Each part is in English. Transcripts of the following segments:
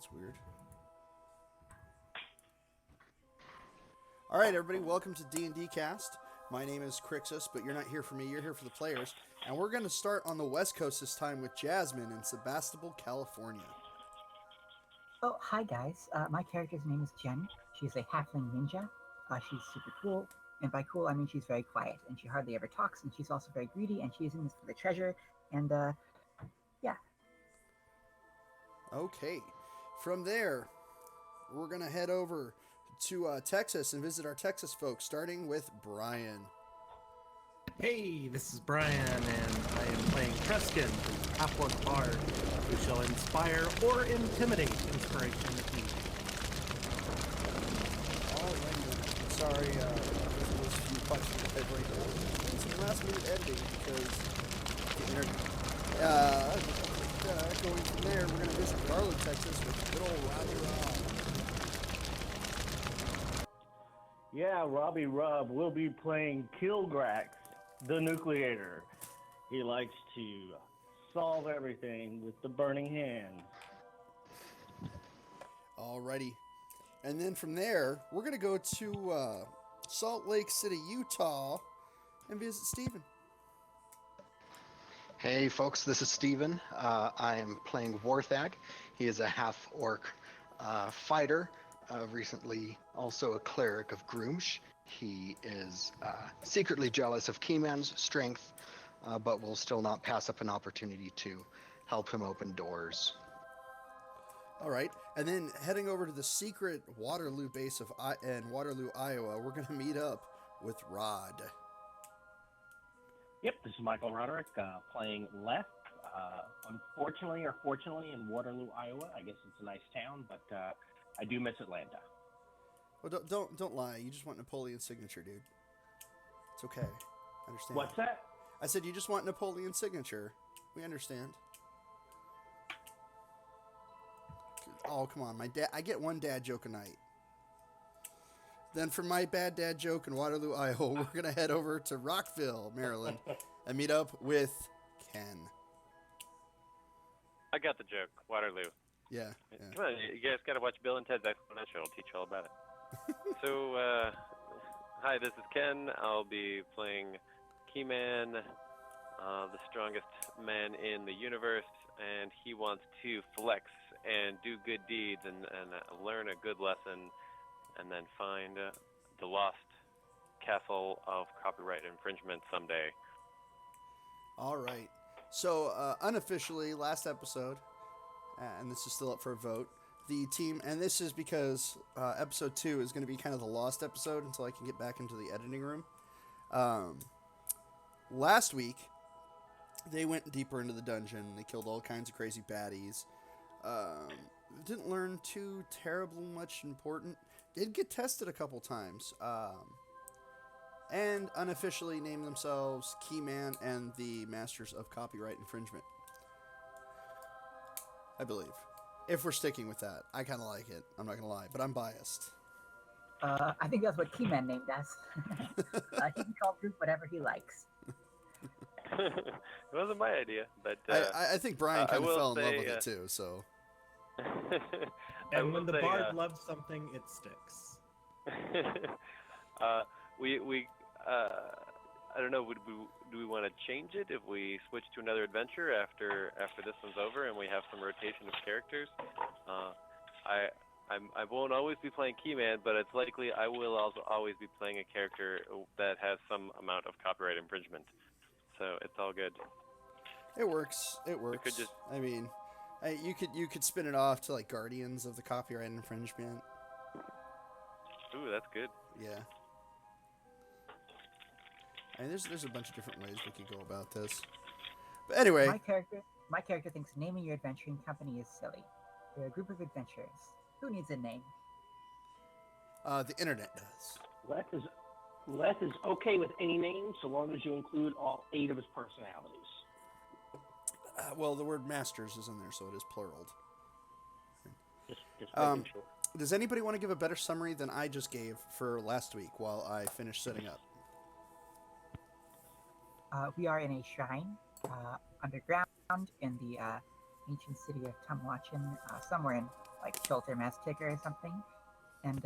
That's weird. All right, everybody, welcome to D&D Cast. My name is Crixus, but you're not here for me. You're here for the players. And we're going to start on the West Coast this time with Jasmine in Sebastopol, California. Oh, hi guys. My character's name is Jen. She's a halfling ninja. She's super cool. And by cool, I mean she's very quiet and she hardly ever talks. And she's also very greedy and she's in this for the treasure. And, yeah. Okay. From there, we're going to head over to Texas and visit our Texas folks, starting with Brien. Hey, this is Brien, and I am playing Treskin, the half-orc bard, who shall inspire or intimidate inspiration if needed. Alrighty. Sorry, there's a few questions to type right now. Doing some last-minute editing because going from there, we're going to visit Garland, Texas with good old Robbye Rob. Yeah, Robbye Rob will be playing Kilgrax, the Nucleator. He likes to solve everything with the burning hands. Alrighty. And then from there, we're going to go to Salt Lake City, Utah, and visit Steven. Hey folks, this is Steven. I am playing Warthag. He is a half-orc fighter, recently also a cleric of Groomsh. He is secretly jealous of Keyman's strength, but will still not pass up an opportunity to help him open doors. All right, and then heading over to the secret Waterloo base in Waterloo, Iowa, we're going to meet up with Rod. Yep, this is Michael Roderick playing Left. Unfortunately or fortunately in Waterloo, Iowa. I guess it's a nice town, but I do miss Atlanta. Well, don't lie. You just want Napoleon's signature, dude. It's okay. I understand. What's that? I said you just want Napoleon's signature. We understand. Oh, come on. I get one dad joke a night. Then for my bad dad joke in Waterloo, Iowa, we're going to head over to Rockville, Maryland, and meet up with Ken. I got the joke. Waterloo. Yeah. Come on, you guys got to watch Bill and Ted's Excellent Show. I'll teach you all about it. So, hi, this is Ken. I'll be playing Keyman, the strongest man in the universe, and he wants to flex and do good deeds and learn a good lesson and then find the lost castle of copyright infringement someday. All right. So, unofficially, last episode, and this is still up for a vote, the team, and this is because episode 2 is going to be kind of the lost episode until I can get back into the editing room. Last week, they went deeper into the dungeon. They killed all kinds of crazy baddies. Didn't learn too terribly much important. Did get tested a couple times. And unofficially named themselves Keyman and the Masters of Copyright Infringement. I believe. If we're sticking with that. I kind of like it. I'm not going to lie. But I'm biased. I think that's what Keyman named us. He can call Group whatever he likes. It wasn't my idea, but I think Brian kind of fell in love with it too, so. And when the bard loves something, it sticks. I don't know. Do we want to change it if we switch to another adventure after this one's over and we have some rotation of characters? I won't always be playing Keyman, but it's likely I will also always be playing a character that has some amount of copyright infringement. So it's all good. It works. I mean, you could spin it off to like Guardians of the Copyright Infringement. Ooh, that's good. Yeah. I mean, there's a bunch of different ways we could go about this. But anyway, my character thinks naming your adventuring company is silly. We're a group of adventurers. Who needs a name? The internet does. Leth is okay with any name so long as you include all 8 of his personalities. Well, the word masters is in there, so it is plural. Just making sure. Does anybody want to give a better summary than I just gave for last week while I finish setting up? We are in a shrine underground in the ancient city of Tamoachan, somewhere in like shelter mass ticker or something, and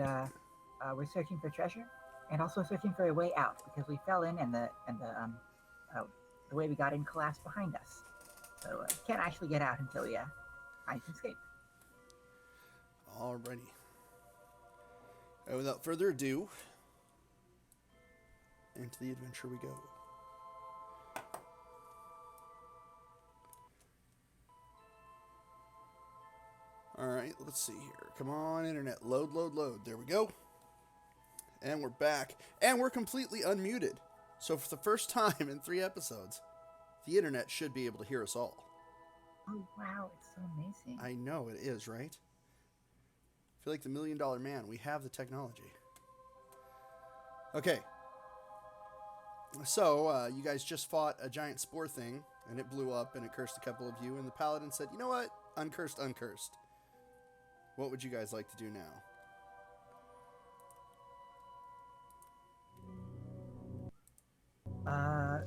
we're searching for treasure, and also searching for a way out because we fell in and the way we got in collapsed behind us. So can't actually get out until we find an escape. Alrighty. And without further ado, into the adventure we go. Alright, let's see here. Come on, internet. Load, load, load. There we go. And we're back. And we're completely unmuted. So for the first time in 3 episodes, the internet should be able to hear us all. Oh, wow. It's so amazing. I know it is, right? I feel like the $1 Million Man. We have the technology. Okay. So, you guys just fought a giant spore thing, and it blew up, and it cursed a couple of you, and the paladin said, you know what? Uncursed, uncursed. What would you guys like to do now?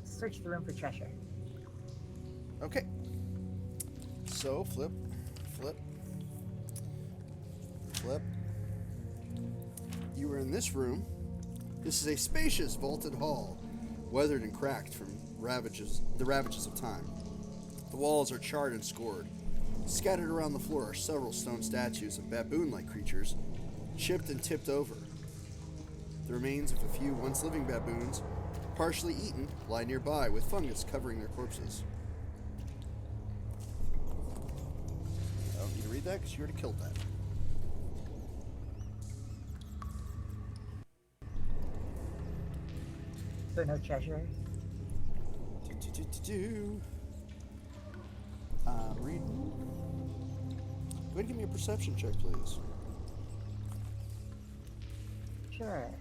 Search the room for treasure. Okay. So, flip, flip, flip. You were in this room. This is a spacious vaulted hall, weathered and cracked from the ravages of time. The walls are charred and scored. Scattered around the floor are several stone statues of baboon-like creatures, chipped and tipped over. The remains of a few once living baboons, partially eaten, lie nearby with fungus covering their corpses. I don't need to read that because you already killed that. So no treasure. Read. Go ahead and give me a perception check, please. Sure.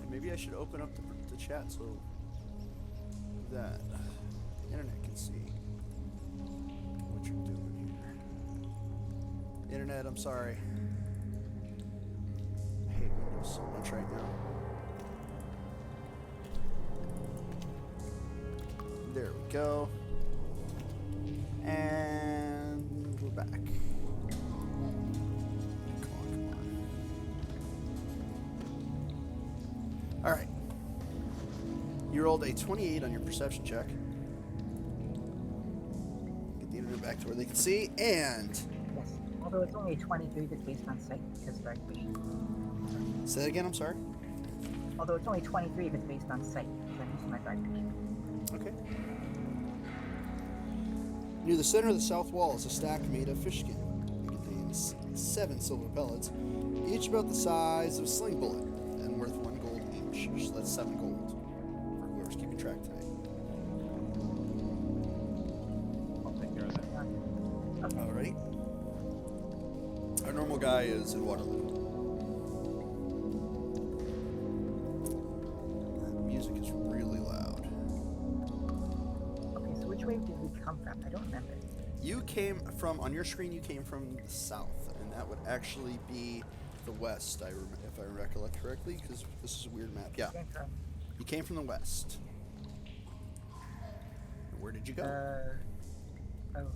And maybe I should open up the chat so that the internet can see what you're doing here. Internet, I'm sorry. I hate Windows so much right now. There we go. And we're back. Come on. Alright. You rolled a 28 on your perception check. Get the internet back to where they can see, and... Yes. Although it's only a 23 that's based on sight, because dark vision. Say that again, I'm sorry? Although it's only 23 if it's based on sight, because I'm using my dark vision. Okay. Near the center of the south wall is a stack made of fish skin. It contains 7 silver pellets, each about the size of a sling bullet, and worth 1 gold each. So that's 7 gold for whoever's keeping track today. I'll take care of that. Okay. Alrighty. Our normal guy is in Waterloo. That music is really loud. Okay, so which way did we come from? I don't remember. You came from, on your screen, you came from the south, and that would actually be the west, if I recollect correctly, because this is a weird map. Yeah, Came from, you came from the west. And where did you go? oh,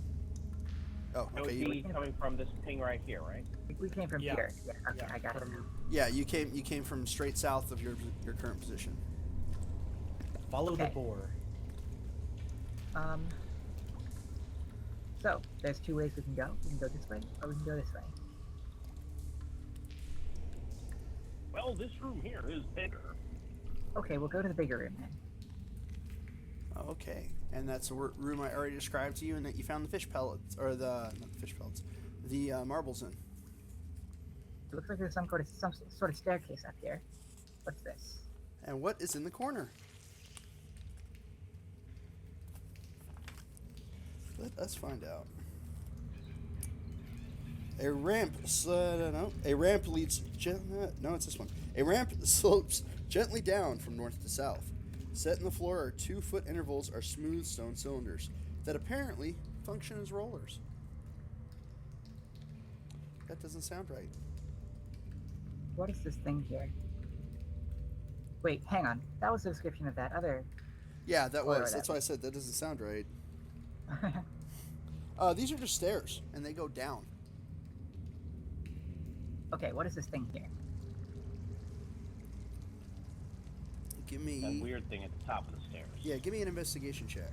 Oh, It okay. would be coming from this ping right here, right? we came from Yeah. here. Yeah, okay, I got it now. Yeah, you came from straight south of your current position. Follow the Okay. boar. So, there's 2 ways we can go. We can go this way, or we can go this way. Well, this room here is bigger. Okay, we'll go to the bigger room then. Okay, and that's a room I already described to you, and that you found the fish pellets, or not the fish pellets, the marbles in. It looks like there's some sort of staircase up here. What's this? And what is in the corner? Let us find out. A ramp, a ramp leads, no, it's this one. A ramp slopes gently down from north to south. Set in the floor are 2-foot intervals are smooth stone cylinders that apparently function as rollers. That doesn't sound right. What is this thing here? Wait, hang on. That was the description of that other... Yeah, that Or was. that. That's why I said that doesn't sound right. These are just stairs, and they go down. Okay, what is this thing here? Give That me. weird thing at the top of the stairs. Yeah, give me an investigation check.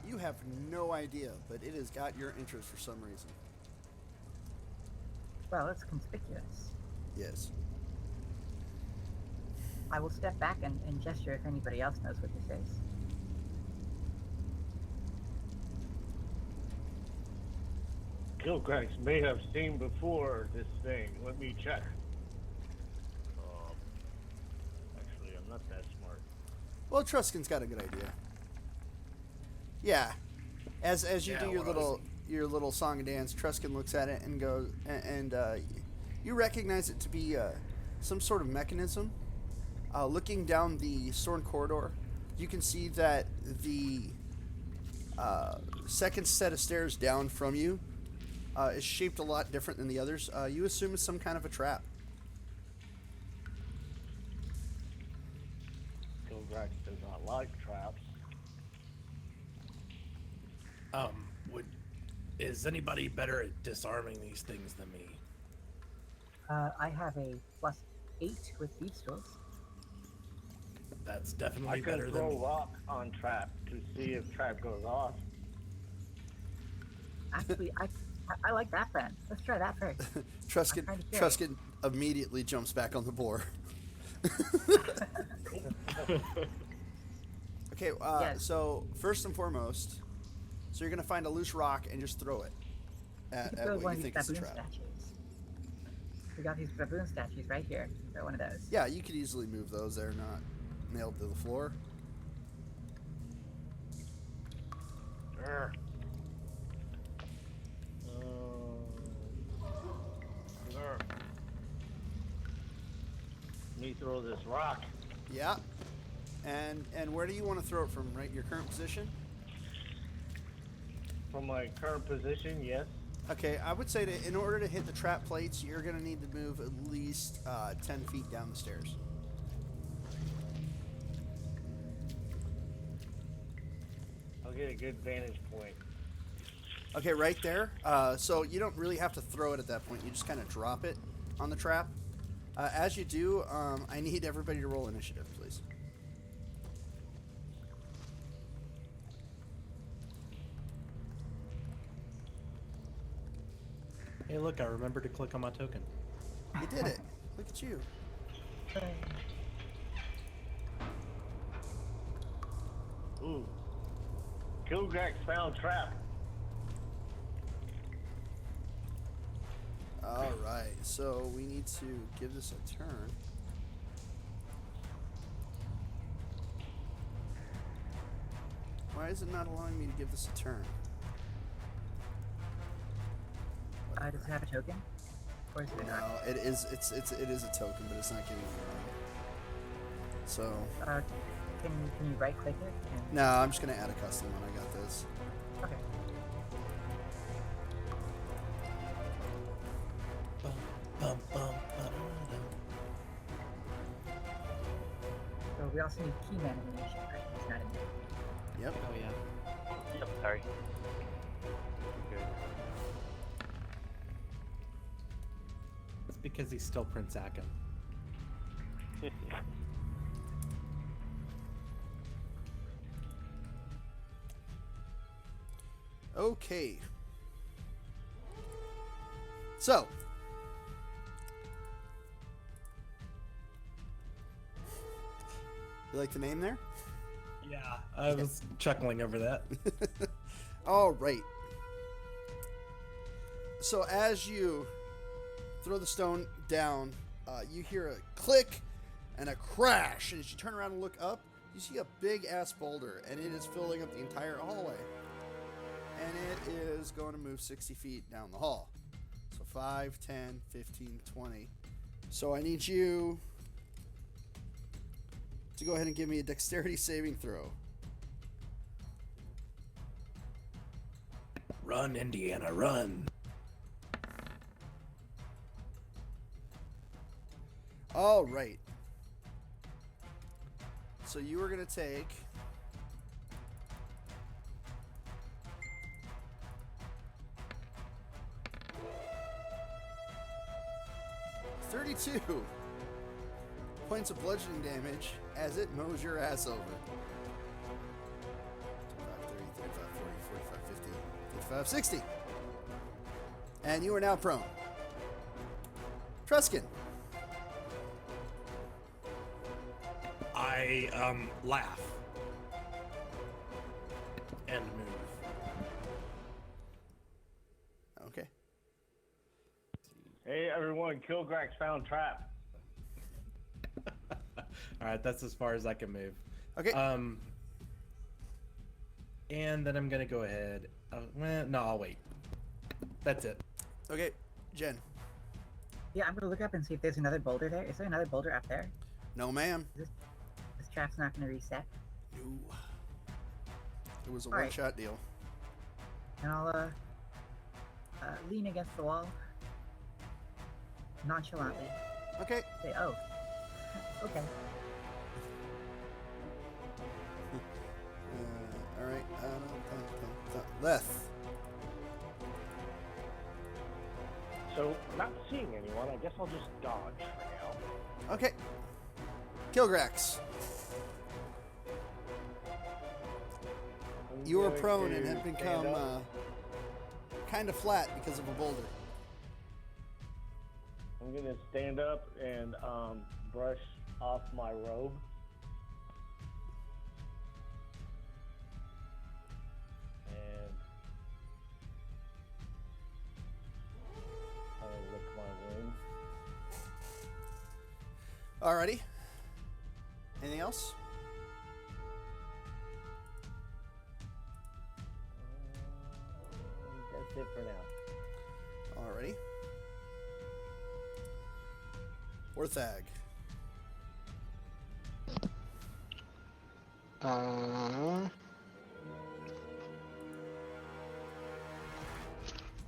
You have no idea, but it has got your interest for some reason. Well, it's conspicuous. Yes. I will step back and gesture if anybody else knows what this is. Kilgrax may have seen before this thing. Let me check. Actually, I'm not that smart. Well, Truskin's got a good idea. Yeah. As you do your little song and dance, Truskin looks at it and goes, and you recognize it to be some sort of mechanism. Looking down the stone corridor, you can see that the second set of stairs down from you is shaped a lot different than the others. You assume it's some kind of a trap. Kilgrax does not like traps. Is anybody better at disarming these things than me? I have a +8 with thieves' tools. That's I definitely can better than throw me. rock on trap to see if trap goes off. Actually, I like that then. Let's try that first. Truskin, I'm kinda Truskin immediately jumps back on the boar. Okay, Yes. so first and foremost, so you're gonna find a loose rock and just throw it You at can throw what one you of these think is a baboon trap. statues. We got these baboon statues right here. Throw one of those. Yeah, you could easily move those. They're not nailed to the floor. Sure. Sure. Me throw this rock. Yeah. And where do you want to throw it from? Right, your current position? From my current position, yes. Okay, I would say that in order to hit the trap plates, you're gonna need to move at least 10 feet down the stairs. I'll get a good vantage point. Okay, right there. So you don't really have to throw it at that point. You just kind of drop it on the trap. As you do, I need everybody to roll initiative, please. Hey, look, I remembered to click on my token. You did it. Look at you. Ooh. Kilgrax found trap. All right, so we need to give this a turn. Why is it not allowing me to give this a turn? Does it have a token? Or is it No, not? it is. It is a token, but it's not giving me one. So Can you right click it? And... no, I'm just gonna add a custom one. I got this. Okay. Bum, bum, bum, ba-da-da. So we also need key man animation, right? He's not in there. Yep. Oh, yeah. Yep, sorry. It's because he's still Prince Akim. Okay. So. You like the name there? Yeah, I was chuckling over that. All right. So as you throw the stone down, you hear a click and a crash. And as you turn around and look up, you see a big ass boulder, and it is filling up the entire hallway. And it is going to move 60 feet down the hall. So 5, 10, 15, 20. So I need you to go ahead and give me a dexterity saving throw. Run, Indiana, run. All right. So you are going to take 32 points of bludgeoning damage as it mows your ass over. 25, 30, 35, 40, 45, 50, 55, 60. And you are now prone. Truskin. I laugh and move. Okay. Hey everyone, Kilgrax found trap. All right, that's as far as I can move. Okay. And then I'm gonna go ahead. No, I'll wait. That's it. Okay, Jen. Yeah, I'm gonna look up and see if there's another boulder there. Is there another boulder up there? No, ma'am. This trap's not gonna reset. No. It was a All right. one-shot deal. And I'll lean against the wall nonchalantly. Okay. Say, oh, okay. All right. Leth. So, not seeing anyone, I guess I'll just dodge for now. Okay. Kilgrax. You are prone and have become kind of flat because of a boulder. I'm gonna stand up and brush off my robe. And I'll lick my wound. Alrighty. Anything else? That's it for now. Alrighty. Orthag.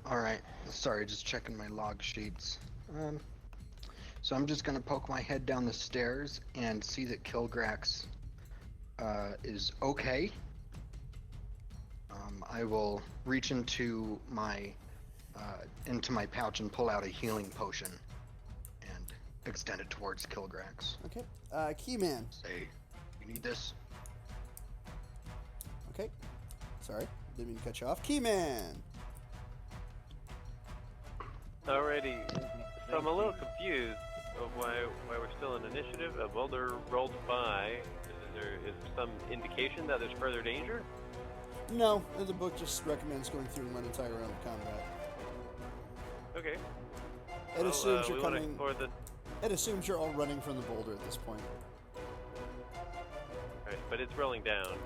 Alright, sorry, just checking my log sheets. So I'm just gonna poke my head down the stairs and see that Kilgrax is okay. I will reach into my pouch and pull out a healing potion and extend it towards Kilgrax. Okay. Keyman. Say, you need this? Okay. Sorry. Didn't mean to cut you off. Keyman. Alrighty. So I'm a little confused of why we're still in initiative. A boulder rolled by. Is there some indication that there's further danger? No, the book just recommends going through one entire round of combat. Okay. It assumes we you're wanna coming. explore the. It assumes you're all running from the boulder at this point. Right, but it's rolling down.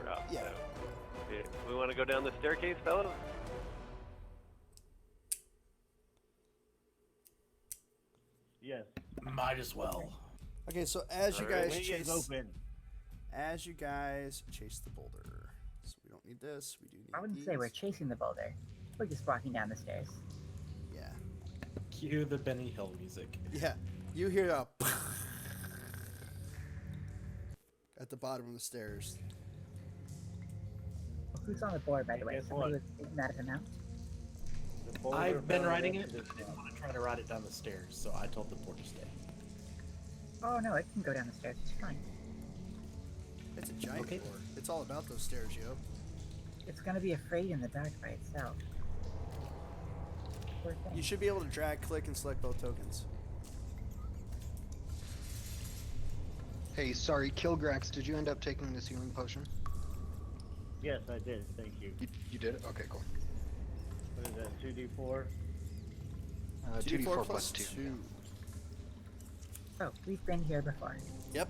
We're up. Yeah. So. Okay, we want to go down the staircase, fellas? Yes. Might as well. Okay, so as you Alright. guys Way is chase, open. the boulder. So we don't need this. We do need. I wouldn't these. say we're chasing the boulder. We're just walking down the stairs. Yeah. Cue the Benny Hill music. Yeah. You hear a at the bottom of the stairs. Who's on the board, by the way? Guess Somebody what? was taking that of him out? The boulder I've been fell riding into it, the but I didn't snow. want to try to ride it down the stairs, so I told the board to stay. Oh no, it can go down the stairs. It's fine. It's a giant Okay. door. It's all about those stairs, yo. It's gonna be afraid in the dark by itself. Poor thing. You should be able to drag, click, and select both tokens. Hey, sorry, Kilgrax, did you end up taking this healing potion? Yes, I did. Thank you. You did? Okay, cool. What is that? 2d4. 2d4 plus 2. Oh, we've been here before. Yep.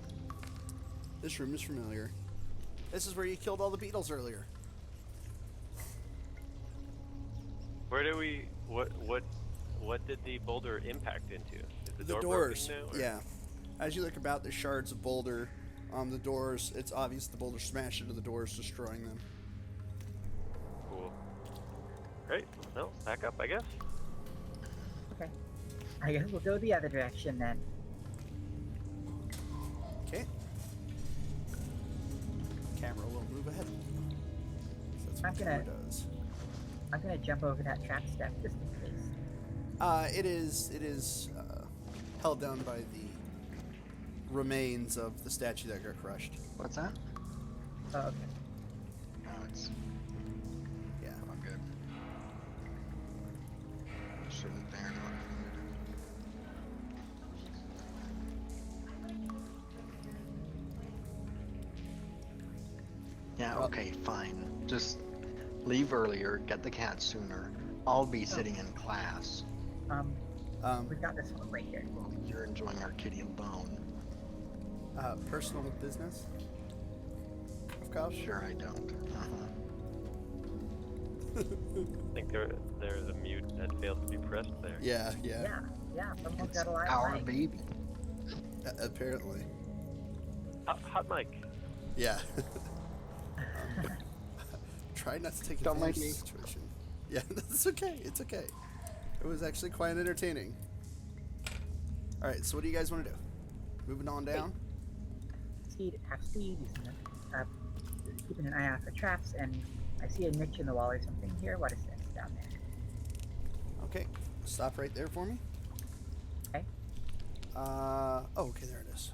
This room is familiar. This is where you killed all the beetles earlier. Where do we? What did the boulder impact into? Is the door doors. broken now? Or? Yeah. As you look about the shards of boulder on the doors, it's obvious the boulder smashed into the doors, destroying them. Cool. Great. Well, back up, I guess. Okay. I guess we'll go the other direction then. Okay. Camera will move ahead. That's what I'm the gonna- camera does. I'm gonna jump over that trap step just in case. It is held down by the remains of the statue that got crushed. What's that? Oh, okay. No, it's Yeah. all good. Make sure that they're not offended. Yeah, okay, fine. Just leave earlier, get the cat sooner. I'll be sitting in class. We've got this one right here. Well, you're enjoying our kitty alone. Personal business? Of course. Sure, I don't. I think there's a mute that failed to be pressed there. Yeah. Yeah, someone's It's got a live our mic. baby. Apparently. Hot mic. Yeah. Try not to take Don't advantage like of the situation. Yeah, that's okay. It's okay. It was actually quite entertaining. All right, so what do you guys want to do? Moving on down. Speed, half speed, using keeping an eye out for traps, and I see a niche in the wall or something here. What is this down there? Okay, stop right there for me. Okay. Okay, there it is.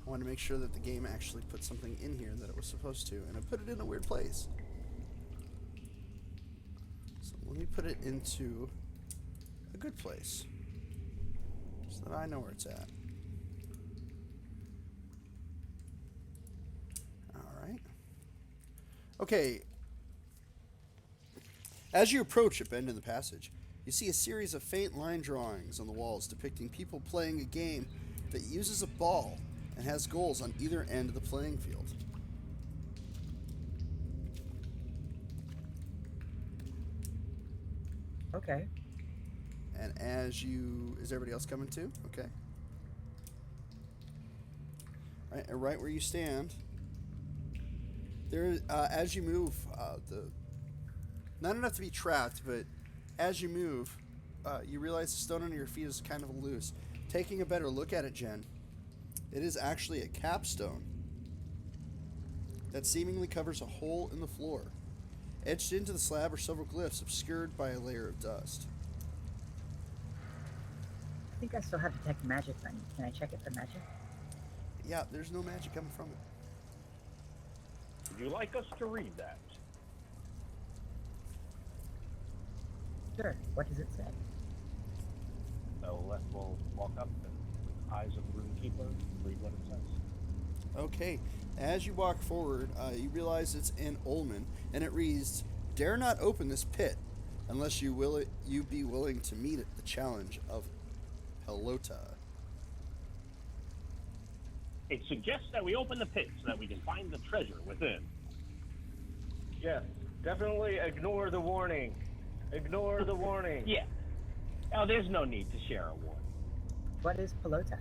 I wanted to make sure that the game actually put something in here that it was supposed to, and it put it in a weird place. So let me put it into a good place, so that I know where it's at. Alright. Okay. As you approach a bend in the passage, you see a series of faint line drawings on the walls depicting people playing a game that uses a ball and has goals on either end of the playing field. Okay. And as you... Is everybody else coming too? Okay. Right, and right where you stand, there, as you move, not enough to be trapped, but as you move, you realize the stone under your feet is kind of loose. Taking a better look at it, Jen, it is actually a capstone that seemingly covers a hole in the floor. Etched into the slab are several glyphs obscured by a layer of dust. I think I still have detect magic on you. Can I check it for magic? Yeah, there's no magic coming from it. Would you like us to read that? Sure. What does it say? So we'll walk up and eyes of the roomkeeper and read what it says. Okay, as you walk forward, you realize it's in Ullman, and it reads, "Dare not open this pit unless you be willing to meet the challenge of Pelota." It suggests that we open the pit so that we can find the treasure within. Yes, definitely ignore the warning. Ignore the warning. Yeah. Now, there's no need to share a warning. What is pelota?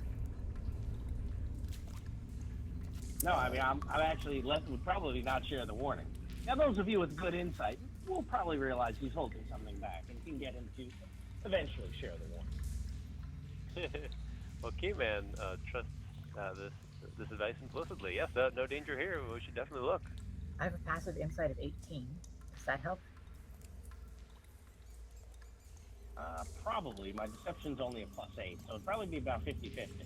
No, I mean, I'm actually would probably not share the warning. Now, those of you with good insight will probably realize he's holding something back and can get him to eventually share the warning. Well, Keyman trusts this advice implicitly. Yes, no danger here. We should definitely look. I have a passive insight of 18. Does that help? Probably. My deception's only a +8, so it'd probably be about 50-50.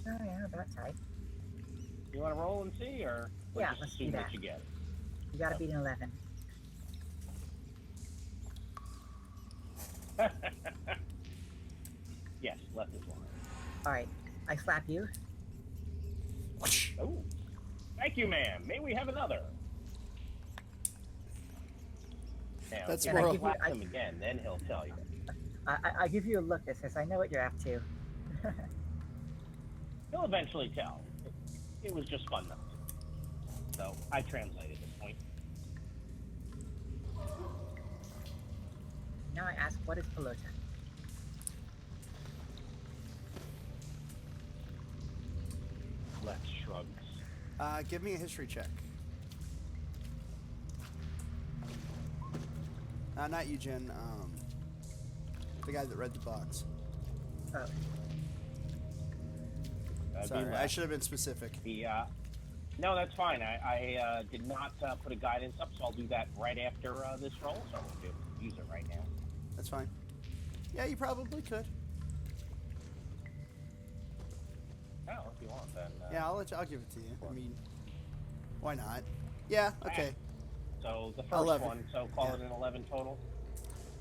Oh yeah, about tight. You want to roll and see, or we'll Yeah, just let's do assume that. you get it? You gotta beat an 11. Yes, left is one. Alright, I slap you. Oh, thank you, ma'am. May we have another? Now, That's if more I of- slap him again, then he'll tell you. I give you a look that says, I know what you're up to. He'll eventually tell. It was just fun, though. So, I translated this point. Now I ask, what is pelota? Left shrugs. Give me a history check. Not you, Jen. The guy that read the box. Oh, That'd be Sorry, I left. should have been specific. No, that's fine. I did not put a guidance up, so I'll do that right after this roll, so I won't be able to use it right now. That's fine. Yeah, you probably could. Oh, if you want, then. Yeah, I'll give it to you. I mean, why not? Yeah. Okay. So the first 11. one. So call Yeah. it an 11 total.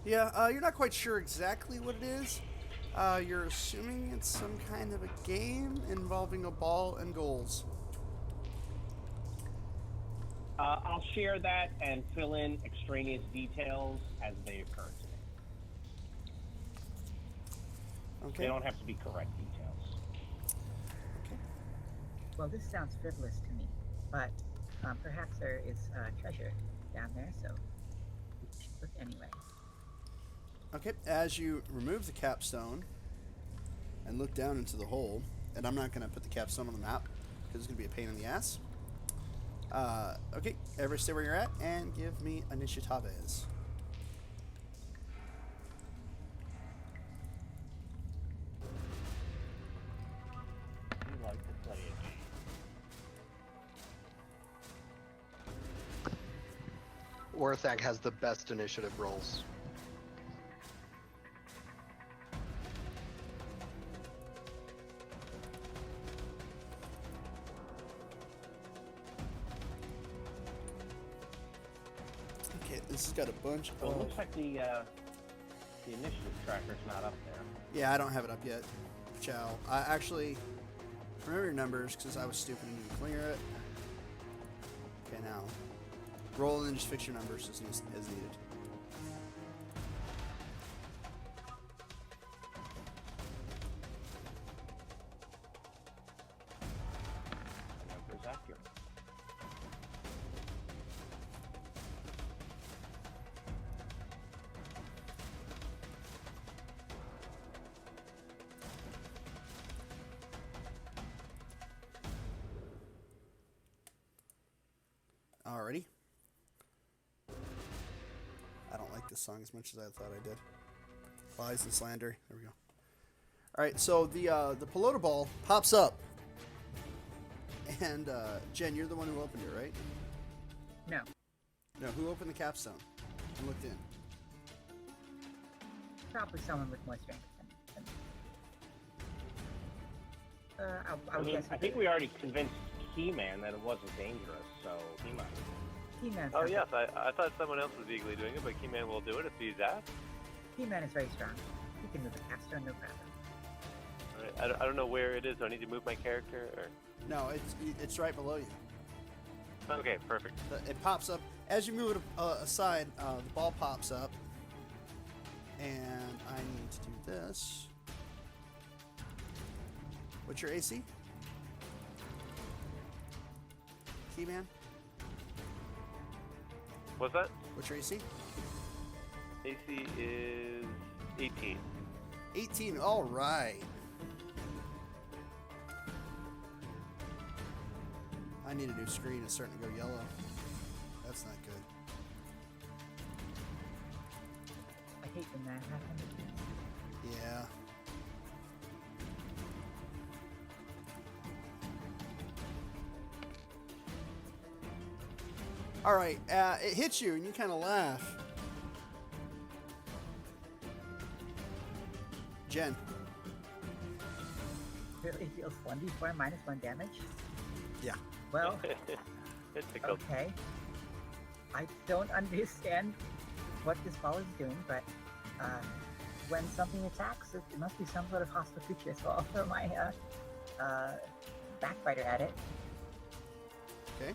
Yeah. You're not quite sure exactly what it is. You're assuming it's some kind of a game involving a ball and goals. I'll share that and fill in extraneous details as they occur to me. Okay. They don't have to be correct details. Well, this sounds frivolous to me, but perhaps there is treasure down there, so we should look anyway. Okay. As you remove the capstone and look down into the hole, and I'm not going to put the capstone on the map because it's going to be a pain in the ass. Okay, everybody stay where you're at and give me initiatives. You like to play a game. Orthag has the best initiative rolls. Okay, this has got a bunch So it of... looks like the initiative tracker's not up there. Yeah, I don't have it up yet. Chow. I actually remember your numbers because I was stupid and didn't clear it. Okay, now roll and then just fix your numbers as needed. The number's accurate. Alrighty. I don't like this song as much as I thought I did. Lies and slander. There we go. Alright, so the pelota ball pops up. And Jen, you're the one who opened it, right? No, No, who opened the capstone and looked in? probably someone with more strength than me. I would I mean, guess. I think we already convinced Keyman that it wasn't dangerous, so he might. He-Man. Oh yes, I thought someone else was eagerly doing it, but Keyman will do it if he's asked. He-Man is very strong. He can move the capstone, no problem. All right, I don't know where it is. Do I need to move my character? Or... No, it's right below you. Okay, perfect. It pops up. As you move it aside, the ball pops up. And I need to do this. What's your AC? Keyman? What's that? What's your AC? AC is 18. 18. All right. I need a new screen. It's starting to go yellow. That's not good. I hate when that happens. Yeah. All right. It hits you, and you kind of laugh. Jen. Really deals 1d4 minus 1 damage? Yeah. Well, It tickled. okay. I don't understand what this ball is doing, but when something attacks, it must be some sort of hostile creature, so I'll throw my backbiter at it. Okay.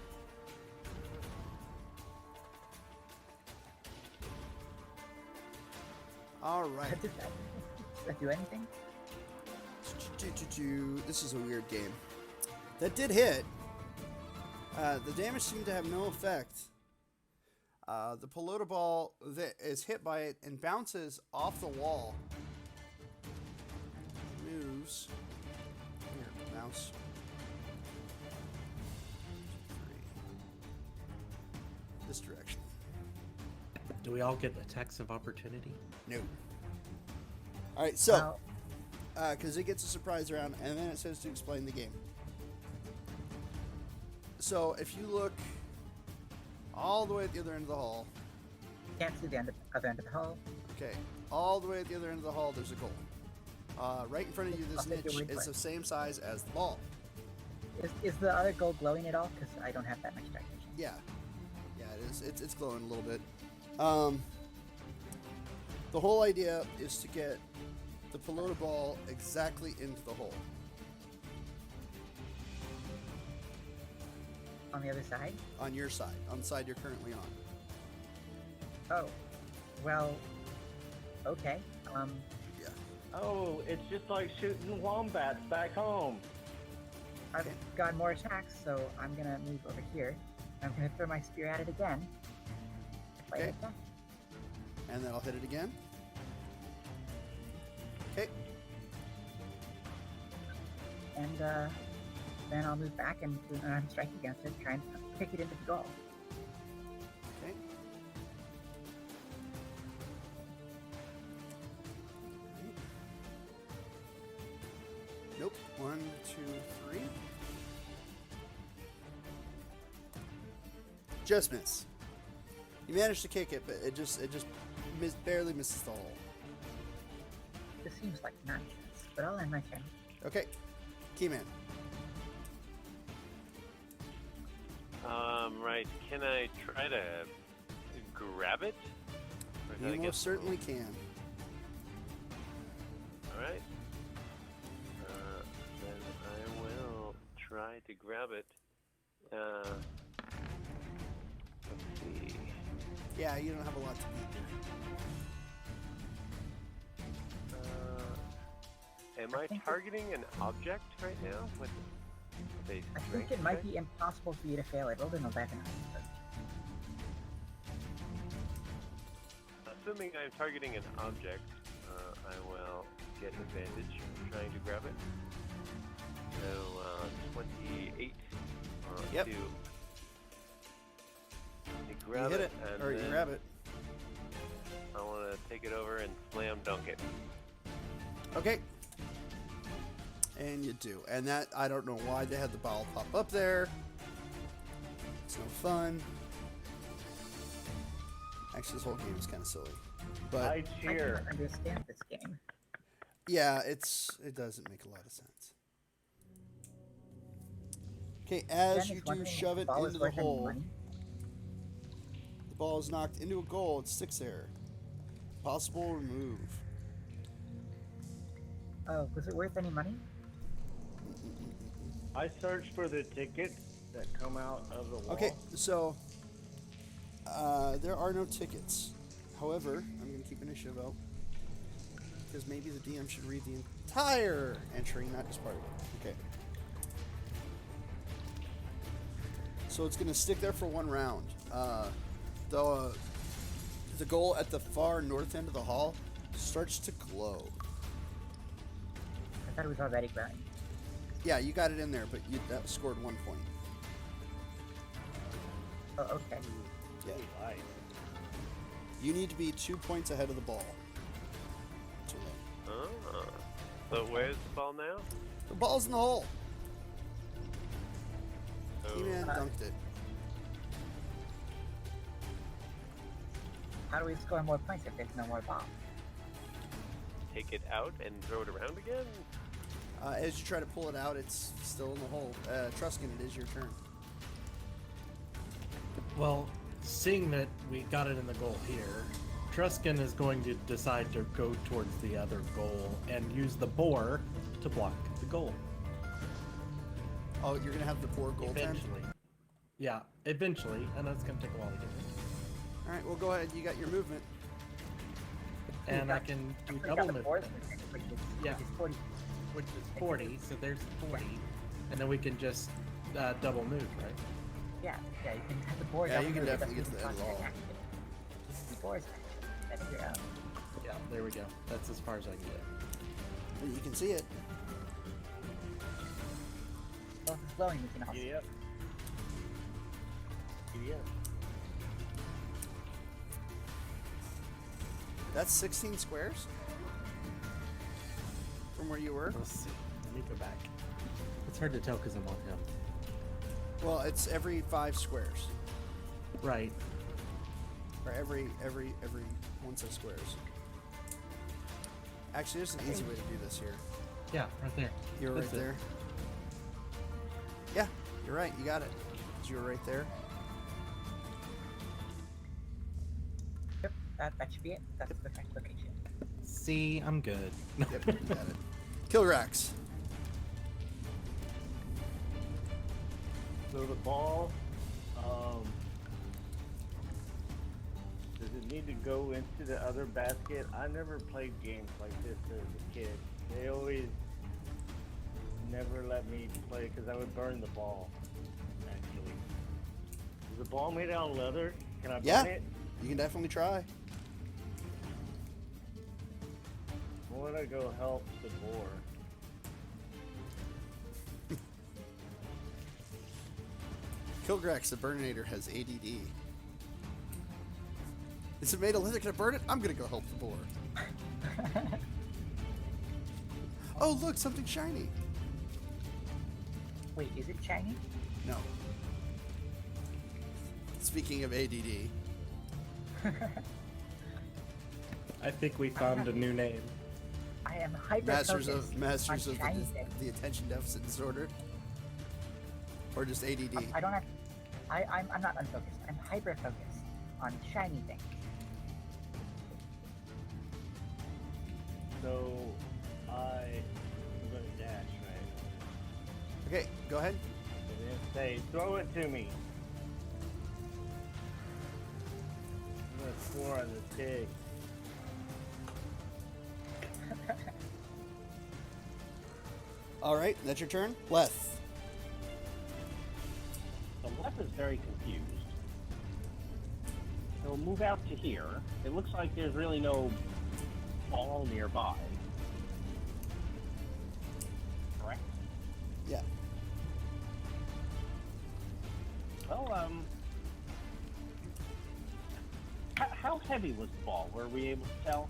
All right. Does that do anything? This is a weird game. That did hit. The damage seemed to have no effect. The pelota ball that is hit by it and bounces off the wall. Moves. Here, mouse. 3. This direction. Do we all get attacks of opportunity? No. All right, so Well, because it gets a surprise round, and then it says to explain the game. So if you look all the way at the other end of the hall, can't see the other end of the hall. okay, all the way at the other end of the hall, there's a goal. Right in front of you, this I'll take your niche word for is it. the same size as the ball. Is the other goal glowing at all? Because I don't have that much dark vision. Yeah, it is. It's glowing a little bit. The whole idea is to get the pelota ball exactly into the hole. On the other side? On your side, on the side you're currently on. Oh, well, okay. Yeah. Oh, it's just like shooting wombats back home. I've got more attacks, so I'm gonna move over here. I'm gonna throw my spear at it again. Okay. Attack. And then I'll hit it again. Okay. And then I'll move back and do an strike against it, try and pick it into the goal. Okay. Nope. 1, 2, 3. Just miss. You managed to kick it, but it just barely misses the hole. This seems like nonsense, but I'll end my turn. Okay. Keyman. Right. Can I try to grab it? Or is that You against most certainly can. All right. Then I will try to grab it. Let's see. Yeah, you don't have a lot to beat there. Am I targeting an object right now with a I think strength it might check? be impossible for you to fail. I rolled an 11. Assuming I'm targeting an object, I will get advantage trying to grab it. So 28. Yep. To You grab hit it, and or you then grab it. I want to take it over and slam dunk it. Okay. And you do. And that, I don't know why they had the ball pop up there. It's no fun. Actually, this whole game is kind of silly. But, I I cheer. don't understand this game. yeah, it doesn't make a lot of sense. Okay, as Jen you is do wondering if shove it ball is into the worth any hole, money. the ball is knocked into a goal. It sticks there. Possible remove. Oh, was it worth any money? I search for the tickets that come out of the wall. Okay, so there are no tickets. However, I'm going to keep initiative out because maybe the DM should read the entire entry, not just part of it. Okay. So it's going to stick there for one round. The goal at the far north end of the hall starts to glow. I thought it was already growing. Yeah, you got it in there, but that scored 1 point. Oh, okay. Yeah. Nice. You need to be 2 points ahead of the ball to win. Oh. So where's the ball now? The ball's in the hole. So He-Man dunked it. How do we score more points if there's no more ball? take it out and throw it around again? As you try to pull it out, it's still in the hole. Truskin, it is your turn. Well, seeing that we got it in the goal here, Truskin is going to decide to go towards the other goal and use the boar to block the goal. Oh, you're gonna have the poor goaltend? Eventually. Yeah, eventually, and that's going to take a while to get there. Alright, well go ahead, you got your movement. And I can do We double got the boards, movement, which is 40. which is 40, so there's 40. And then we can just double move, right? Yeah, you can have the board. Yeah, double you can move, definitely that's get to the end of the constant hall. action. The board's action. That's your own. Yeah, there we go. That's as far as I can get. Well, you can see it. Well, if it's glowing, we can also. Giddy up. Giddy up. That's 16 squares? From where you were? Let's see. Let me go back. It's hard to tell because I'm on him. Well, it's every 5 squares. Right. Or every one set of squares. Actually, there's an easy way to do this here. Yeah, right there. You're That's right it. there. Yeah, you're right. You got it. 'Cause you were right there. Yep, that should be it. That's the correct location. See, I'm good. Yep, you got it. Kilgrax. So the ball, does it need to go into the other basket? I never played games like this as a kid. They always never let me play because I would burn the ball, actually. Is the ball made out of leather? Can I burn Yeah. it? You can definitely try. I want to go help the boar. Kilgrax, the Burninator, has ADD. Is it made of leather? Can I burn it? I'm gonna go help the boar. Oh, look, something shiny. Wait, is it shiny? No. Speaking of ADD, I think we found a new name. I am hyper masters focused of on shiny things. the attention deficit disorder, or just ADD. I don't have. I'm not unfocused. I'm hyper focused on shiny things. So I'm going to dash, right? Okay, go ahead. And then say, throw it to me. I'm going to score on this pig. All right, that's your turn. Leth. The left is very confused. He'll move out to here. It looks like there's really no ball nearby. Correct? Yeah. Well, how heavy was the ball? Were we able to tell?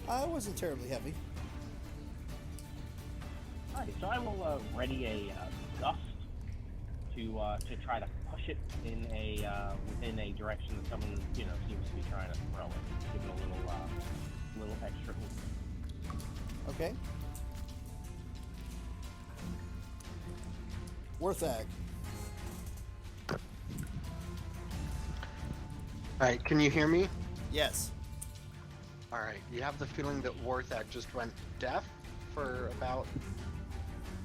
It wasn't terribly heavy. Alright, so I will ready a gust to try to push it in a within a direction that someone seems to be trying to throw it. Give it a little extra oomph. Okay. Warthag. Alright, can you hear me? Yes. Alright, you have the feeling that Warthag just went deaf for about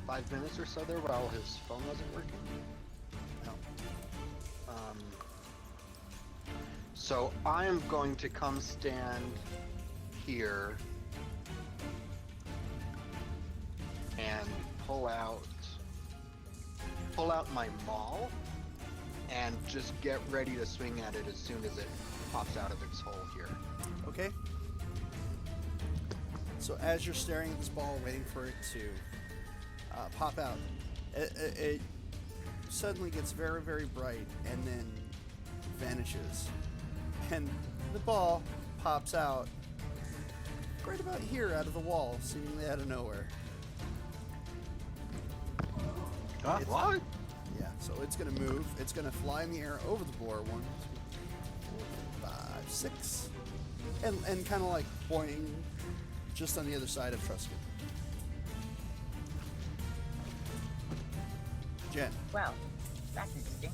5 minutes or so there while his phone wasn't working? No. So I'm going to come stand here and pull out my maul and just get ready to swing at it as soon as it pops out of its hole here. Okay. So as you're staring at this ball, waiting for it to pop out, it suddenly gets very, very bright and then vanishes. And the ball pops out right about here out of the wall, seemingly out of nowhere. What? Yeah, so it's going to move. It's going to fly in the air over the boar. 1, 2, 4, 5, 6. And kind of like boing just on the other side of Truscan. Jen. Wow, that's interesting.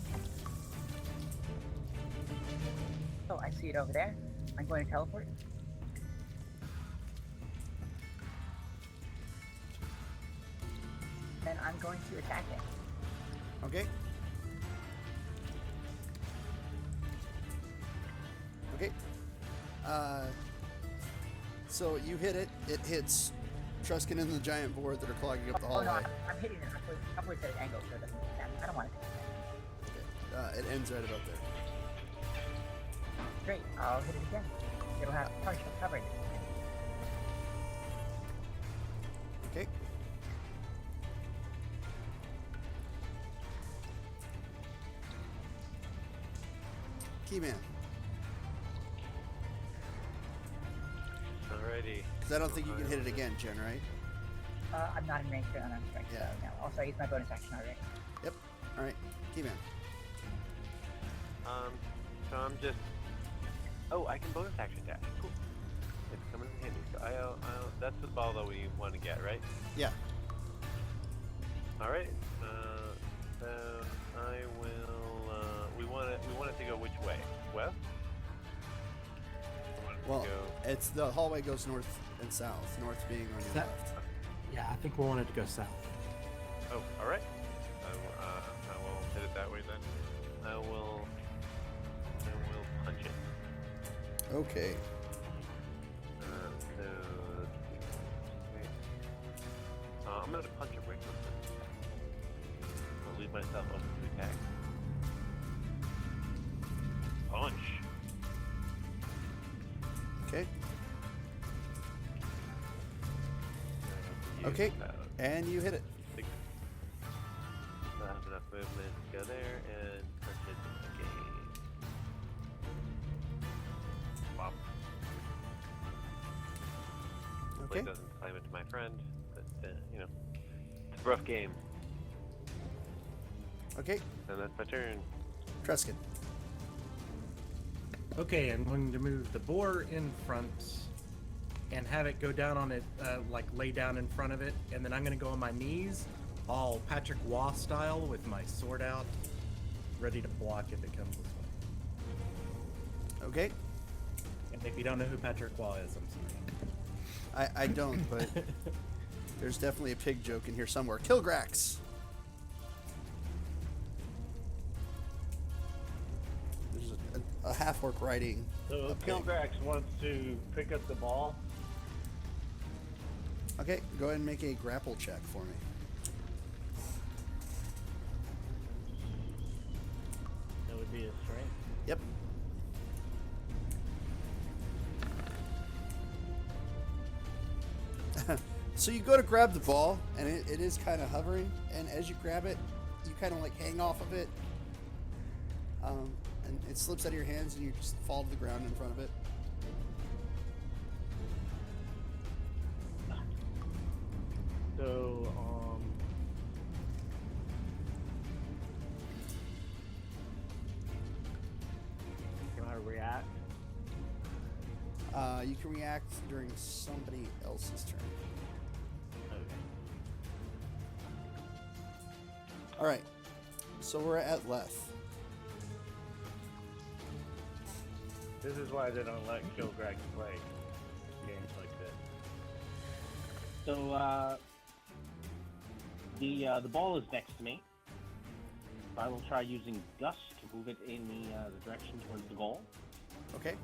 Oh, I see it over there. I'm going to teleport. And I'm going to attack it. Okay. Okay. So you hit it. It hits Truscan and the giant boar that are clogging up the Oh hallway. no, I'm hitting it upwards at an angle, so it doesn't do that. I don't want it. Okay. It ends right about there. Great, I'll hit it again. It'll have partial coverage. Okay. Keyman. Alrighty. Because I don't think you can hit it again, Jen, right? I'm not in range for unarmed strike, Yeah. so no. Also, I used my bonus action already. Yep. All right. Keyman. So I'm just. Oh, I can bonus action dash. Cool. It's coming in handy. So that's the ball that we want to get, right? Yeah. All right. So I will. We want it to go which way? West. We want it to Well, go- it's the hallway goes north and south. North being on your left. Yeah, I think we wanted to go south. Oh, all right. I will hit it that way then. I will punch it. Okay. So let's see. Wait. I'm gonna punch a break with this. I'll leave myself open to attack. Punch. Okay. Use Okay. about And you hit it. six. So I have enough movement to go there and punch it again. Bop. Hopefully Okay. it doesn't climb into my friend, but it's a rough game. Okay. And that's my turn. Treskin. Okay, I'm going to move the boar in front and have it go down on it, like lay down in front of it, and then I'm going to go on my knees, all Patrick Waugh style, with my sword out, ready to block if it comes this way. Okay. And if you don't know who Patrick Waugh is, I'm sorry. I don't, but there's definitely a pig joke in here somewhere. Kilgrax. There's a half orc riding. So a pig. Kilgrax wants to pick up the ball. Okay, go ahead and make a grapple check for me. That would be his strength. Yep. So you go to grab the ball, and it is kind of hovering, and as you grab it, you kind of like hang off of it, and it slips out of your hands, and you just fall to the ground in front of it. So, can I react? You can react during somebody else's turn. Okay. All right, so we're at Leth. This is why they don't let Kilgrax play games like this. So the ball is next to me. I will try using Gust to move it in the direction towards the goal. Okay.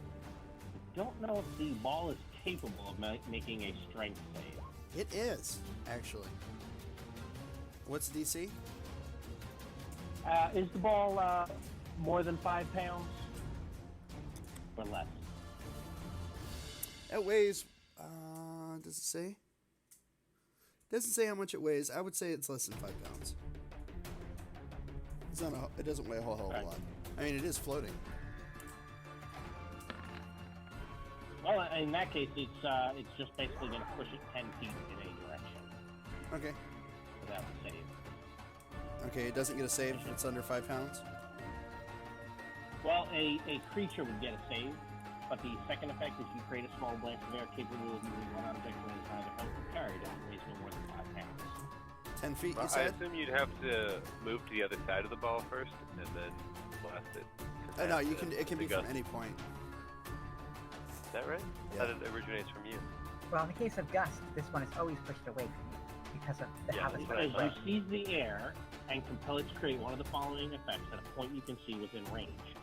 Don't know if the ball is capable of making a strength save. It is, actually. What's the DC? Is the ball more than 5 pounds or less? It weighs, does it say? Doesn't say how much it weighs. I would say it's less than 5 pounds. It's not it doesn't weigh a whole hell of a Right. lot. I mean, it is floating. Well, in that case, it's just basically going to push it 10 feet in a direction Okay. without the save. Okay, it doesn't get a save if it's under 5 pounds. Well, a creature would get a save, but the second effect is you create a small blast of air capable of moving one object that is neither held or carried and weighs no more than 5 pounds. 10 feet, Well, you I said? assume you'd have to move to the other side of the ball first, and then blast it. 'Cause No, that's you can. It can the be from gust. any point. Is that right? Yeah. That originates from you. Well, in the case of Gust, this one is always pushed away from you because of the Yeah, how this right, works. Because you seize the air and compel it to create one of the following effects at a point you can see within range.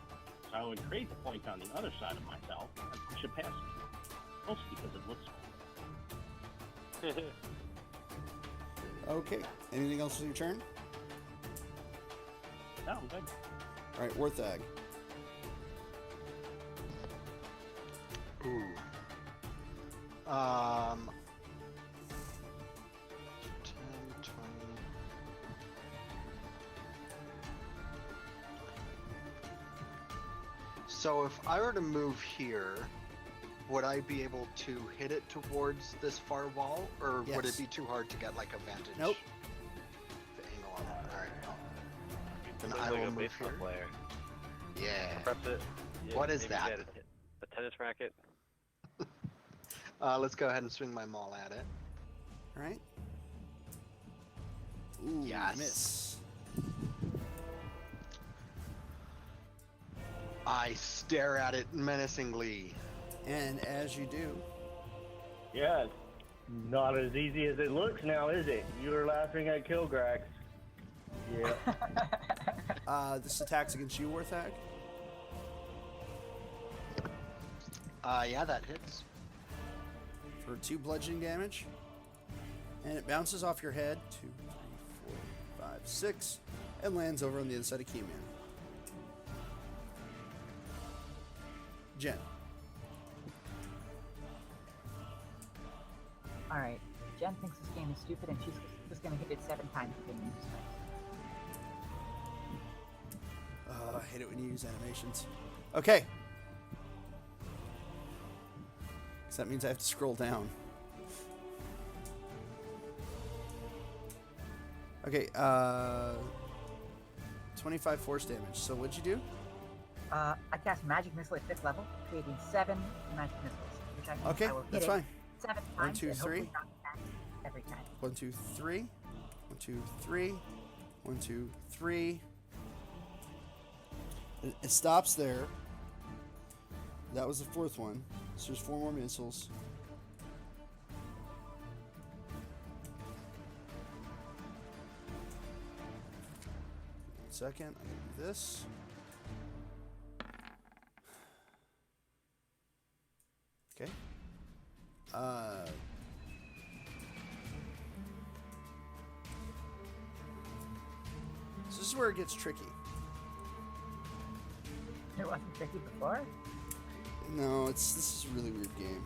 So I would create the point on the other side of myself and push it past me. Mostly because it looks cool. Okay. Anything else with your turn? No, I'm good. All right, Warthag. Ooh. 10, 20. So if I were to move here, would I be able to hit it towards this far wall, or would Yes. it be too hard to get like a vantage? Nope. The angle on it. All right. Then Looks I like will a move baseball here. player. Yeah. Press it. Yeah, What is maybe that? get A tennis racket. Let's go ahead and swing my maul at it. All right. Ooh, Yes. miss. I stare at it menacingly. And as you do, Yeah, it's not as easy as it looks now, is it? You were laughing at Kilgrax. Yeah. this attacks against you, Warthag. Yeah, that hits. For 2 bludgeoning damage. And it bounces off your head. 2, 3, 4, 5, 6. And lands over on the other side of Keyman. Jen. Alright, Jen thinks this game is stupid and she's just gonna hit it 7 times with the strikes. I hate it when you use animations. Okay. So that means I have to scroll down. Okay, 25 force damage. So what'd you do? I cast Magic Missile at 5th level, creating 7 Magic Missiles, which I means Okay, I will hit that's it fine. 7 times 1, 2, and 3. hopefully not attack every time. 1, 2, 3. 1, 2, 3. 1, 2, 3. It stops there. That was the 4th one. So there's 4 more missiles. One second. I'm going to do this. Okay. So this is where it gets tricky. It wasn't tricky before? No, this is a really weird game.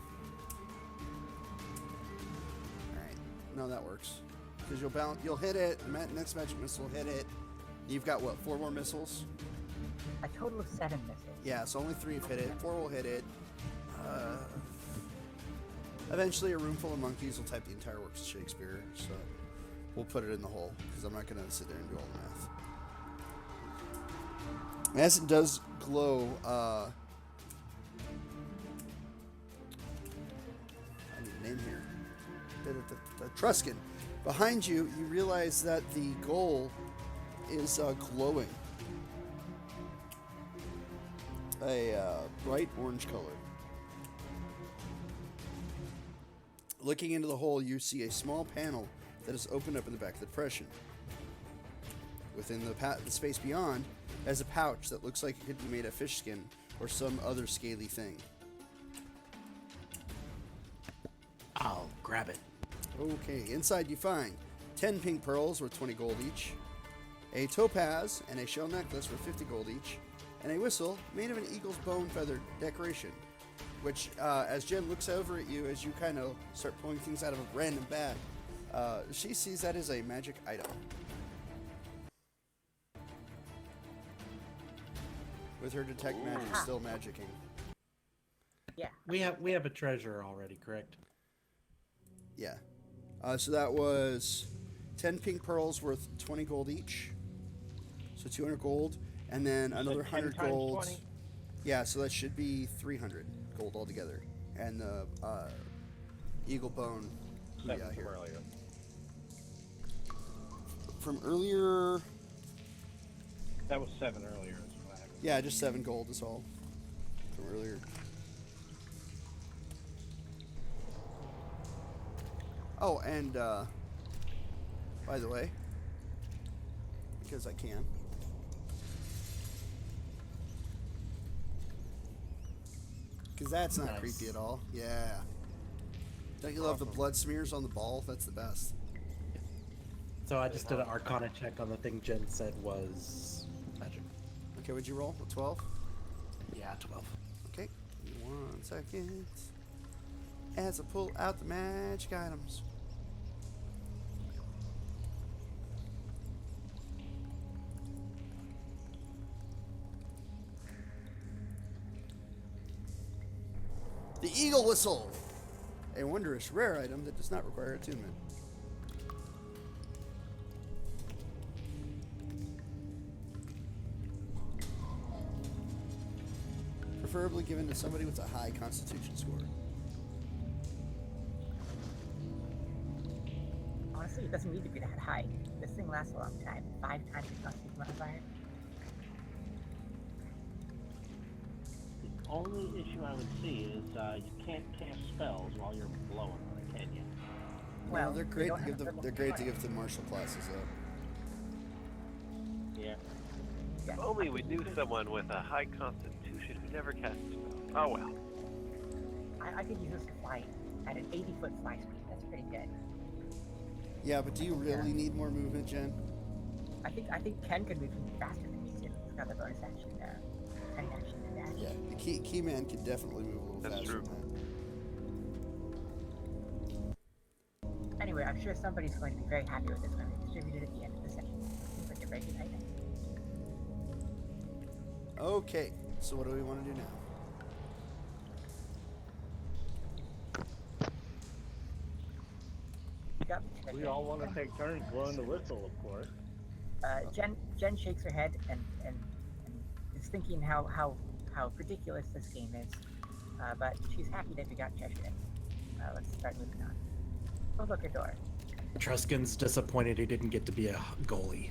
Alright. No, that works. Because you'll hit it, next magic missile will hit it. You've got what, 4 more missiles? A total of 7 missiles. Yeah, so only 3 have hit it, 4 will hit it. Eventually a room full of monkeys will type the entire works of Shakespeare, so we'll put it in the hole, because I'm not going to sit there and do all the math. As it does glow, I need a name here. The Truscan. Behind you, you realize that the goal is glowing. A bright orange color. Looking into the hole, you see a small panel that is opened up in the back of the depression. Within the space beyond, has a pouch that looks like it could be made of fish skin or some other scaly thing. I'll grab it. Okay, inside you find 10 pink pearls worth 20 gold each, a topaz and a shell necklace worth 50 gold each, and a whistle made of an eagle's bone feather decoration, which, as Jen looks over at you as you kind of start pulling things out of a random bag, she sees that as a magic item. With her detect magic still magicking. Yeah. We have a treasure already, correct? Yeah. So that was 10 pink pearls worth 20 gold each. So 200 gold. And then another 100 10 times gold. 20? Yeah, so that should be 300 gold altogether. And the eagle bone we 7 got from here. earlier. From earlier, That was 7 earlier. Is what happened. yeah, just 7 gold is all. From earlier. Oh, and by the way, because I can. Because that's not Nice. creepy at all. Yeah. Don't you love the blood smears on the ball? That's the best. So I just did an Arcana check on the thing Jen said was magic. Okay, what'd you roll? A 12? Yeah, 12. Okay. Give me 1 second. As I pull out the magic items. The Eagle Whistle! A wondrous rare item that does not require attunement. Preferably given to somebody with a high constitution score. Honestly, it doesn't need to be that high. This thing lasts a long time. 5 times the constitution modifier. The only issue I would see is you can't cast spells while you're blowing on it, can you? Well, Well, they're we great don't to give have them. a They're great to fire. give to martial classes though. Yeah. Yes, If only I we could knew use it- someone with a high constitution who never cast spells. Oh well. I could use this to fly at an 80-foot fly speed. That's pretty good. Yeah, but do you really need more movement, Jen? I think Ken could move faster than me too. He's got the bonus action, tiny action to dash. Yeah, the key man can definitely move a little That's faster true. than that. Anyway, I'm sure somebody's going to be very happy with this when we distribute it at the end of the session. Seems like a very good idea. Okay, so what do we want to do now? We got We all want to take turns blowing the whistle, of course. Jen shakes her head and is thinking how ridiculous this game is, but she's happy that we got Cheshire. Let's start moving on. Oh, look, a door. Truskin's disappointed he didn't get to be a goalie.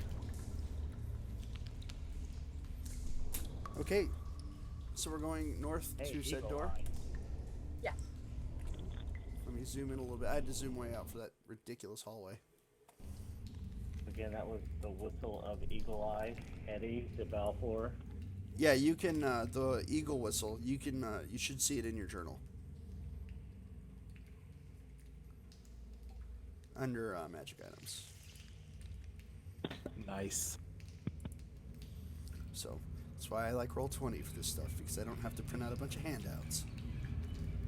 Okay, so we're going north Hey, to said Eagle door. Eye. Yes. Let me zoom in a little bit. I had to zoom way out for that ridiculous hallway. Again, that was the whistle of Eagle Eye, Eddie, the Balfour. Yeah, you can the eagle whistle. You can you should see it in your journal under magic items. Nice. So that's why I like Roll20 for this stuff, because I don't have to print out a bunch of handouts.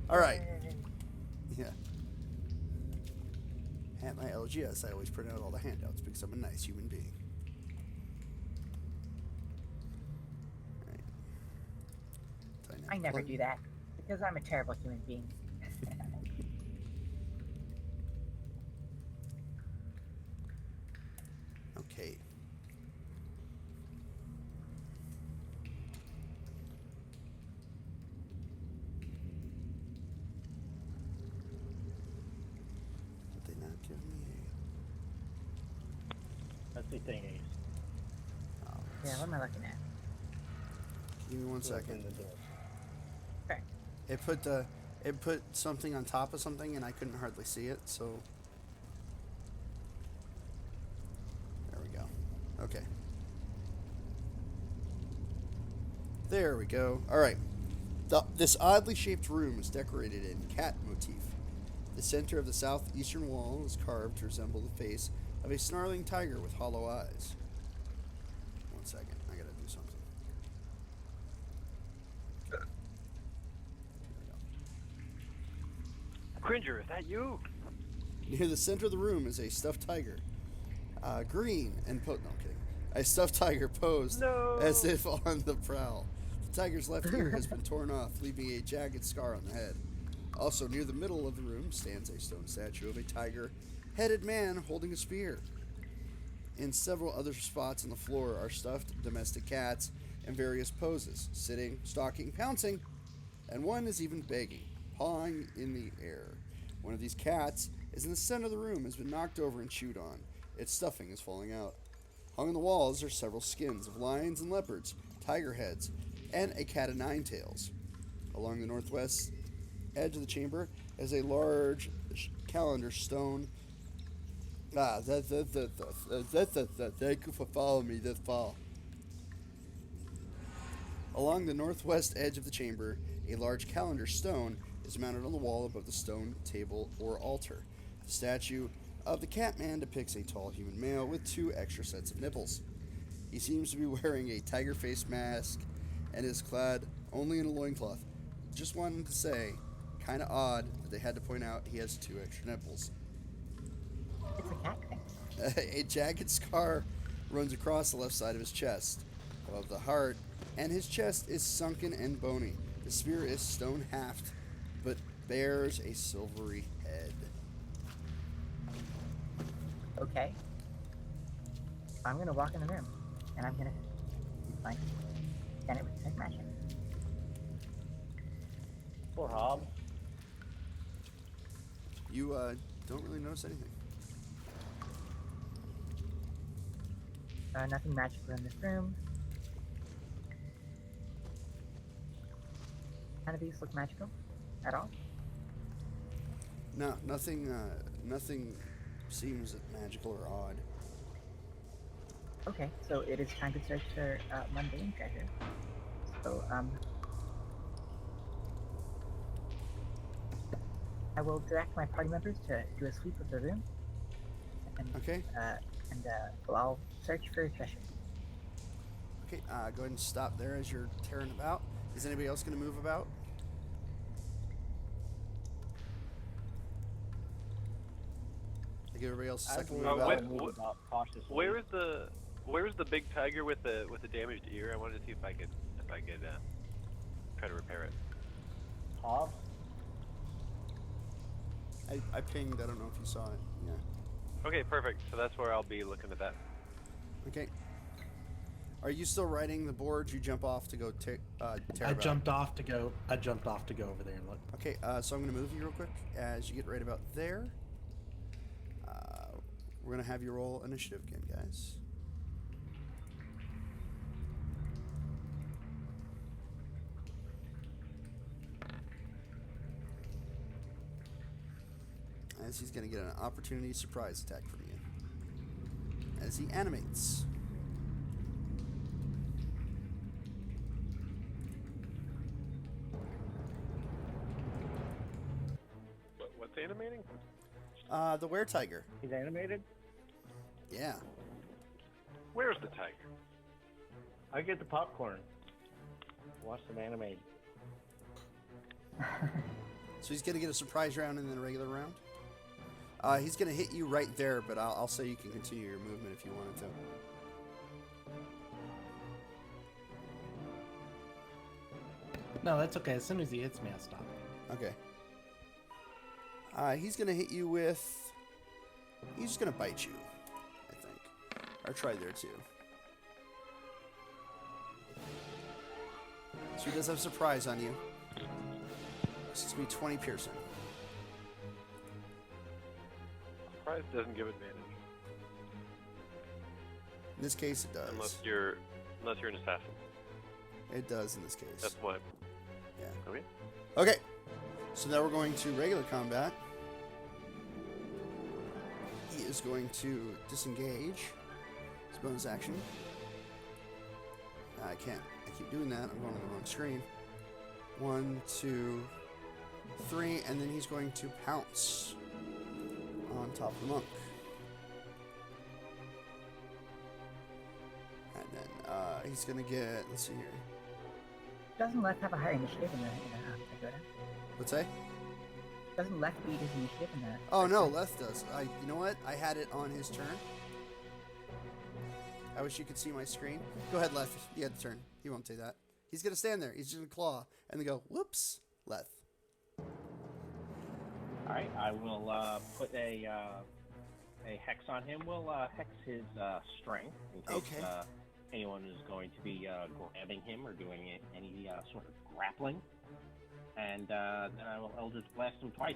All right. Yeah. At my LGS, I always print out all the handouts because I'm a nice human being. Right. Tiny I never plug. do that because I'm a terrible human being. Okay. Did they not give me That's the thingies. a... Oh, Yeah, what am I looking at? give me 1 Open second. the door. Okay. It put something on top of something and I couldn't hardly see it, so... There we go. Okay. There we go. Alright. This oddly shaped room is decorated in cat motif. The center of the southeastern wall is carved to resemble the face of a snarling tiger with hollow eyes. 1 second, I gotta do something. There we go. Cringer, is that you? Near the center of the room is a stuffed tiger. Green and no, I'm kidding. A stuffed tiger posed No. as if on the prowl. The tiger's left ear has been torn off, leaving a jagged scar on the head. Also, near the middle of the room stands a stone statue of a tiger-headed man holding a spear. In several other spots on the floor are stuffed domestic cats in various poses, sitting, stalking, pouncing, and one is even begging, pawing in the air. One of these cats is in the center of the room, has been knocked over and chewed on. Its stuffing is falling out. Hung on the walls are several skins of lions and leopards, tiger heads, and a cat of nine tails. Along the northwest edge of the chamber is a large calendar stone. Thank you for following me this fall. Along the northwest edge of the chamber, a large calendar stone is mounted on the wall above the stone table or altar. The statue of the Catman depicts a tall human male with 2 extra sets of nipples. He seems to be wearing a tiger face mask and is clad only in a loincloth. Just wanted to say, kinda odd that they had to point out he has 2 extra nipples. It's a cat thing. A jagged scar runs across the left side of his chest, above the heart, and his chest is sunken and bony. The spear is stone haft, but bears a silvery head. Okay. I'm gonna walk in the room, and I'm gonna like scan it with detect magic. Poor Hob. You don't really notice anything. Nothing magical in this room. None of these look magical at all. No, nothing. Nothing seems magical or odd. Okay, so it is time to search for mundane treasure. So I will direct my party members to do a sweep of the room. And, Okay. We'll all search for treasure. Okay. Go ahead and stop there as you're tearing about. Is anybody else going to move about? Give everybody else a second to move wait, about. wait. Move about cautiously. Where's the big tiger with the damaged ear? I wanted to see if I could try to repair it. Hobbs? I pinged. I don't know if you saw it. Yeah. Okay, perfect. So that's where I'll be looking at that. Okay. Are you still riding the board? You jump off to go tear I about? jumped off to go over there and look. Okay, so I'm going to move you real quick as you get right about there. We're going to have you roll initiative again, guys. As he's going to get an opportunity surprise attack from you. As he animates. What's animating? The were-tiger. He's animated? Yeah. Where's the tiger? I get the popcorn. Watch them animate. So he's going to get a surprise round and then a regular round. He's going to hit you right there, but I'll say you can continue your movement if you wanted to. No, that's okay. As soon as he hits me, I'll stop. Okay. He's going to hit you with... He's just going to bite you, I think. Or try there, too. So he does have a surprise on you. This is going to be 20 piercing. Surprise doesn't give advantage. In this case, it does. Unless you're an assassin. It does in this case. That's what. Yeah. Okay. Okay. So now we're going to regular combat. He is going to disengage. His bonus action. I can't. I keep doing that. I'm going on the wrong screen. 1, 2, 3, and then he's going to pounce on top of the monk. And then he's going to get. Let's see here. Doesn't Left have a higher initiative in the pagoda? What's that? Doesn't Left beat his initiative in the... Oh no, Leth does. You know what? I had it on his turn. I wish you could see my screen. Go ahead, Leth. You had the turn. He won't say that. He's gonna stand there. He's just gonna claw and then go, "Whoops, Leth." All right, I will put a hex on him. We'll hex his strength in case Okay. anyone is going to be grabbing him or doing any sort of grappling. And then I will Eldritch Blast him twice.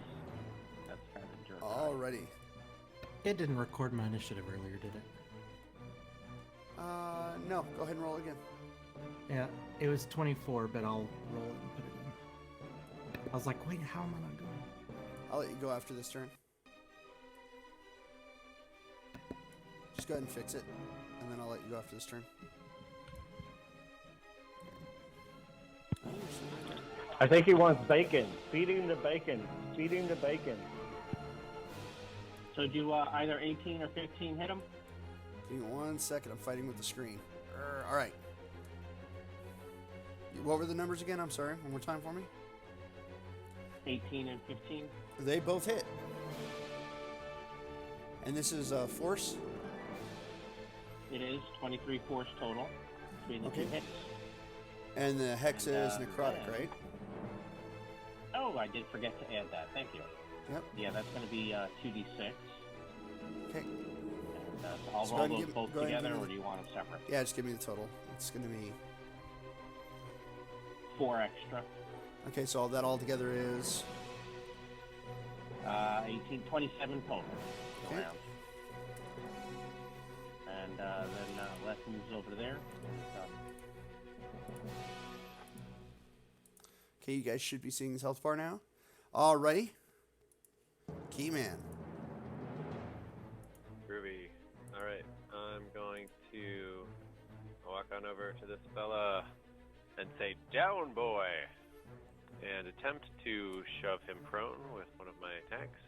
That's kind of a jerk. Alrighty. It didn't record my initiative earlier, did it? No. Go ahead and roll again. Yeah, it was 24, but I'll roll it and put it in. I was like, wait, how am I not going? I'll let you go after this turn. Just go ahead and fix it, and then I'll let you go after this turn. I think he wants bacon. Feed him the bacon. Feed him the bacon. So do either 18 or 15 hit him? Give me 1 second. I'm fighting with the screen. All right. What were the numbers again? I'm sorry. One more time for me. 18 and 15. They both hit. And this is force? It is 23 force total between the Okay. two hits. And the hex And, is necrotic, yeah. right? Oh, I did forget to add that. Thank you. Yep. Yeah, that's going to be 2d6. Okay. And, so I'll So go roll ahead and those give- both go ahead and together, give me or do you want them separate? Yeah, just give me the total. It's going to be... 4 extra. Okay, so all that all together is... 18, 27 total. Okay. Around. And then Les Okay, you guys should be seeing his health bar now. Alrighty. Keyman. Groovy. Alright, I'm going to walk on over to this fella and say, "Down, boy!" and attempt to shove him prone with one of my attacks.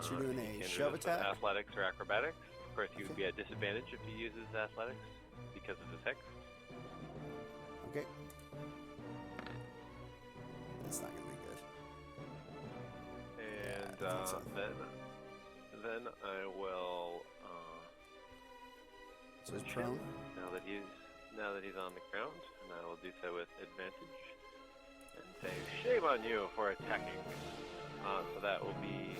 So you're doing he a can shove resist with attack? Athletics or acrobatics. Of course, he would be at disadvantage if he uses athletics because of his hex. Okay. That's not gonna be good. And Yeah, I think so. then I will So he's shoot prone. now that he's on the ground, and I will do so with advantage and say, "Shame on you for attacking." So that will be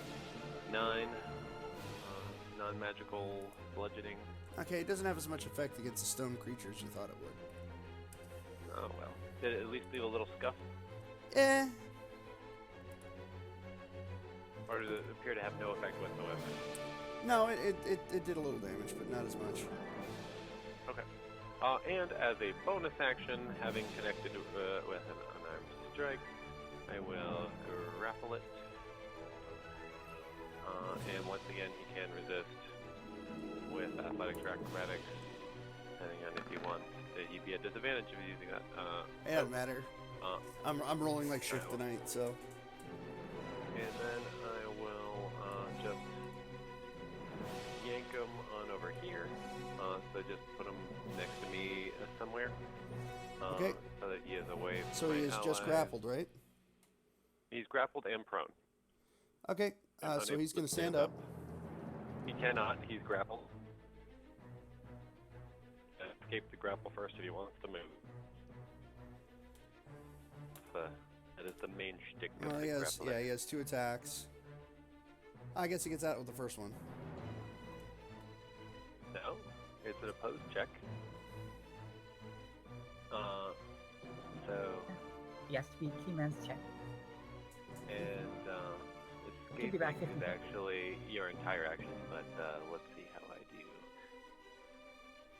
9 non-magical bludgeoning. Okay, it doesn't have as much effect against the stone creatures as you thought it would. Oh well. Did it at least leave a little scuff, Eh. or does it appear to have no effect whatsoever? No, it did a little damage, but not as much. Okay. And as a bonus action, having connected with an unarmed strike, I will grapple it. And once again, he can resist with athletics or acrobatics, depending on if he wants. He'd be at disadvantage if he's using that. It doesn't matter. I'm rolling like shift Alright, tonight, so. And then I will just yank him on over here. So just put him next to me somewhere. Okay. So that he is away from So my he is just allies. grappled, right? He's grappled and prone. Okay. And So unable he's to gonna stand up. He cannot. He's grappled. Escape the grapple first if he wants to move. That is the main shtick of Well, the he has, grappling. yeah, he has 2 attacks. I guess he gets out with the first one. No, it's an opposed check. So, He has to be Keyman's check. and Could be back escaping 50. is actually your entire action, but let's see how I do.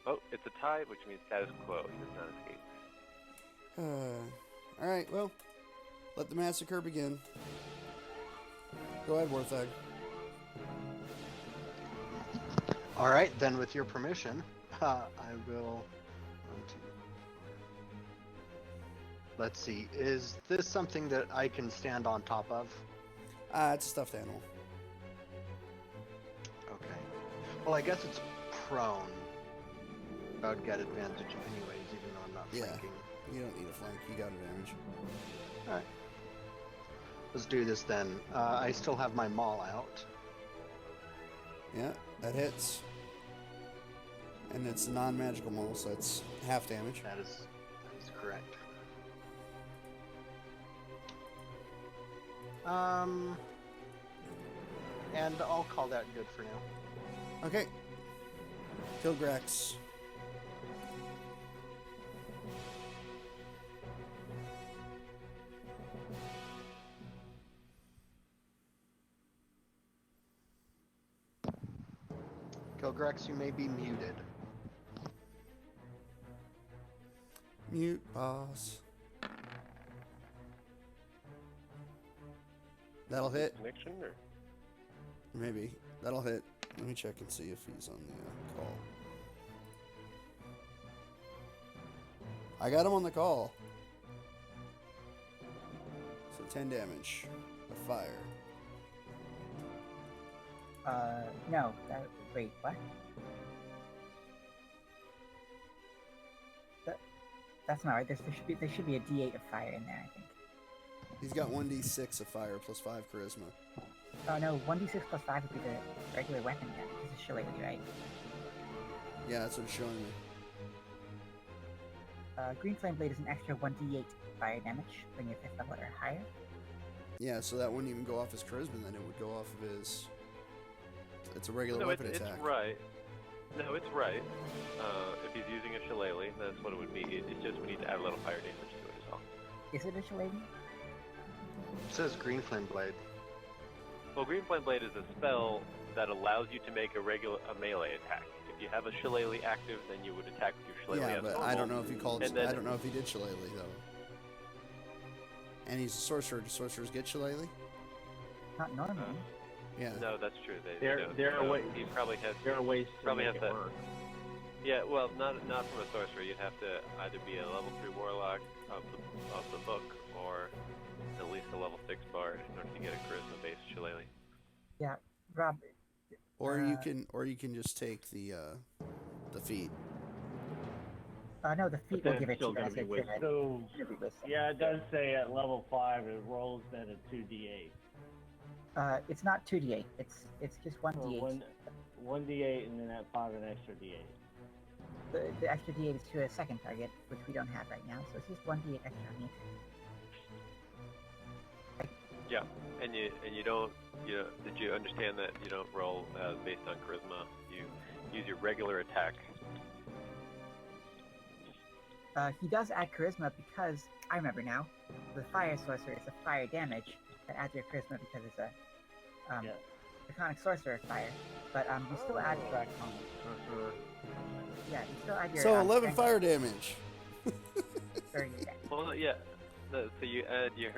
Oh, it's a tie, which means status quo. He does not escape. Alright, well, let the massacre begin. Go ahead, Warthog. All right, then, with your permission, I will. Let's see. Is this something that I can stand on top of? It's a stuffed animal. Okay. Well, I guess it's prone. I would get advantage anyways, even though I'm not Yeah. flanking. You don't need a flank. You got advantage. All right. Let's do this then. I still have my maul out. Yeah, that hits. And it's a non-magical maul, so it's half damage. That is correct. And I'll call that good for now. Okay. Kill Grex. Kilgrex, you may be muted. Mute, boss. That'll hit. Connection or? Maybe. That'll hit. Let me check and see if he's on the call. I got him on the call. So 10 damage of fire. No. Wait, what? That's not right. There should be a D8 of fire in there, I think. He's got 1d6 of fire plus 5 charisma. Oh no, 1d6 plus 5 would be the regular weapon damage. This is shillelagh, right? Yeah, that's what it's showing me. Green Flame Blade is an extra 1d8 fire damage when you're 5th level or higher. Yeah, so that wouldn't even go off his charisma, then it would go off of his... It's a regular No, weapon it's attack. right. No, it's right. If he's using a shillelagh, that's what it would be. It's just we need to add a little fire damage to it as well. Is it a shillelagh? It says Green Flame Blade. Well, Green Flame Blade is a spell that allows you to make a melee attack. If you have a shillelagh active, then you would attack with your shillelagh Yeah, as but normal. I don't know if he called. And then- I don't know if he did shillelagh though. and he's a sorcerer. Do sorcerers get shillelagh? Not normally. Yeah. No, that's true. There are ways. He probably has. There are ways to Probably make has it that. work. Yeah, well, not from a sorcerer. You'd have to either be a level 3 warlock of the book, or at least a level 6 bard in order to get a charisma-based shillelagh. Yeah, Rob. Or you can just take the feat. No, the feet But will give it to still you gonna as be a wisdom. crit. So, It'll be wisdom. yeah, it does say at level 5 it rolls then a 2d8. It's not 2d8. It's just 1d8. So 1d8 and then at 5 an extra d8. The extra d8 is to a second target, which we don't have right now, so it's just 1d8 extra on each. Yeah, and you don't, did you understand that you don't roll based on charisma? You use your regular attack. He does add charisma because, I remember now, the fire sorcerer is a fire damage that adds your charisma because it's a Yeah. iconic sorcerer of fire. But you still add Sorcerer. yeah, you still add your So 11 strength fire damage. during your deck. Well, yeah. So you add your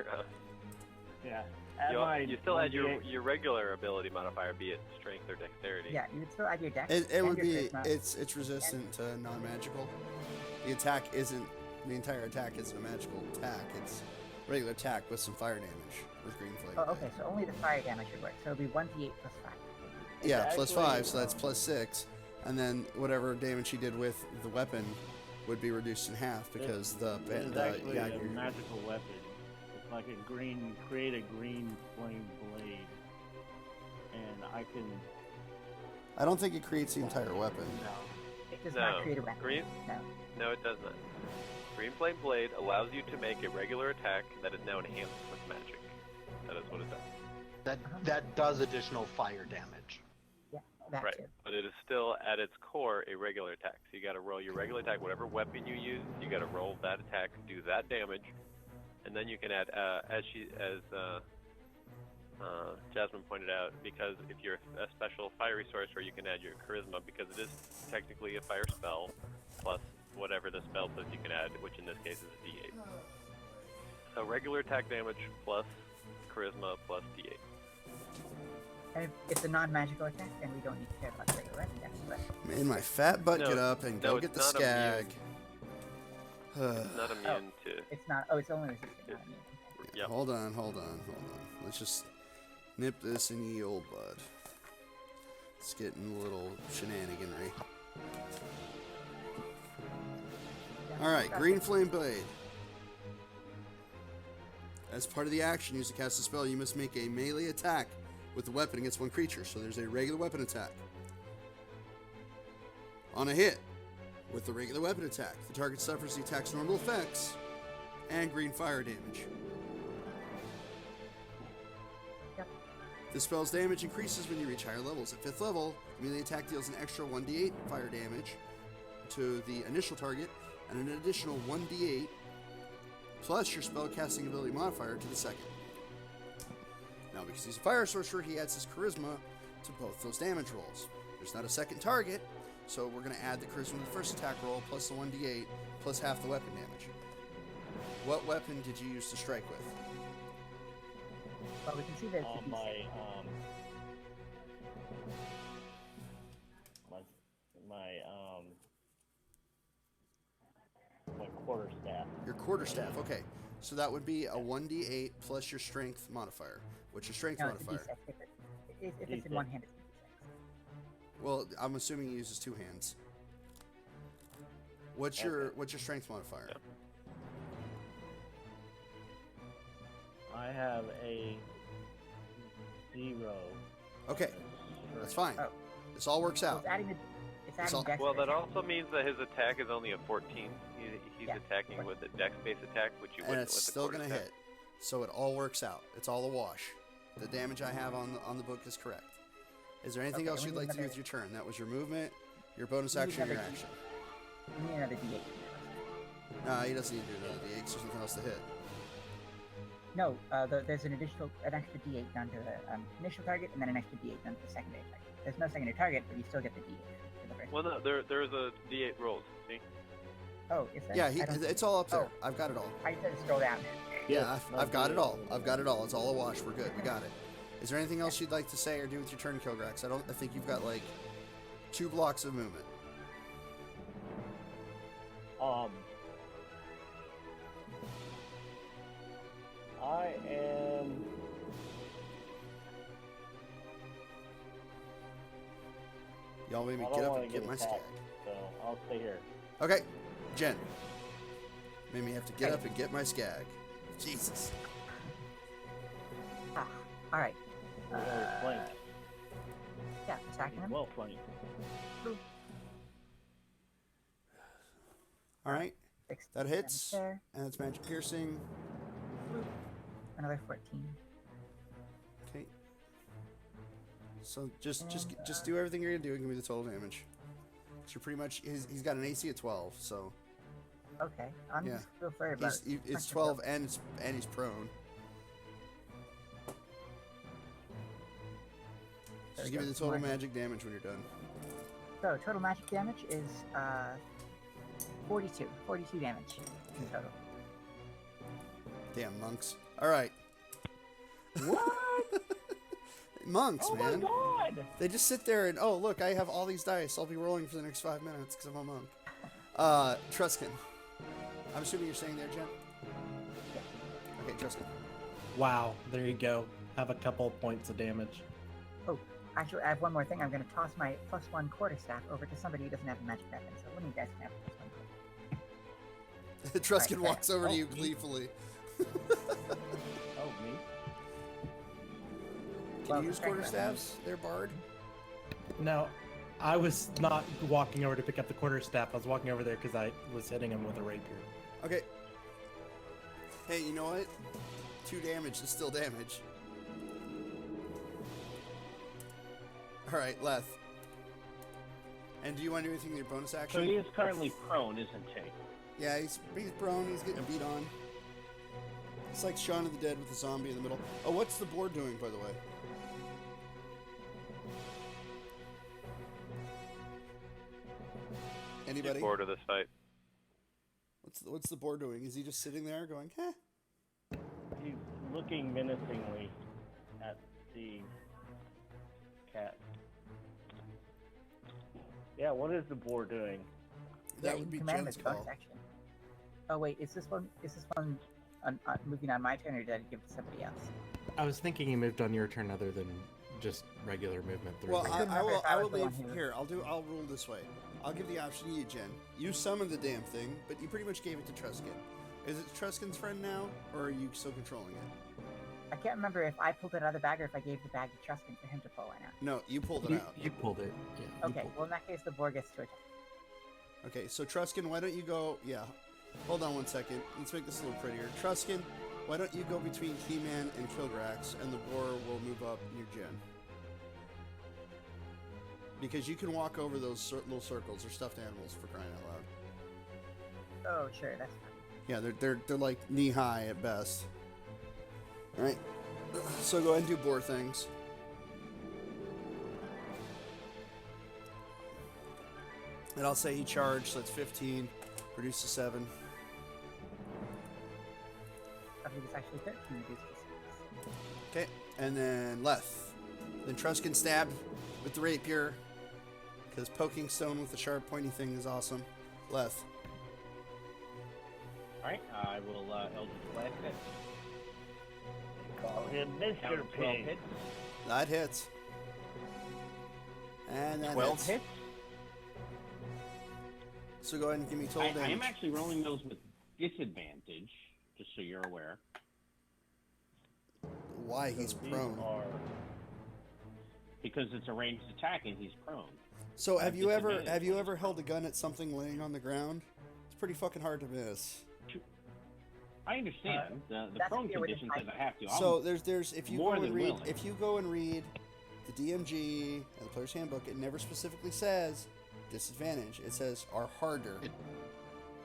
Yeah. Add my you still add 1d8. your regular ability modifier, be it strength or dexterity. Yeah, you would still add your dex. It and would your be charisma. it's resistant to non-magical. The attack isn't the entire attack isn't a magical attack. It's regular attack with some fire damage with green flame. Oh, okay, so only the fire damage would work. So it would be 1d8 plus 5. Yeah, It's plus actually, 5, so that's plus 6, and then whatever damage he did with the weapon would be reduced in half because It's actually a your- magical weapon. It's like create a green flame blade, and I can. I don't think it creates the entire weapon. No. It does No. not create a weapon. Green? No. No, it does not. Green Flame Blade allows you to make a regular attack that is now enhanced with magic. That is what it does. That does additional fire damage. Yeah, that Right. too. But it is still at its core a regular attack. So you got to roll your regular attack, whatever weapon you use. You got to roll that attack, do that damage, and then you can add, as Jasmine pointed out, because if you're a special fiery sorcerer, you can add your charisma because it is technically a fire spell plus whatever the spell says you can add, which in this case is a d8. So regular attack damage plus charisma plus d8. And if it's a non-magical attack, then we don't need to care about the regular weapon dex. But Made my fat butt No, get up and no, go it's get the not skag. It's not immune to. it's not. Oh, it's only resistant, not immune. Okay. Yep. Hold on. Let's just nip this in ye old bud. It's getting a little shenaniganry. Yeah, Alright, that's Green it. Flame Blade. As part of the action used to cast a spell, you must make a melee attack with the weapon against one creature. So there's a regular weapon attack. On a hit, with the regular weapon attack, the target suffers the attack's normal effects and green fire damage. Yep. The spell's damage increases when you reach higher levels. At 5th level, the melee attack deals an extra 1d8 fire damage to the initial target and an additional 1d8 plus your spellcasting ability modifier to the second. Now, because he's a fire sorcerer, he adds his charisma to both those damage rolls. There's not a second target, so we're going to add the charisma to the first attack roll plus the 1d8 plus half the weapon damage. What weapon did you use to strike with? Well, we can see that it's a On D6. my quarterstaff. Your quarterstaff, okay. So that would be a 1d8 plus your strength modifier. What's your strength No, it's a modifier? D6. If it's in D6. one hand, it's a D6. Well, I'm assuming he uses 2 hands. What's your strength modifier? Yeah. I have a 0. Okay, that's fine. Oh. This all works So out. it's adding the. It's It's adding all- dex. Well, to that the also means that his attack is only a 14. He's Yeah. attacking with a dex-based attack, which you And wouldn't it's with the still going to quarterstaff. hit. So it all works out. It's all a wash. The damage I have on the book is correct. Is there anything Okay, else we you'd need like to do another- with your turn? That was your movement, your bonus We need action, your another action. We need another D8. No, he doesn't need to do another D8 'cause there's nothing else to hit. No, there's an extra D8 done to the initial target, and then an extra D8 done to the secondary target. There's no secondary target, but you still get the D8 for the first. Well, no, there's a D8 rolls. See? Oh, is there? Yeah, I don't see it's it. all up there. Oh. I've got it all. I just had to scroll down. Yeah, I've got it all. I've got it all. It's all a wash. We're good. We got it. Is there anything else you'd like to say or do with your turn, Kilgrax? I think you've got like 2 blocks of movement. I am. Y'all made me I don't get up wanna and get my attacked, skag. so I'll stay here. Okay, Jen. Made me have to get up and get my skag. Jesus. Ah, all right. Flank. Yeah, attacking him. Well flanked. All right, 16 that hits, damage there. and it's magic piercing. Another 14. Okay. So just do everything you're gonna do and give me the total damage. So you're pretty much he's got an AC of 12, so Okay, I'm Yeah. just real sorry about it's 12 and he's prone. Just give me the total magic damage when you're done. So total magic damage is 42 damage in total. Damn monks. All right. What? Monks, Oh man. my god! They just sit there and, oh, look, I have all these dice. I'll be rolling for the next 5 minutes because I'm a monk. Truskin. I'm assuming you're staying there, Jen? Okay, Truskin. Wow, there you go. Have a couple points of damage. Oh, actually, I have one more thing. I'm going to toss my +1 quarterstaff over to somebody who doesn't have a magic weapon. So one of you guys can have +1. Truskin Right, walks over to you me. gleefully. Oh, me? Can Well, you use strength quarterstaffs? They're barred. No, I was not walking over to pick up the quarterstaff. I was walking over there because I was hitting him with a rapier. Okay. Hey, you know what? 2 damage is still damage. Alright, Leth. And do you want to do anything with your bonus So action? he is currently prone, isn't he? Yeah, he's prone, he's getting beat on. It's like Shaun of the Dead with the zombie in the middle. Oh, what's the board doing, by the way? Anybody? Bored of this fight. What's the board doing? Is he just sitting there going, "Heh"? He's looking menacingly at the cat. Yeah, what is the boar doing? That you would be can command Jen's his bonus call. action. Oh wait, is this one moving on my turn, or did I give it to somebody else? I was thinking he moved on your turn other than just regular movement through. Well, the- couldn't I remember will. if I I will was the leave one who- here. I'll rule this way. I'll give the option to you, Jen. You summon the damn thing, but you pretty much gave it to Truskin. Is it Truskin's friend now, or are you still controlling it? I can't remember if I pulled it out of the bag or if I gave the bag to Truskin for him to pull it out. No, you pulled it you, out. you pulled it. Yeah, you Okay, pulled well in that case, the boar gets to attack. Okay, so Truskin, why don't you go? Yeah, hold on one second. Let's make this a little prettier. Truskin, why don't you go between Keyman and Kilgrax, and the boar will move up near Jen. Because you can walk over those little circles. They're stuffed animals, for crying out loud. Oh, sure, that's fine. Yeah, they're like knee high at best. All right, so go ahead and do boar things. And I'll say he charged, so that's 15. Reduce to 7. I think it's actually 13 reduced to 6. Okay, and then Leth. Then Truskin stabbed with the rapier, because poking stone with the sharp pointy thing is awesome. Leth. Alright, I will Eldritch Blast it. Call him Down Mr. to 12 Pig. hits. That hits. And that 12 hits. hits? So go ahead and give me total I damage. am actually rolling those with disadvantage, just so you're aware. Why? He's These prone. are Because it's a ranged attack and he's prone. So I have have you ever disadvantage. held a gun at something laying on the ground? It's pretty fucking hard to miss. I understand. The that's prone if you're within condition says 5 I have to. So there's if you more go and than read willing. if you go and read the DMG and the player's handbook, it never specifically says disadvantage. It says are harder.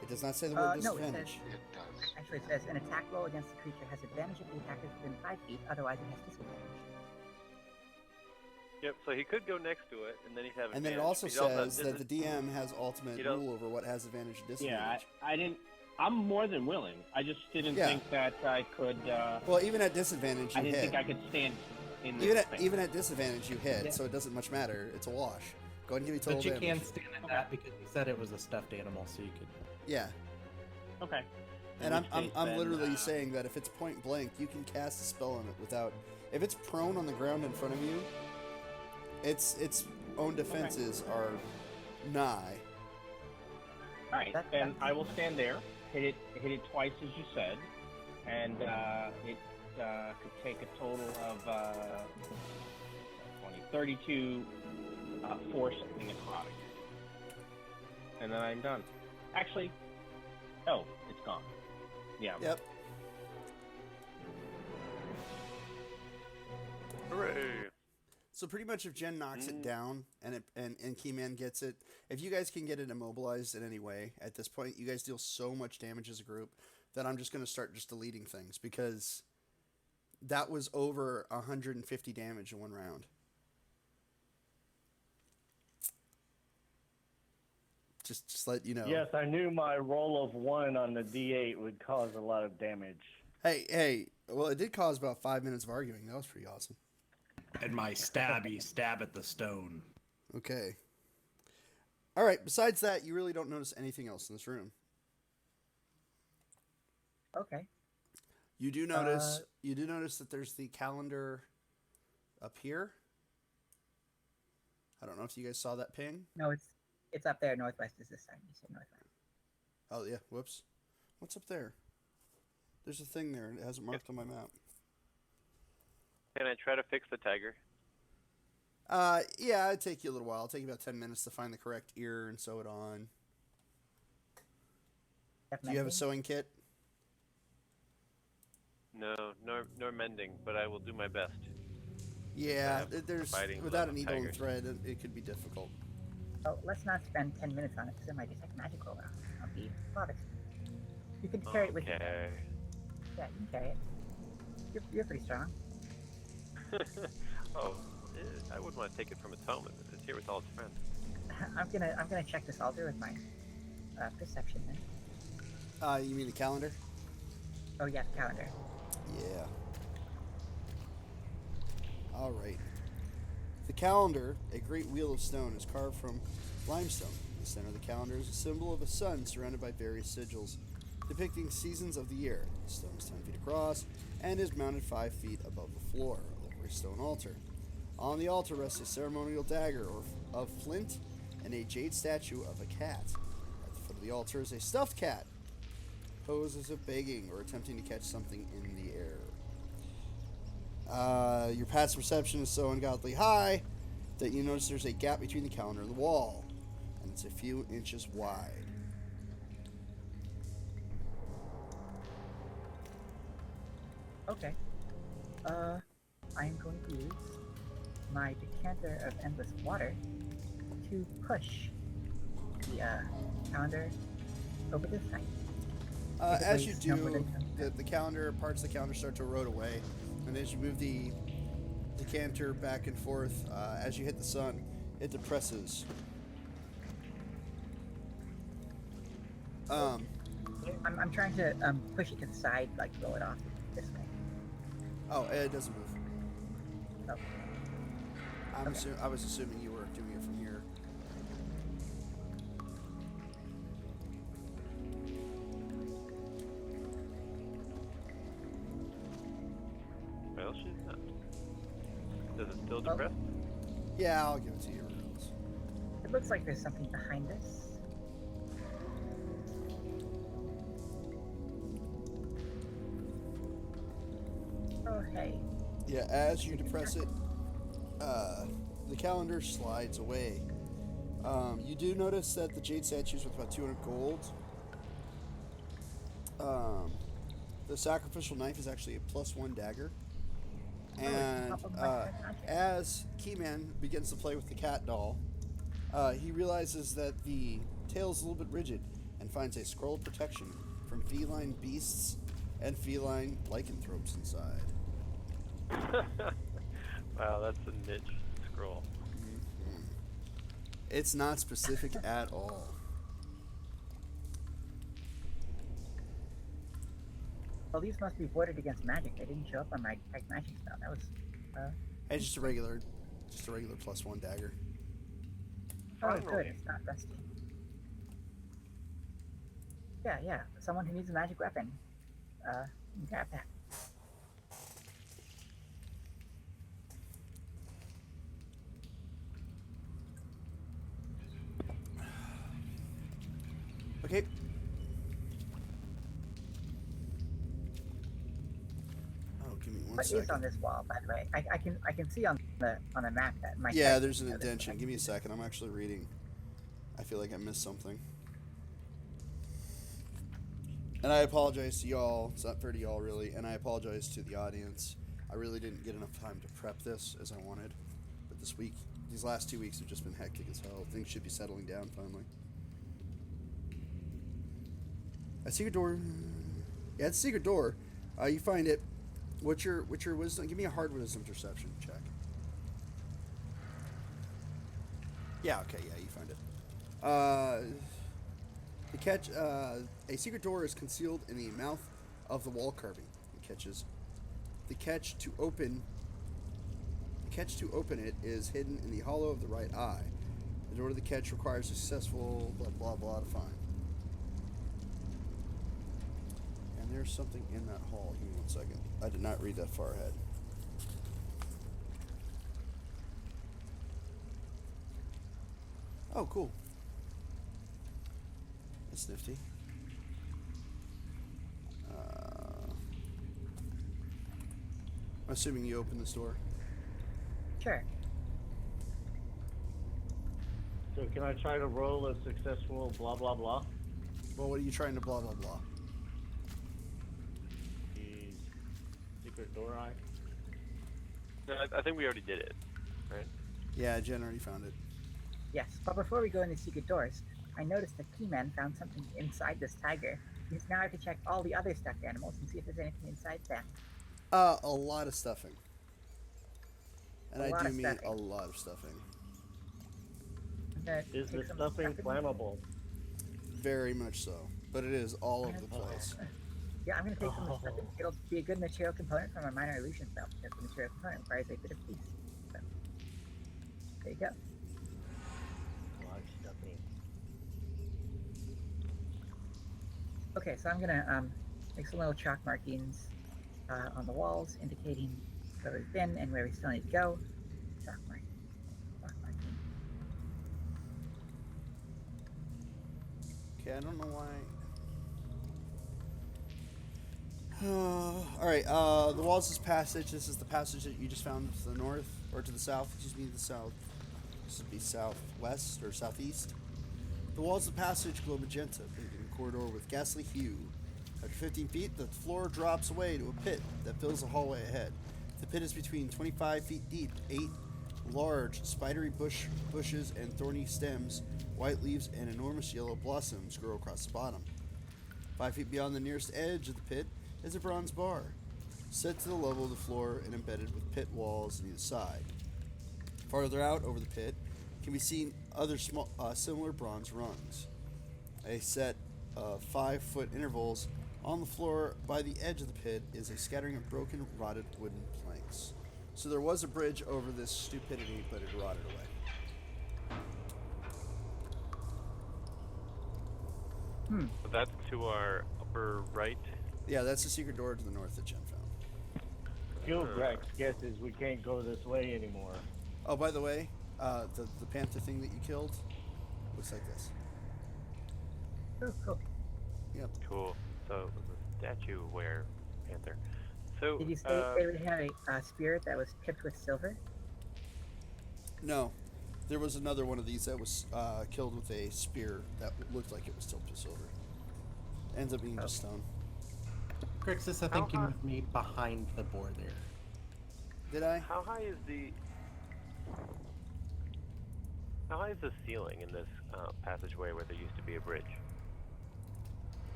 It does not say the word No, it disadvantage. says, It does. actually it says an attack roll against the creature has advantage if the attacker is within 5 feet, otherwise it has disadvantage. Yep. So he could go next to it, and then he'd have. And then it advantage, also but he'd have says that the DM has ultimate you don't- rule over what has advantage and Yeah, disadvantage. I I'm more than willing. I just didn't Yeah. think that I could. Well, even at disadvantage, you I didn't hit. think I could stand in this Even thing. even at disadvantage, you hit, Yeah. so it doesn't much matter. It's a wash. Go ahead and give me total But you damage. can stand in that because you said it was a stuffed animal, so you could. Yeah, Okay. and In I'm which I'm, case, I'm then, literally saying that if it's point blank, you can cast a spell on it without. If it's prone on the ground in front of you, its own defenses are nigh. All right, That- then that's- I will stand there, hit it twice as you said, and it could take a total of 20, 32 force and necrotic, and then I'm done. Actually, oh, it's gone. Yeah. Yep. Hooray! So pretty much, if Jen knocks it down and Keyman gets it, if you guys can get it immobilized in any way at this point, you guys deal so much damage as a group that I'm just going to start just deleting things because that was over 150 damage in one round. Just let you know. Yes, I knew my roll of 1 on the D8 would cause a lot of damage. Hey. Well, it did cause about 5 minutes of arguing. That was pretty awesome. And my stabby stab at the stone. Okay. All right. Besides that, you really don't notice anything else in this room. Okay. You do notice. You do notice that there's the calendar up here. I don't know if you guys saw that ping. No, it's up there. Northwest is this time. You said northwest. Oh yeah. Whoops. What's up there? There's a thing there, and it hasn't marked on my map. Can I try to fix the tiger? Yeah, it'd take you a little while. It'll take you about 10 minutes to find the correct ear and sew it on. Do you have a sewing kit? No, nor mending, but I will do my best. Yeah, Yeah, there's fighting without a little needle and tigers. thread, it could be difficult. Oh, let's not spend 10 minutes on it because it might detect magic roll out. I'll be bothered. You can carry it with you. Okay. Yeah, you can carry it. You're pretty strong. Oh, I wouldn't want to take it from its home. It's here with all its friends. I'm gonna check this altar with my perception then. You mean the calendar? Oh yeah, the calendar. Yeah. All right. The calendar, a great wheel of stone, is carved from limestone. The center of the calendar is a symbol of a sun surrounded by various sigils, depicting seasons of the year. The stone is 10 feet across and is mounted 5 feet above the floor over a stone altar. On the altar rests a ceremonial dagger of flint and a jade statue of a cat. At the foot of the altar is a stuffed cat, posed as if begging or attempting to catch something in the air. Your passive perception is so ungodly high that you notice there's a gap between the calendar and the wall, and it's a few inches wide. Okay. I am going to use my decanter of endless water to push the calendar over this side. As you Basically, no more do, than- the calendar, parts of the calendar start to erode away, and as you move the decanter back and forth, as you hit the sun, it depresses. I'm trying to push it to the side, like roll it off this way. Oh, it doesn't move. Oh, I was assuming you were doing it from here. Well, she's not. Does it still Oh. depress? Yeah, I'll give it to you. Regardless. it looks like there's something behind this. Oh, hey. Yeah, as you depress it, the calendar slides away. You do notice that the jade statue is worth about 200 gold. The sacrificial knife is actually a +1 dagger. And top of my head, okay. as Keyman begins to play with the cat doll, he realizes that the tail is a little bit rigid and finds a scroll of protection from feline beasts and feline lycanthropes inside. Wow, that's a niche scroll. It's not specific at all. Well, these must be voided against magic. They didn't show up on my detect magic spell. That was. It's just a regular +1 dagger. Oh, good. Finally. It's not rusty. Yeah. Someone who needs a magic weapon. Grab that. Okay. Oh, give me one What second. is on this wall, by the way? I can see on the map that my Yeah, character there's an knows this, indention. but Give me a second. I'm actually reading. I feel like I missed something. And I apologize to y'all. It's not fair to y'all, really. And I apologize to the audience. I really didn't get enough time to prep this as I wanted. But these last 2 weeks have just been hectic as hell. Things should be settling down finally. A secret door. Yeah, it's a secret door. You find it. What's your wisdom? Give me a hard wisdom perception check. Yeah, okay, yeah, you find it. A secret door is concealed in the mouth of the wall carving. The catch to open it is hidden in the hollow of the right eye. The door to the catch requires a successful blah blah blah to find. And there's something in that hall. Give me 1 second. I did not read that far ahead. Oh, cool. That's nifty. I'm assuming you opened this door. sure. So can I try to roll a successful blah blah blah? Well, what are you trying to blah blah blah? The secret door eye. No, I think we already did it, right? Yeah, Jen already found it. Yes, but before we go into secret doors, I noticed that Keyman found something inside this tiger. Because now I have to check all the other stuffed animals and see if there's anything inside them. A lot of stuffing. And A I lot do of mean stuffing. a lot of stuffing. I'm gonna Is take the some stuffing flammable? Very much so. But it is all over the place. Yeah, I'm gonna take some of the stuffing. It'll be a good material component from a minor illusion spell, because the material component requires a bit of peace. So, there you go. Large stuffing. Okay, so I'm gonna make some little chalk markings on the walls, indicating where we've been and where we still need to go. Chalk marking. Chalk marking. Okay, I don't know why. Alright, the walls of this passage. This is the passage that you just found to the north, or to the south, excuse me, the south. This would be southwest or southeast. The walls of the passage glow magenta, painted a corridor with ghastly hue. After 15 feet, the floor drops away to a pit that fills the hallway ahead. The pit is between 25 feet deep. 8 large, spidery bushes and thorny stems, white leaves, and enormous yellow blossoms grow across the bottom. 5 feet beyond the nearest edge of the pit is a bronze bar, set to the level of the floor and embedded with pit walls on either side. Farther out over the pit can be seen other small, similar bronze rungs. A set of 5-foot intervals on the floor by the edge of the pit is a scattering of broken, rotted wooden planks. So there was a bridge over this stupidity, but it rotted away. So that's to our upper right. Yeah, that's the secret door to the north that Jen found. Gilgrex guesses we can't go this way anymore. Oh, by the way, the panther thing that you killed looks like this. Oh, cool. Yep. Cool. So the statue where panther. So Did you say they would have a spirit that was tipped with silver? No, there was another one of these that was killed with a spear that looked like it was tipped with silver. Ends up being just stone. Crixus, I think you How high- moved me behind the board there. Did I? how high is the ceiling in this passageway where there used to be a bridge?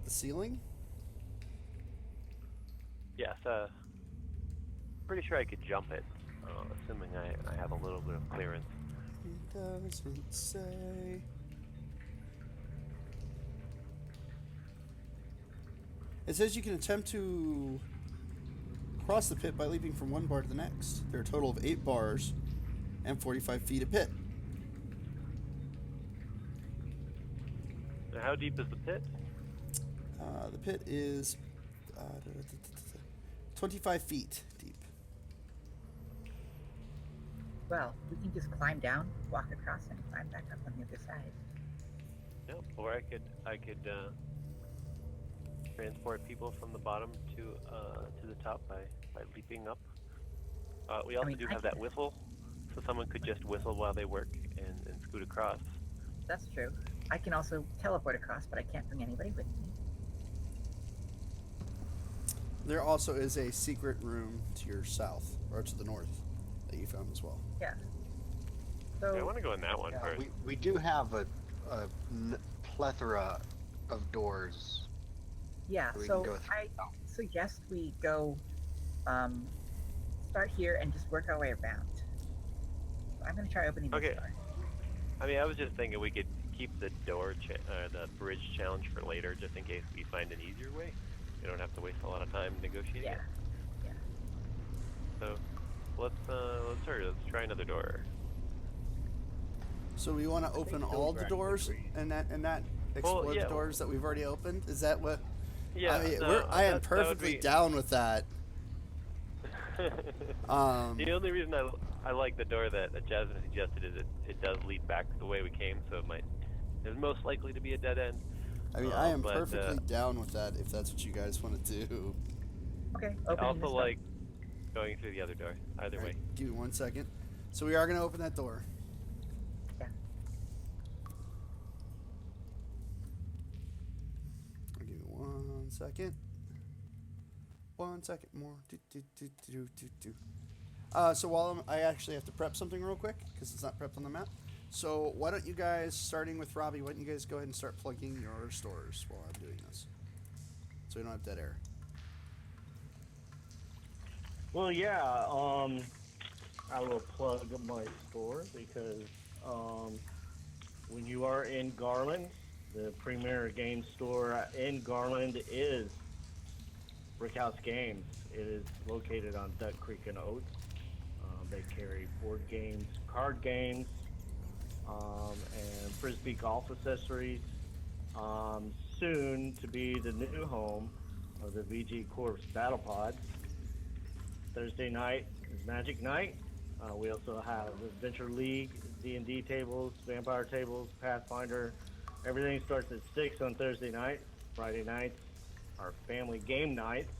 The ceiling? Yes. Pretty sure I could jump it, assuming I have a little bit of clearance. It doesn't say. It says you can attempt to cross the pit by leaping from one bar to the next. There are a total of 8 bars and 45 feet of pit. Now, how deep is the pit? The pit is 25 feet deep. Well, we can just climb down, walk across, and climb back up on the other side. Yep. Or I could transport people from the bottom to the top by leaping up. We also do have that whistle, so someone could just whistle while they work and scoot across. That's true. I can also teleport across, but I can't bring anybody with me. There also is a secret room to your south, or to the north, that you found as well. Yeah. So I want to go in that one first. We do have a plethora of doors. yeah, we so can go through I suggest we go start here and just work our way around. I'm gonna try opening this Okay. door. I mean, I was just thinking we could keep the the bridge challenge for later, just in case we find an easier way. We don't have to waste a lot of time negotiating. Yeah. it. Yeah. So let's try another door. So we want to open all the doors and not explore Well, yeah. the doors that we've already opened? Is that what? Yeah. I mean, no, I am that would perfectly be- down with that. The only reason I like the door that Jasmine suggested is it does lead back the way we came, so it's most likely to be a dead end. I mean, I am but, perfectly down with that if that's what you guys want to do. Okay. I Opening also this door. like going through the other door. Either All way. right, give me 1 second. So we are going to open that door. Yeah. Give me 1 second. 1 second more. So while I actually have to prep something real quick because it's not prepped on the map. So why don't you guys, starting with Robbie, why don't you guys go ahead and start plugging your stores while I'm doing this, so we don't have dead air. Well, yeah, I will plug my store because when you are in Garland, the premier game store in Garland is Brickhouse Games. It is located on Duck Creek and Oates. They carry board games, card games, and frisbee golf accessories. Soon to be the new home of the VG Corps Battle Pods. Thursday night is Magic Night. We also have Adventure League, D&D tables, Vampire tables, Pathfinder. Everything starts at 6 on Thursday night. Friday nights are family game nights.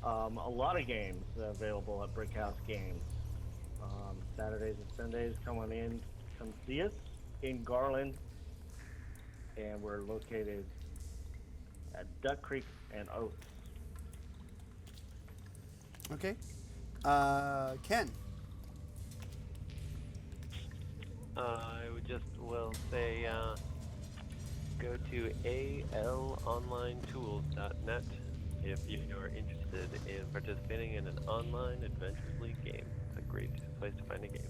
A lot of games available at Brickhouse Games. Saturdays and Sundays, come on in, come see us in Garland. And we're located at Duck Creek and Oates. Okay. Ken. I would just say go to alonlinetools.net if you are interested in participating in an online Adventures League game. It's a great place to find a game.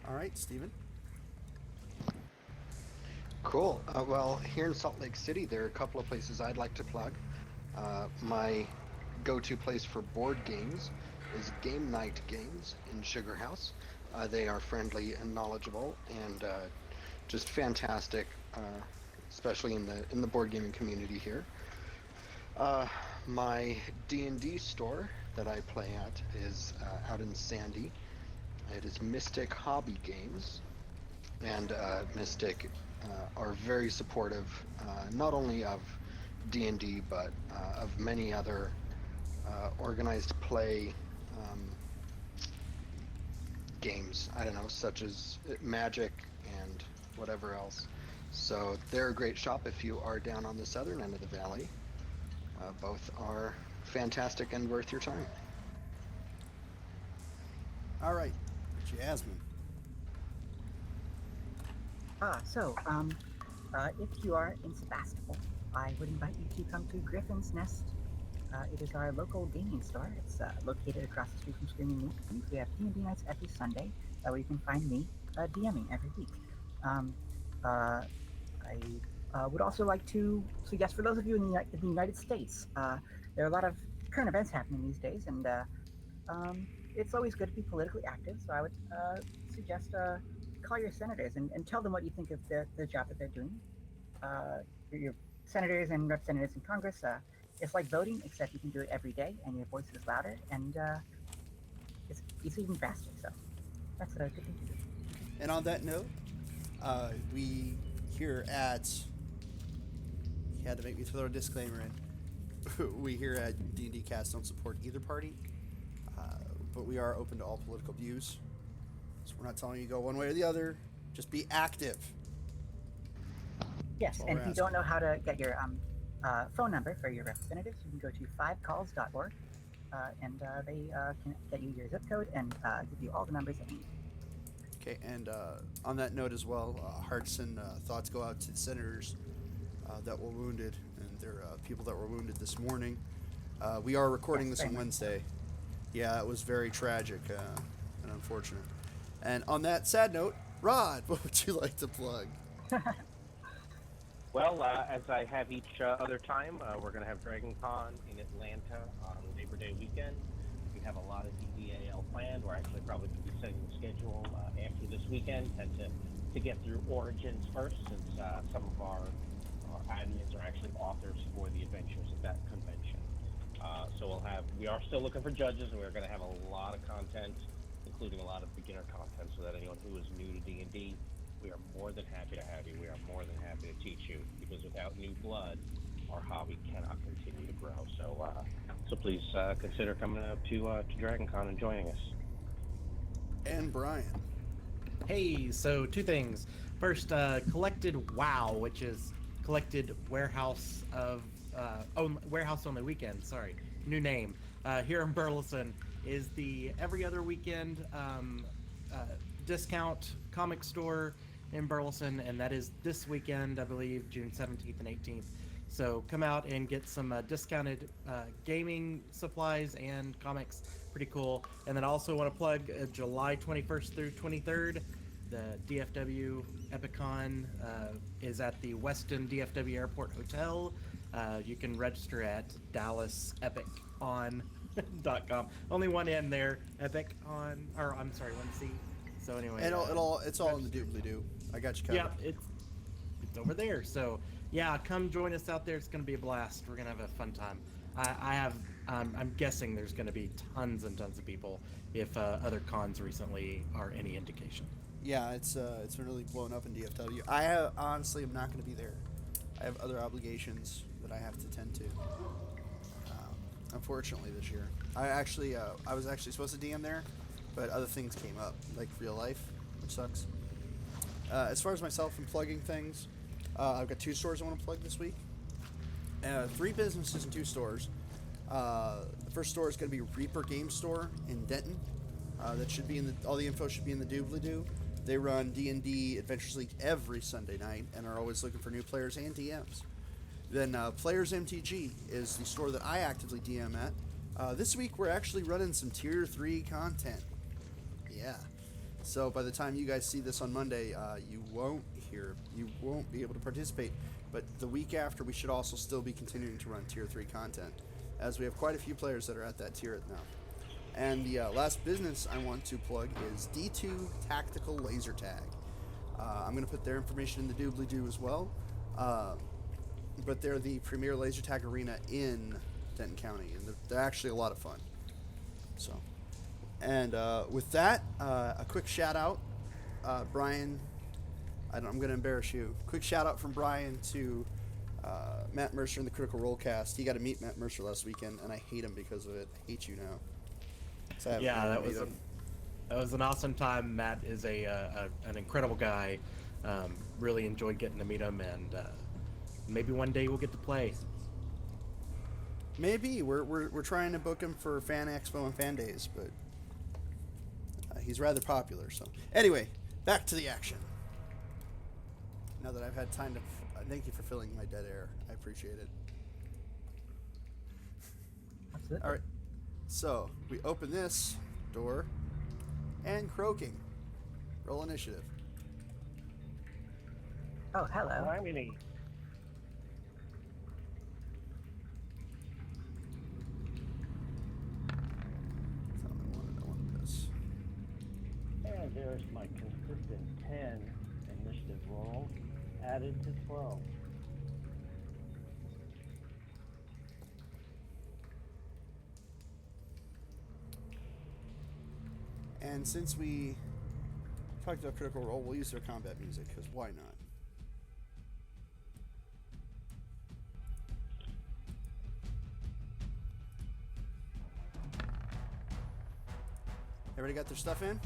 All right, Steven. Cool. Well, here in Salt Lake City, there are a couple of places I'd like to plug. My go-to place for board games is Game Night Games in Sugar House. They are friendly and knowledgeable and just fantastic, especially in the board gaming community here. My D&D store that I play at is out in Sandy. It is Mystic Hobby Games, and Mystic are very supportive, not only of D&D, but of many other organized play games, I don't know, such as Magic and whatever else. So they're a great shop if you are down on the southern end of the valley. Both are fantastic and worth your time. All right, Jasmine. If you are in Sebastopol, I would invite you to come to Griffin's Nest. It is our local gaming store. It's located across the street from Screaming Meat. We have D&D nights every Sunday, where you can find me DMing every week. I Would also like to suggest for those of you in the United States, there are a lot of current events happening these days, and it's always good to be politically active. So I would suggest call your senators and tell them what you think of the job that they're doing. Your senators and representatives in Congress, it's like voting, except you can do it every day, and your voice is louder, and it's even faster. So that's a good thing to do. And on that note, we here at... You had to make me throw a disclaimer in. We here at D&D Cast don't support either party, but we are open to all political views. So we're not telling you to go one way or the other. Just be active. Yes, and if you don't know how to get your phone number for your representatives, you can go to 5calls.org, and they can get you your zip code and give you all the numbers that you need. Okay, and on that note as well, hearts and thoughts go out to the senators that were wounded, and there are people that were wounded this morning. We are recording this on Wednesday. Yeah, it was very tragic and unfortunate. And on that sad note, Rod, what would you like to plug? Well, as I have each other time, we're going to have DragonCon in Atlanta on Labor Day weekend. We have a lot of DDAL planned. We're actually probably going to be setting the schedule after this weekend, and to get through Origins first, since some of our admins are actually authors for the adventures of that convention. So we are still looking for judges, and we're going to have a lot of content, including a lot of beginner content, so that anyone who is new to D&D, we are more than happy to have you. We are more than happy to teach you, because without new blood, our hobby cannot continue to grow. So please consider coming up to DragonCon and joining us. And Brian. Hey, so two things. First, Collected WoW, which is Collected Warehouse of Warehouse on the Weekend. Sorry, new name. Here in Burleson is the every other weekend discount comic store in Burleson, and that is this weekend, I believe, June 17th and 18th. So come out and get some discounted gaming supplies and comics. Pretty cool. And then I also want to plug July 21st through 23rd. The DFW Epicon is at the Weston DFW Airport Hotel. You can register at DallasEpicon.com. Only one N there, Epicon, or I'm sorry, one C. So anyway, it's all in the doobly-doo. I got you covered. Yeah, it's over there. So yeah, come join us out there. It's going to be a blast. We're going to have a fun time. I'm guessing there's going to be tons and tons of people if other cons recently are any indication. Yeah, it's been really blown up in DFW. Honestly am not going to be there. I have other obligations that I have to tend to. Unfortunately, this year, I was actually supposed to DM there, but other things came up, like real life, which sucks. As far as myself and plugging things, I've got 2 stores I want to plug this week. 3 businesses and 2 stores. The first store is going to be Reaper Game Store in Denton. That should be all the info should be in the doobly-doo. They run D&D Adventures League every Sunday night and are always looking for new players and DMs. Then Players MTG is the store that I actively DM at. This week we're actually running some Tier 3 content. Yeah. So by the time you guys see this on Monday, you won't be able to participate. But the week after, we should also still be continuing to run Tier 3 content, as we have quite a few players that are at that tier now. And the last business I want to plug is D2 Tactical Laser Tag. I'm going to put their information in the doobly-doo as well. But they're the premier laser tag arena in Denton County, and they're actually a lot of fun. So, and with that, a quick shout out, Brian. I'm going to embarrass you. Quick shout out from Brian to Matt Mercer in the Critical Role cast. He got to meet Matt Mercer last weekend, and I hate him because of it. I hate you now. So yeah, that was an awesome time. Matt is an incredible guy. Really enjoyed getting to meet him, and maybe one day we'll get to play. Maybe we're trying to book him for Fan Expo and Fan Days, but he's rather popular. So anyway, back to the action. Now that I've had time to, thank you for filling my dead air. I appreciate it. Absolutely. All right. So we open this door, and croaking. Roll initiative. Oh, hello. Well, I'm gonna there's my consistent 10 initiative roll added to 12. And since we talked about Critical Role, we'll use their combat music, because why not? Everybody got their stuff in?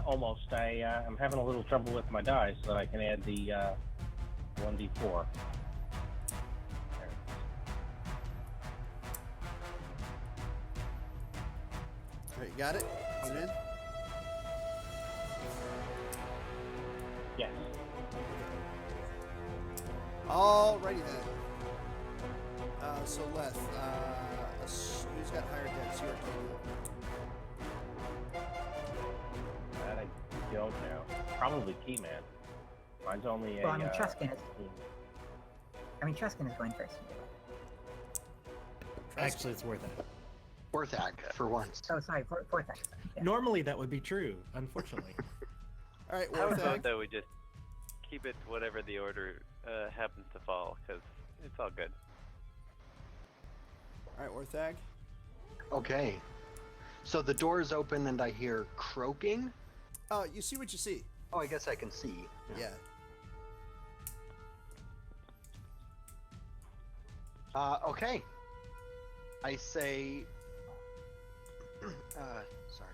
Almost. I'm having a little trouble with my dice, so I can add the 1d4. Alright, you got it? Is it in? Yes. Alrighty then. So Leth, who's got higher dex? You're That I don't know. Probably Keyman. Mine's only Well, a. I mean, Truskin is going first. Actually, it's worth it. Warthag, for once. Oh, sorry, fourth act. Yeah. Normally, that would be true, unfortunately. Alright, I would vote Warthag. that we just keep it to whatever the order happens to fall, because it's all good. Alright, Warthag. Okay. So the door is open and I hear croaking. Oh, you see what you see. Oh, I guess I can see. Yeah. Okay. I say... sorry.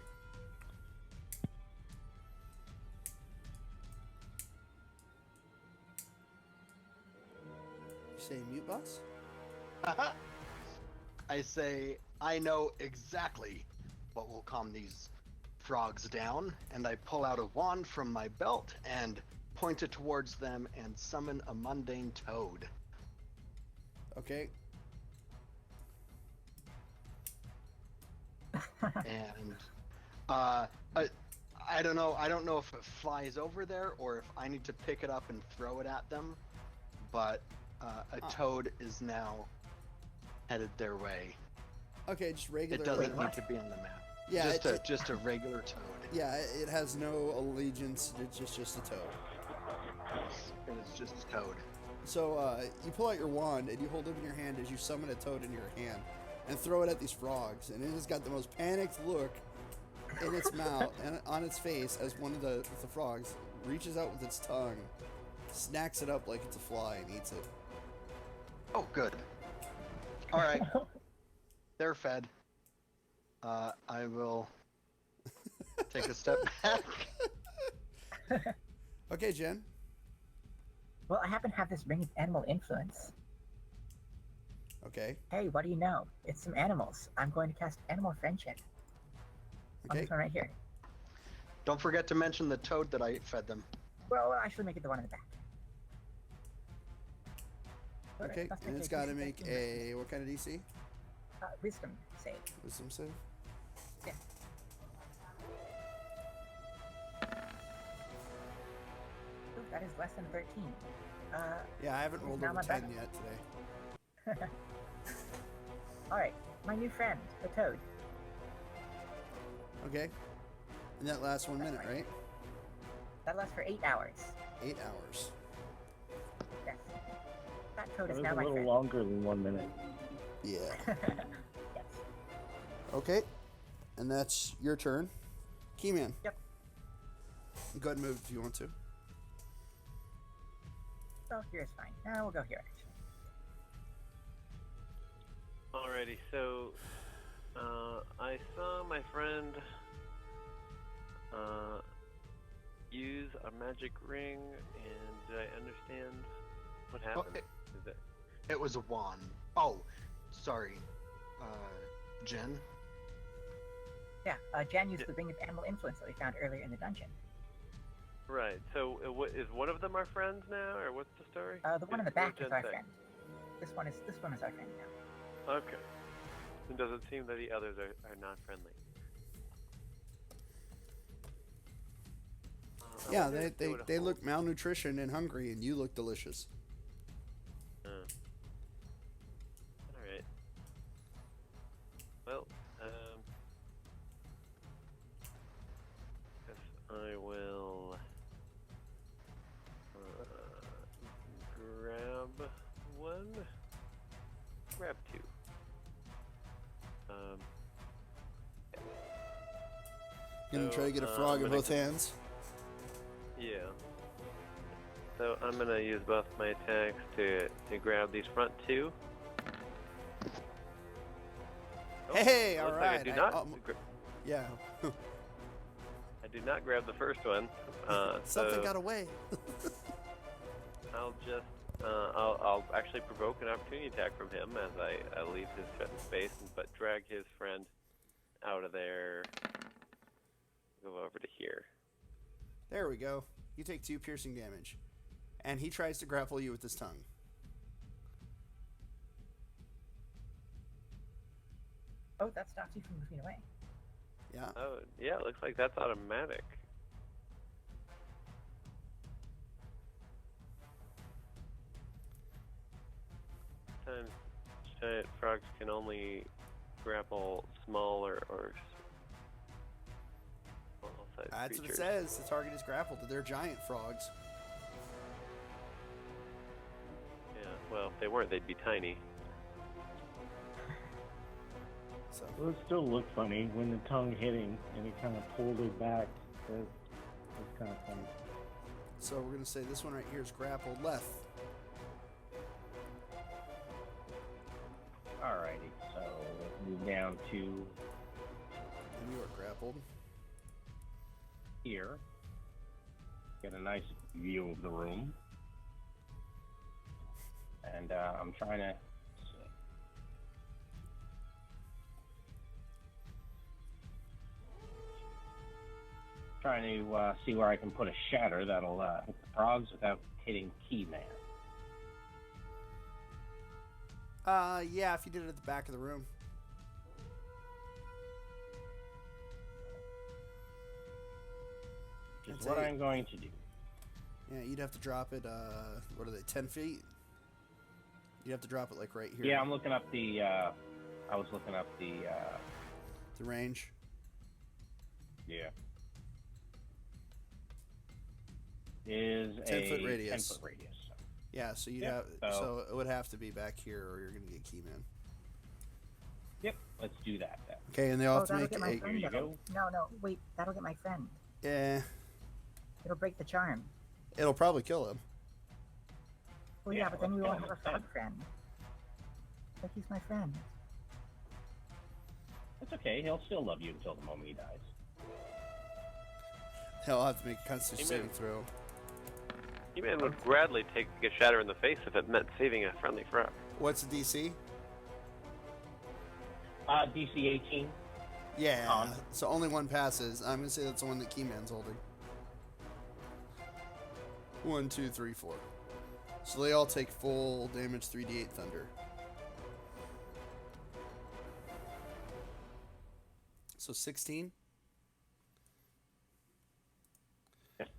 You say mute boss? I say, I know exactly what will calm these frogs down, and I pull out a wand from my belt and point it towards them and summon a mundane toad. Okay. And I don't know if it flies over there or if I need to pick it up and throw it at them, but a toad is now headed their way. Okay, just regular. It doesn't Wait, need what? to be on the map. Yeah, just a regular toad. Yeah, it has no allegiance. It's just a toad. It's just a toad. So you pull out your wand and you hold it in your hand as you summon a toad in your hand and throw it at these frogs. And it has got the most panicked look in its mouth and on its face as one of the frogs reaches out with its tongue, snacks it up like it's a fly and eats it. Oh, good. All right. They're fed. I will take a step back. Okay, Jen. Well, I happen to have this ring of animal influence. Okay. Hey, what do you know? It's some animals. I'm going to cast Animal Friendship. On Okay. this one right here. Don't forget to mention the toad that I fed them. Well, I should make it the one in the back. Alright, Okay, let's and it's a got to DC make 15. a what kind of DC? Wisdom save. Wisdom save. Yeah. Ooh, that is less than 13. Yeah, I haven't rolled Now over my 10 bad. yet today. Alright, my new friend, the toad. Okay. And that lasts 1 minute, right? That lasts for 8 hours. 8 hours. Yes. That toad That is was now a my little friend. longer than 1 minute. Yeah. Yes. Okay. And that's your turn. Keyman. Yep. Go ahead and move if you want to. Oh, here is fine. We'll go here, actually. Alrighty, so I saw my friend use a magic ring, and did I understand what happened? Is it? It was a wand. Oh, sorry. Jen? Yeah, Jan used the ring of animal influence that we found earlier in the dungeon. Right. So is one of them our friends now, or what's the story? The one in the What back did is Jen our say? friend. This one is our friend now. Okay. It doesn't seem that the others are not friendly. I Yeah, wonder if they would've they hold- look malnutrition and hungry, and you look delicious. All right. Well, Gonna try to get a I'm frog in gonna both hands. Yeah. So I'm gonna use both my attacks to grab these front two. Hey, it all looks like right. I do not. Yeah. I do not grab the first one. Something so got away. I'll just I'll actually provoke an opportunity attack from him as I leave his threatened space, but drag his friend out of there. Go over to here. There we go. You take 2 piercing damage. And he tries to grapple you with his tongue. Oh, that stops you from moving away. Yeah. Oh, yeah, it looks like that's automatic. Sometimes giant frogs can only grapple small or small-sized That's what it creatures. says. The target is grappled. They're giant frogs. Yeah, well, if they weren't, they'd be tiny. So Well, it still looked funny when the tongue hit him and he kind of pulled it back. It was kind of funny. So we're gonna say this one right here is grappled left. Alrighty, so let's move down to And you are grappled. here. Get a nice view of the room. And I'm trying to see where I can put a shatter that'll hit the frogs without hitting Keyman. Yeah, if you did it at the back of the room. Which is That's what it. I'm going to do. Yeah, you'd have to drop it, what are they, 10 feet? You'd have to drop it, like, right here. Yeah, I'm looking up the, I was looking up the, The range. yeah. Is 10-foot a radius. 10-foot radius. Yeah, so you'd Yep, have, so- so it would have to be back here or you're going to get Keyman. Yep, let's do that then. Okay, and they all Oh, have to that'll make get my a... friend. you That'll- go. No, wait. That'll get my friend. Yeah, It'll break the charm. it'll probably kill him. Well, Yeah, yeah, but then we let's won't kill have him a frog instead. friend. But he's my friend. It's okay, he'll still love you until the moment he dies. He'll have to make a constitution Amen. saving throw. He-Man would gladly get shatter in the face if it meant saving a friendly frog. What's the DC? DC 18. Yeah, On. so only one passes. I'm going to say that's the one that Keyman's holding. 1, 2, 3, 4. So they all take full damage, 3d8 thunder. So 16?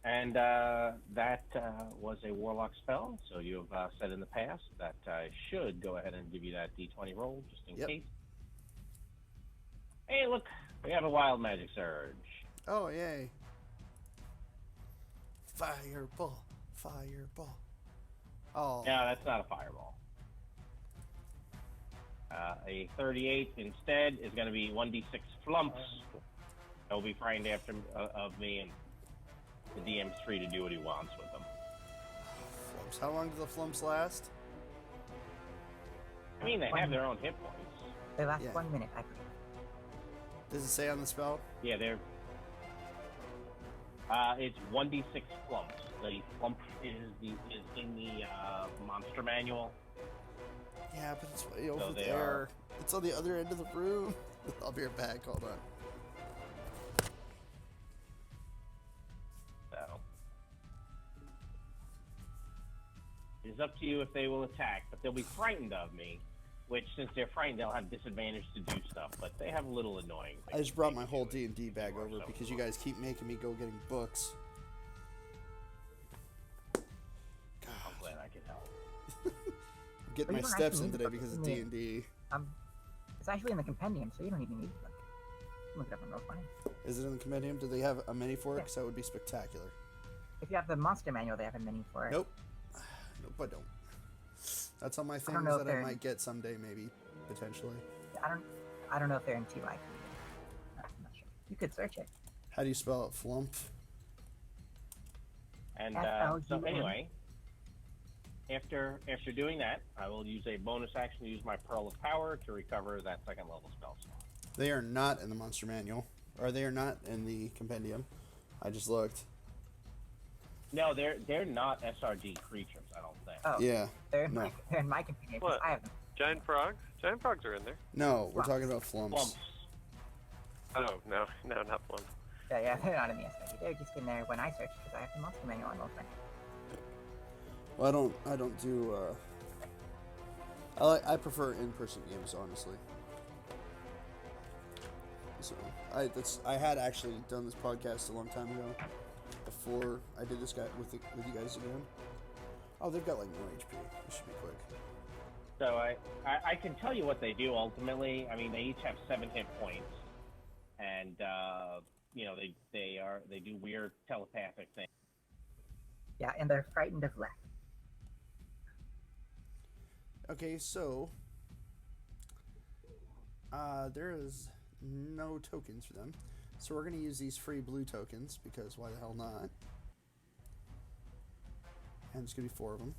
And that was a warlock spell, so you've said in the past that I should go ahead and give you that d20 roll just in Yep. case. Hey, look, we have a wild magic surge. Oh, yay. Fireball. Fireball. Oh. No, that's not a fireball. A 38 instead is going to be 1d6 flumps. They'll be frightened after of me, and the DM's free to do what he wants with them. Flumps. How long do the flumps last? I mean, they have their own hit points. They last Yeah. 1 minute, I believe. Does it say on the spell? Yeah, they're. It's 1d6 flumps. The flump is in the monster manual. Yeah, but it's way over they there. are- It's on the other end of the room. I'll be right back. Hold on. So it's up to you if they will attack, but they'll be frightened of me. Which, since they're frightened, they'll have disadvantage to do stuff. But they have a little annoying. I just brought my whole things D&D bag or over something. because you guys keep making me go getting books. I'm God, glad I could help. I'm getting Well, my you don't steps in actually need today the because of books in D&D. It's actually in the compendium, so you don't even need to look it up on Roll20. Is it in the compendium? Do they have a mini for it? Yeah. Because that would be spectacular. If you have the monster manual, they have a mini for it. Nope. Nope, I don't. That's on my things know if that I they're- might get someday, maybe, potentially. I don't know if they're in TY. I'm not sure. You could search it. How do you spell it? Flump? And F-L-U-M. so anyway, after doing that, I will use a bonus action to use my Pearl of Power to recover that second level spell slot. They are not in the monster manual. Or they are not in the compendium. I just looked. No, they're not SRD creatures, I don't think. Oh, Yeah. they're in, No. they're in my companion because What? I have them. Giant frogs? Giant frogs are in there. No, we're Flumps. talking about flumps. Flumps. Oh, no, not one. Yeah, they're not in the SRD. They're just in there when I search because I have the monster manual on mine. Well, I don't do. I prefer in-person games, honestly. So I had actually done this podcast a long time ago, before I did this guy with you guys again. Oh, they've got like no HP. This should be quick. So I can tell you what they do ultimately. I mean, they each have 7 hit points, and they do weird telepathic things. Yeah, and they're frightened of left. Okay, so there is no tokens for them, so we're gonna use these free blue tokens because why the hell not? And there's gonna be 4 of them.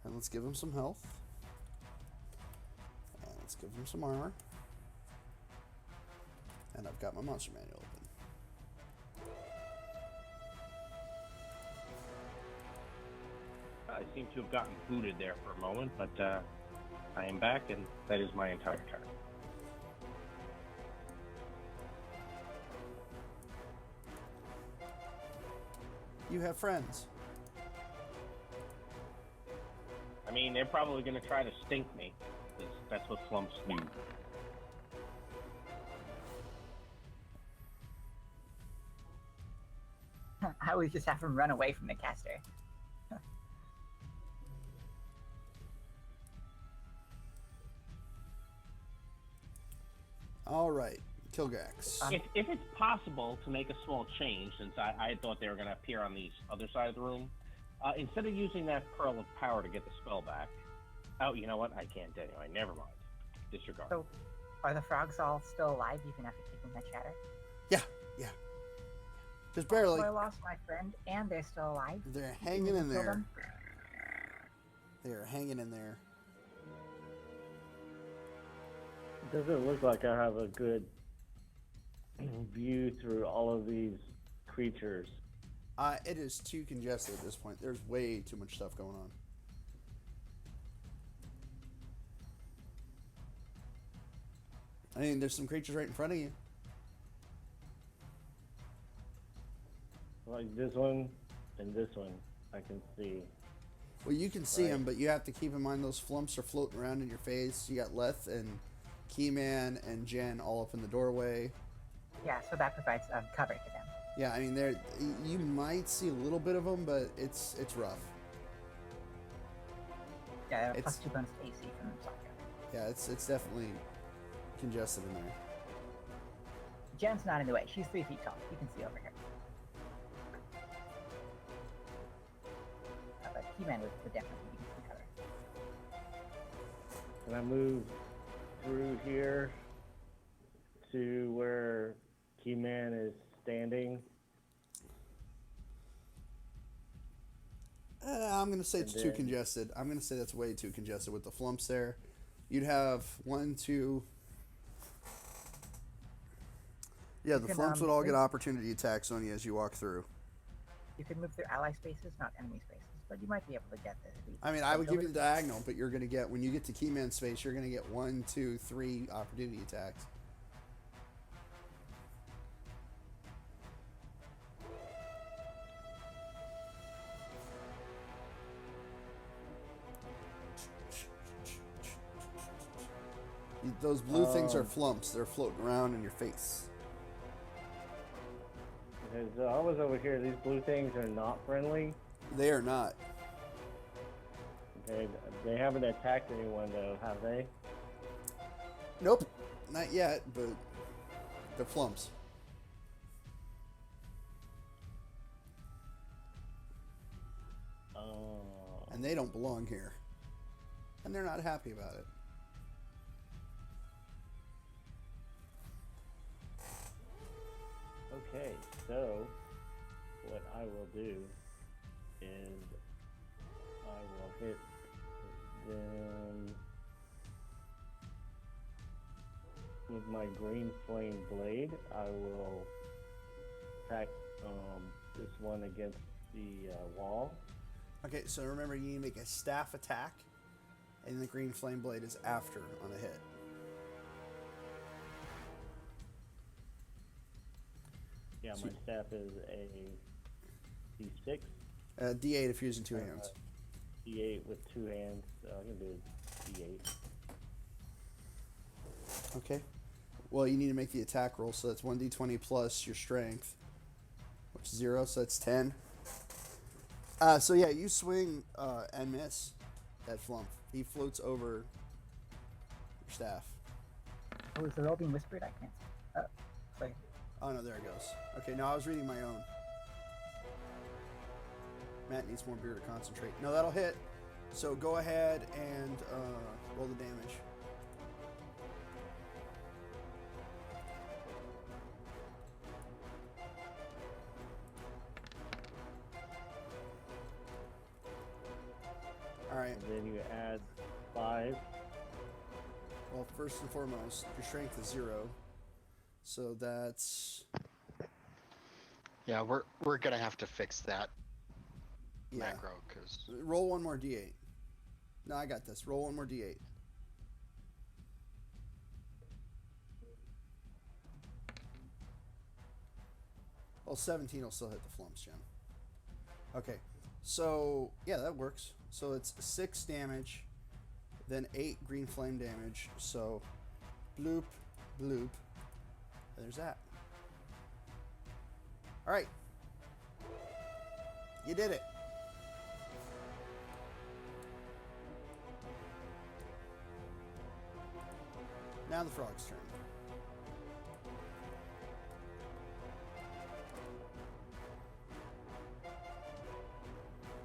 And let's give them some health. And let's give them some armor. And I've got my monster manual open. I seem to have gotten booted there for a moment, but I am back, and that is my entire turn. You have friends. I mean, they're probably going to try to stink me, 'cause that's what flumps do. I always just have them run away from the caster. All right, Kilgax. If it's possible to make a small change, since I thought they were going to appear on the other side of the room, instead of using that Pearl of Power to get the spell back, oh, you know what? I can't anyway. Never mind. Disregard. So, are the frogs all still alive even after taking that shatter? Yeah. Just barely. So I lost my friend, and they're still alive. They're hanging in Kill there. them? They're hanging in there. Doesn't look like I have a good view through all of these creatures. It is too congested at this point. There's way too much stuff going on. I mean, there's some creatures right in front of you. Like this one and this one, I can see. Well, you can see Right. them, but you have to keep in mind those flumps are floating around in your face. You got Leth and Keyman and Jen all up in the doorway. Yeah, so that provides cover to them. Yeah, I mean, you might see a little bit of them, but it's rough. Yeah, It's- plus 2 bonus to AC from the Soccer. Yeah, it's definitely congested in there. Jen's not in the way. She's 3 feet tall. You can see over her. But Keyman would definitely be some cover. Can I move through here to where Keyman is standing? I'm going to say it's And too then- congested. I'm going to say that's way too congested with the flumps there. You'd have 1, 2... Yeah, the can, flumps would all get move- opportunity attacks on you as you walk through. You can move through ally spaces, not enemy spaces, but you might be able to get this. I mean, I would give you the diagonal, but you're going to get, when you get to Keyman space, you're going to get 1, 2, 3 opportunity attacks. Those blue things are flumps. They're floating around in your face. Because I was over here, these blue things are not friendly. They are not. Okay, they haven't attacked anyone though, have they? Nope, not yet, but they're flumps. Oh. And they don't belong here. And they're not happy about it. So, what I will do is I will hit them with my green flame blade. I will attack this one against the wall. Okay, so remember you need to make a staff attack, and the green flame blade is after on a hit. Yeah, my staff is a D6. D8 if you're using two hands. D8 with two hands, so I can do D8. Okay. Well, you need to make the attack roll, so that's 1d20 plus your strength, which is 0, so that's 10. So yeah, you swing and miss that flump. He floats over your staff. Oh, is the roll being whispered? I can't. Sorry. Oh no, there it goes. Okay, no, I was reading my own. Matt needs more beer to concentrate. No, that'll hit. So go ahead and roll the damage. All right. And then you add 5. Well, first and foremost, your strength is 0. So that's... Yeah, we're gonna have to fix that Yeah. macro because Roll one more d8. No, I got this. Roll one more d8. Well, 17 will still hit the flumps, Jim. Okay. So, yeah, that works. So it's 6 damage, then 8 green flame damage. So, bloop, bloop. And there's that. All right. You did it. Now the frog's turn.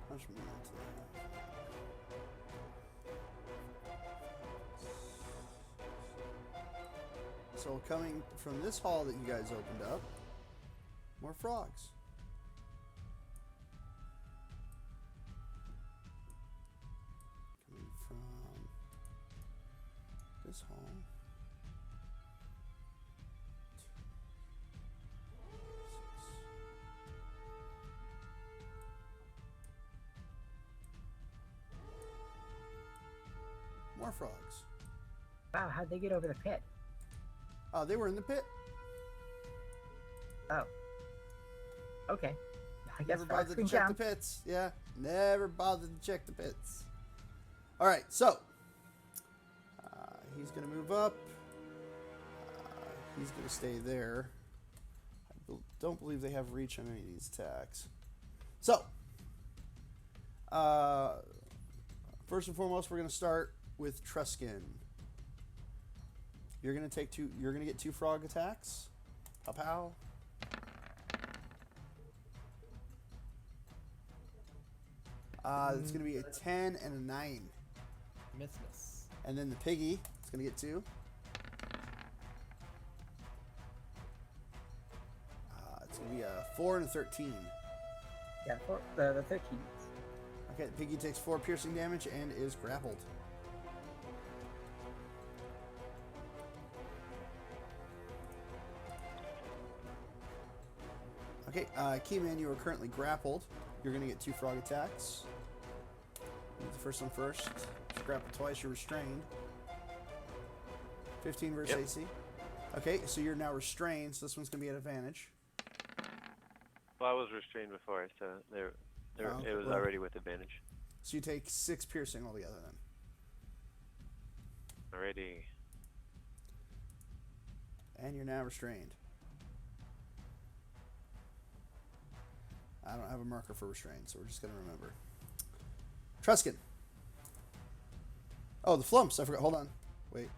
Let's move on to that. So coming from this hall that you guys opened up, more frogs. Coming from this hall. More frogs. Wow, how'd they get over the pit? Oh, they were in the pit. Oh. Okay. I guess Never frogs bothered to can check jump. the pits. Yeah, never bothered to check the pits. All right, so he's gonna move up. He's gonna stay there. I don't believe they have reach on any of these attacks. So, first and foremost, we're gonna start with Truskin. You're gonna take 2. You're gonna get 2 frog attacks. Pow pow. It's going to be a 10 and a 9. Miss. And then the piggy is going to get 2. It's going to be a 4 and a 13. Yeah, the 13. Okay, the piggy takes 4 piercing damage and is grappled. Okay, Keyman, you are currently grappled. You're going to get 2 frog attacks. The first one first. Grappled twice, you're restrained. 15 versus AC. Okay, so you're now restrained, so this one's going to be at advantage. Well, I was restrained before, so it was already with advantage. So you take 6 piercing altogether then. Already. And you're now restrained. I don't have a marker for restrained, so we're just going to remember. Truskin. Oh, the flumps. I forgot. Hold on. Wait.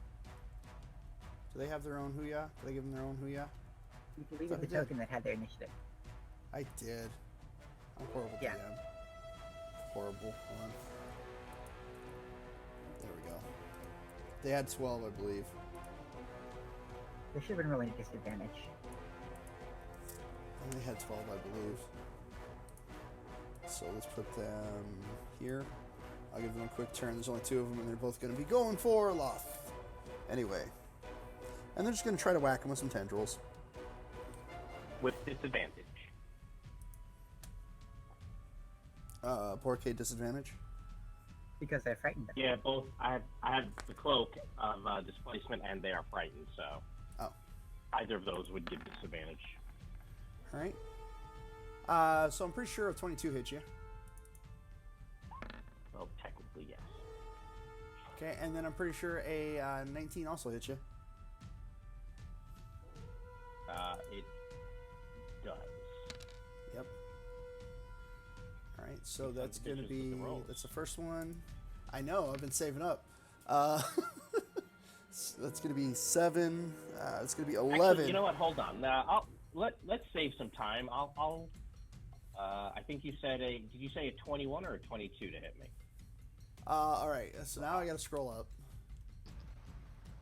Do they have their own Hooyah? Did I give them their own Hooyah? You deleted the token that had their initiative. I did. I'm horrible Yeah. DM. Horrible. Hold on. There we go. They had 12, I believe. They should have been rolling at disadvantage. And they had 12, I believe. So let's put them here. I'll give them a quick turn. There's only 2 of them, and they're both going to be going for Loth. Anyway. And they're just going to try to whack him with some tendrils. With disadvantage. Porke disadvantage. Because they're frightened. Yeah, both. I have the cloak of displacement, and they are frightened. So. Oh. Either of those would give disadvantage. All right. So I'm pretty sure a 22 hits you. Well, technically, yes. Okay, and then I'm pretty sure a 19 also hits you. It does. Yep. All right, so that's going to be, that's the first one. I know, I've been saving up. So that's going to be 7. It's going to be 11. Actually, you know what? Hold on. Let's save some time. I think you said did you say a 21 or a 22 to hit me? All right, so now I got to scroll up.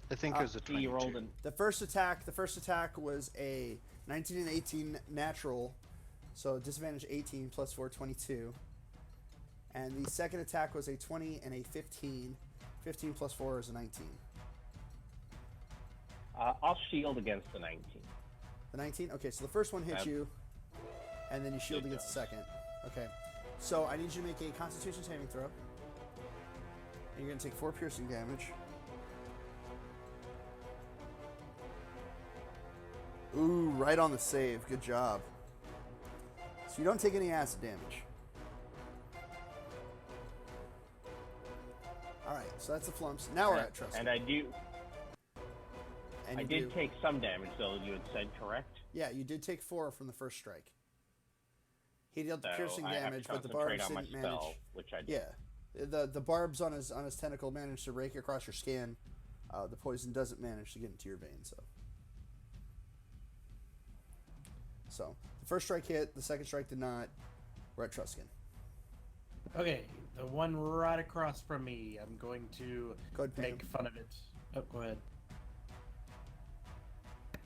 I think it was a 22. You rolled in. The first attack was a 19 and 18 natural, so disadvantage 18 plus 4, 22. And the second attack was a 20 and a 15. 15 plus 4 is a 19. I'll shield against the 19. The 19? Okay, so the first one hits you, and then you shield against the second. Okay, so I need you to make a Constitution saving throw. And you're going to take 4 piercing damage. Ooh, right on the save. Good job. So you don't take any acid damage. Alright, so that's the flumps. Now we're at trust. And I do. And I did take some damage, though, you had said, correct? Yeah, you did take 4 from the first strike. He dealt the So piercing I have damage, to but the concentrate barbs on my didn't spell, manage. which I did. Yeah, the barbs on his tentacle managed to rake across your skin. The poison doesn't manage to get into your veins, So the first strike hit, the second strike did not. We're at Truskin. Okay, the one right across from me. I'm going to Go ahead, make fun of it. Oh, go ahead.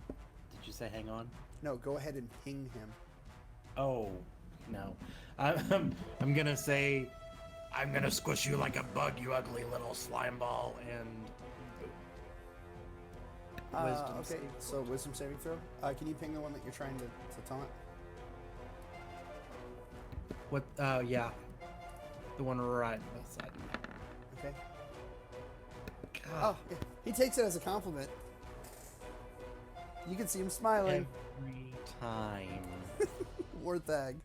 Did you say hang on? No, go ahead and ping him. Oh, no. I'm gonna say, I'm gonna squish you like a bug, you ugly little slime ball, and wisdom Okay, save. so wisdom saving throw. Can you ping the one that you're trying to taunt? What? Yeah, the one right beside me. Okay. God. Oh, yeah. He takes it as a compliment. You can see him smiling. Every time. Warthag.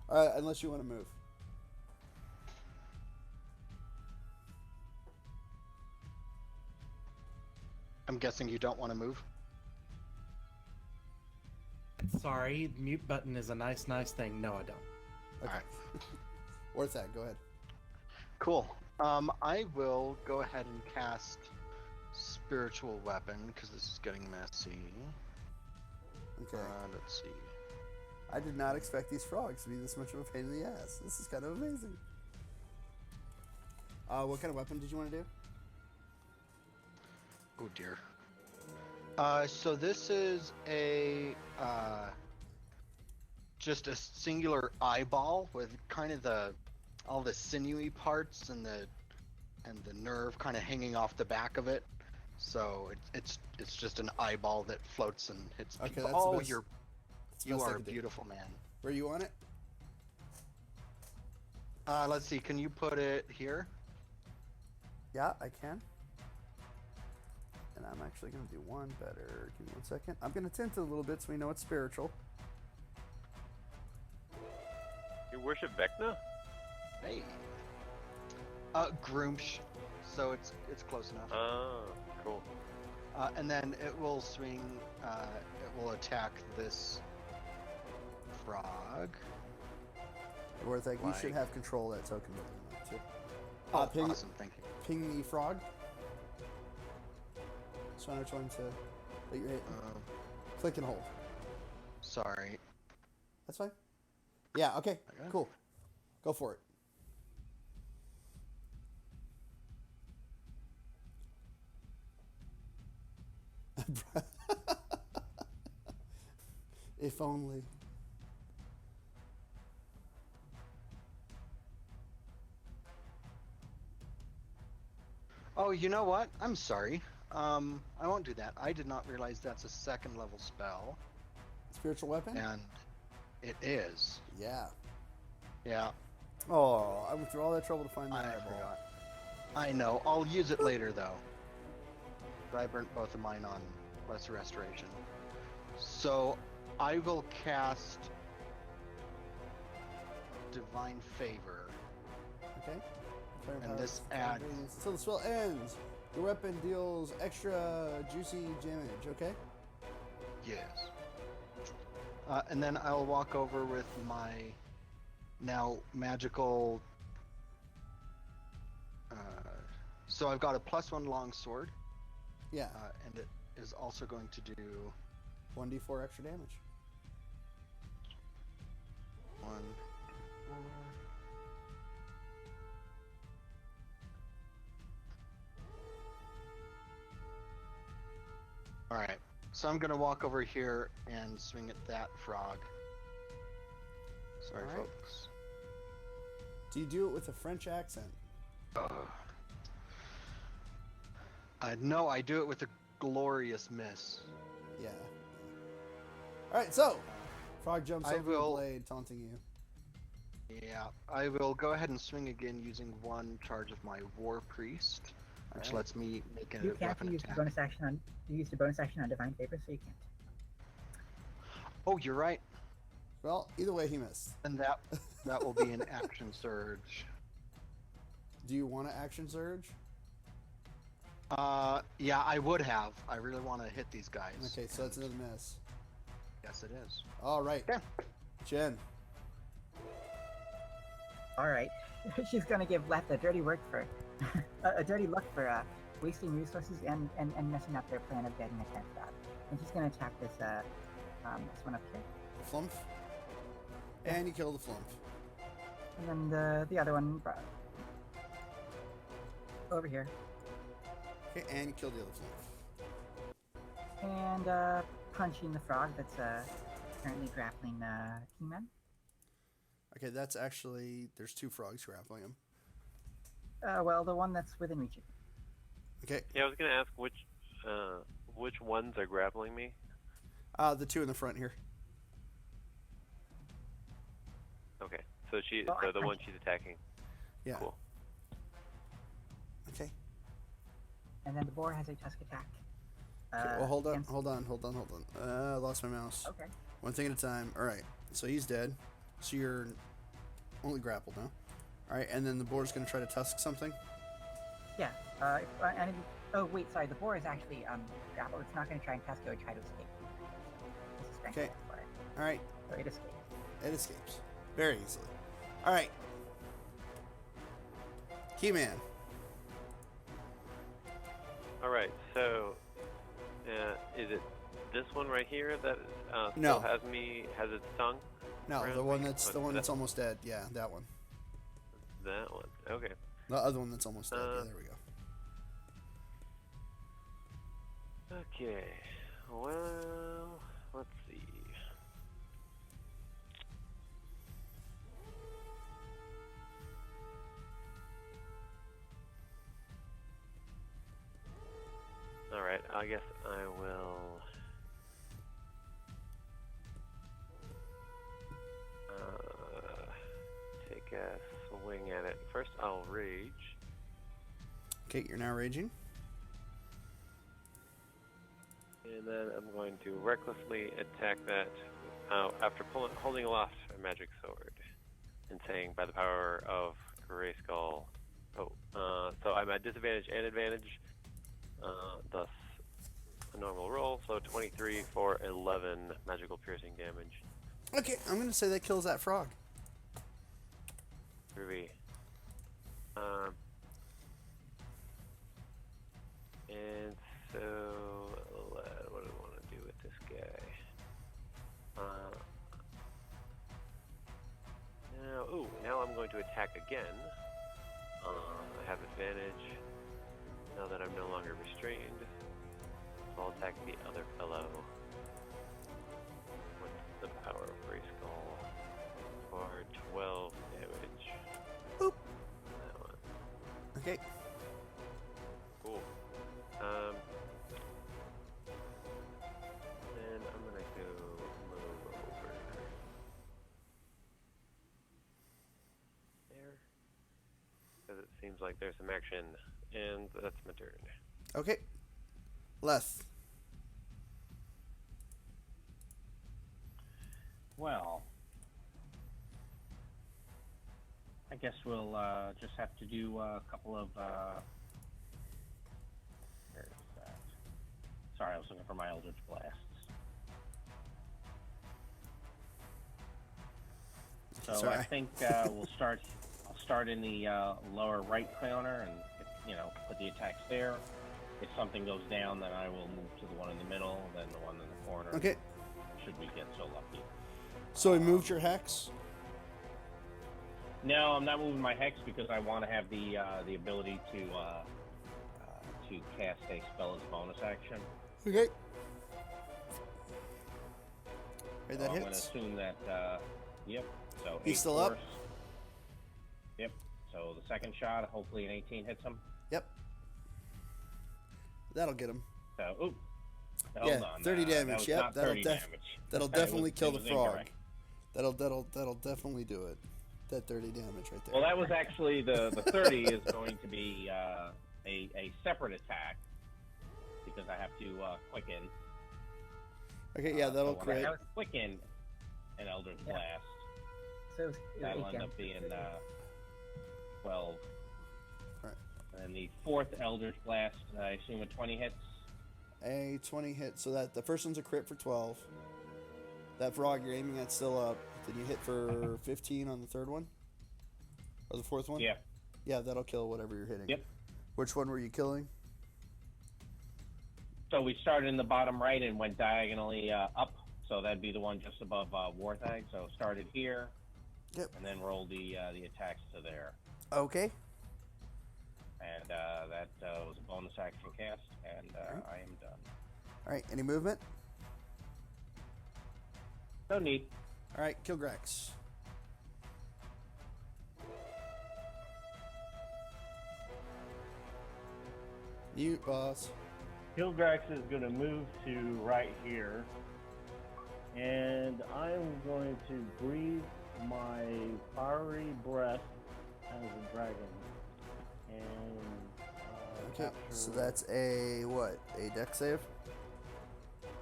Unless you want to move. I'm guessing you don't want to move. Sorry, mute button is a nice thing. No, I don't. Okay. Warthag, go ahead. Cool. I will go ahead and cast Spiritual Weapon because this is getting messy. Okay. Let's see. I did not expect these frogs to be this much of a pain in the ass. This is kind of amazing. What kind of weapon did you want to do? Oh dear. So this is a just a singular eyeball with kind of all the sinewy parts and the nerve kind of hanging off the back of it. So it's just an eyeball that floats and hits Okay, people. that's the Oh, best- you best I are a can do. beautiful man. Where you want it? Let's see. Can you put it here? Yeah, I can. And I'm actually going to do one better. Give me 1 second. I'm going to tint it a little bit so we know it's spiritual. You worship Vecna? Hey. Groomsh. So it's close enough. Oh, cool. And then it will swing. It will attack this frog. Warthag, you should Like- have control of that token. Too. Oh, ping, awesome! Thank you. ping the frog. So I know which one to that you're hitting. Click and hold. Sorry. That's fine. Yeah, okay. Okay. Cool. Go for it. If only. Oh, you know what? I'm sorry. I won't do that. I did not realize that's a 2nd level spell, Spiritual weapon? and it is. Yeah. Yeah, Oh, I went through all that trouble to find that I eyeball. forgot. I know. I'll use it later, though. But I burnt both of mine on Lesser Restoration. So, I will cast Divine Favor. Okay. Fire And power, this fire adds- ingredients. Until the spell ends, your weapon deals extra juicy damage, okay? Yes. And then I'll walk over with my now magical. So I've got a +1 longsword, Yeah. and it is also going to do 1d4 extra damage. 1. All right. So I'm gonna walk over here and swing at that frog. Sorry, All right. folks. Do you do it with a French accent? No, I do it with a glorious miss. Yeah. Alright, so frog jumps I over the will- blade, taunting you. Yeah, I will go ahead and swing again using 1 charge of my War Priest, which Alright. lets me make a You can't weapon use the attack. bonus action on. You used the bonus action on Divine Favor, so you can't. Oh, you're right. Well, either way, he missed. And that will be an action surge. Do you want to action surge? Yeah, I would have. I really want to hit these guys. Okay, so that's another miss. Yes, it is. Alright. Yeah. Jen. All right, she's gonna give Leth a dirty work for a dirty look for wasting resources and messing up their plan of getting a 10th out. And she's gonna attack this this one up here, Flump. And you kill the flump. and then the other one over here, Okay, and you kill the other flump. and punching the frog that's currently grappling Keyman. Okay, that's actually there's 2 frogs grappling him. Well, the one that's within reach. Okay. Yeah, I was gonna ask which ones are grappling me. The 2 in the front here. Okay, so Well, so I the one punched- she's attacking. Yeah. Cool. Okay. And then the boar has a tusk attack. Okay, well, hold on, against- hold on. I lost my mouse. Okay. One thing at a time. All right. So he's dead. So you're only grappled now. All right, and then the boar's gonna try to tusk something. Yeah. Oh wait, sorry. The boar is actually grappled. It's not going to try and tusk it or try to escape. This is strength Okay. checks for it. All right, So it escapes. it escapes very easily. All right. Keyman. All right, so is it this one right here that No. still has its tongue? No, Around the one me? that's What, the one that- that's almost dead. Yeah, that one. That one. Okay. The other one that's almost dead. Yeah, there we go. Okay. Well, let's see. All right. I guess I will. Take a swing at it. First, I'll rage. Okay, you're now raging. And then I'm going to recklessly attack that after holding aloft a magic sword and saying, by the power of Grayskull. So I'm at disadvantage and advantage, thus a normal roll. So 23 for 11 magical piercing damage. Okay, I'm gonna say that kills that frog. Groovy. And so, what do I want to do with this guy? Now I'm going to attack again. I have advantage now that I'm no longer restrained. So I'll attack the other fellow with the power of Grayskull for 12 damage. Boop. That one. Okay. seems like there's some action, and that's my turn. Okay. Leth. Well, I guess we'll just have to do a couple of. Where is that? Sorry, I was looking for my Eldritch Blasts. So Sorry. I think we'll start. I'll start in the lower right corner, and put the attacks there. If something goes down, then I will move to the one in the middle, then the one in the corner. Okay. Should we get so lucky? So we moved your hex. No, I'm not moving my hex because I want to have the ability to cast a spell as bonus action. Okay. Right, that So I'm going to hits. assume that. Yep. So He's 8 still up? force. Yep. So the second shot, hopefully an 18 hits him. Yep. That'll get him. So, oop. Yeah, Hold on. 30 that damage. was Yep, not that'll 30 damage. that'll It definitely was- kill it the was frog. incorrect. That'll definitely do it. That 30 damage right there. Well, that was actually the 30 is going to be a separate attack because I have to quicken. Okay, yeah, that'll so when crit. I quicken an Eldritch Yeah. Blast. So it was That'll 8 end damage. up being 12. Alright. And the fourth Eldritch Blast, I assume a 20 hits. A 20 hit, so that the first one's a crit for 12. That frog you're aiming at still up. Did you hit for 15 on the third one? Or the fourth one? Yeah. Yeah, that'll kill whatever you're hitting. Yep. Which one were you killing? So we started in the bottom right and went diagonally up. So that'd be the one just above Warthag. So started here. Yep. And then rolled the attacks to there. Okay. And that was a bonus action cast, and I am done. Alright, any movement? No need. Alright, kill Grex. You, boss. Kilgrax is going to move to right here, and I'm going to breathe my fiery breath as a dragon. And Okay, so capture- that's a, what? A deck save?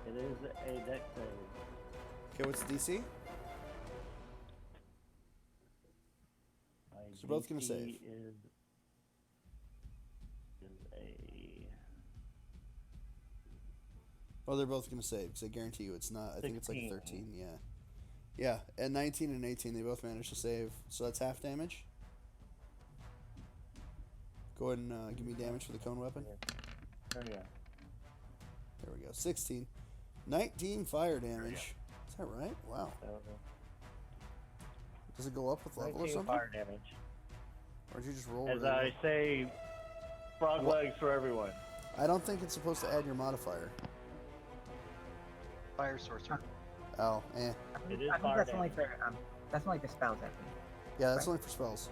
It is a deck save. Okay, what's the DC? My So you're both gonna DC save. Is a Oh, they're both going to save, because I guarantee you it's not. I think it's like a 16. 13, yeah. Yeah, at 19 and 18, they both managed to save. So that's half damage. Go ahead and give me damage for the cone weapon. there you go. There we go. 16. 19 fire damage. Is that right? Wow. So, Does it go up with level or 19 something? fire damage. Or did you just roll As it? I say, frog What? legs for everyone. I don't think it's supposed to add your modifier. Fire sorcerer. Oh, eh. It is I think fire that's only damage. for that's only for spells, I think. Yeah, that's Right. only for spells.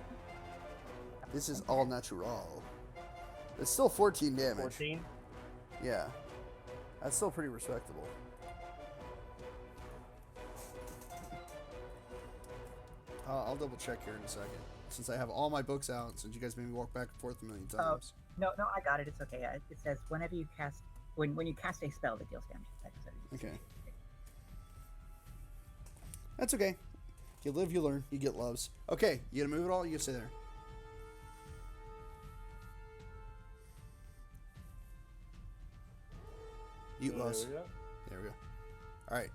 This is all natural. It's still 14 damage. 14. Yeah. That's still pretty respectable. I'll double check here in a second. Since I have all my books out, since you guys made me walk back and forth a million times. No, I got it. It's okay. It says whenever you cast when you cast a spell that deals damage. I just said it. Okay. That's okay. You live, you learn, you get loves. Okay, you gonna move it all? You stay there. You There loves. we go. There we go. Alright.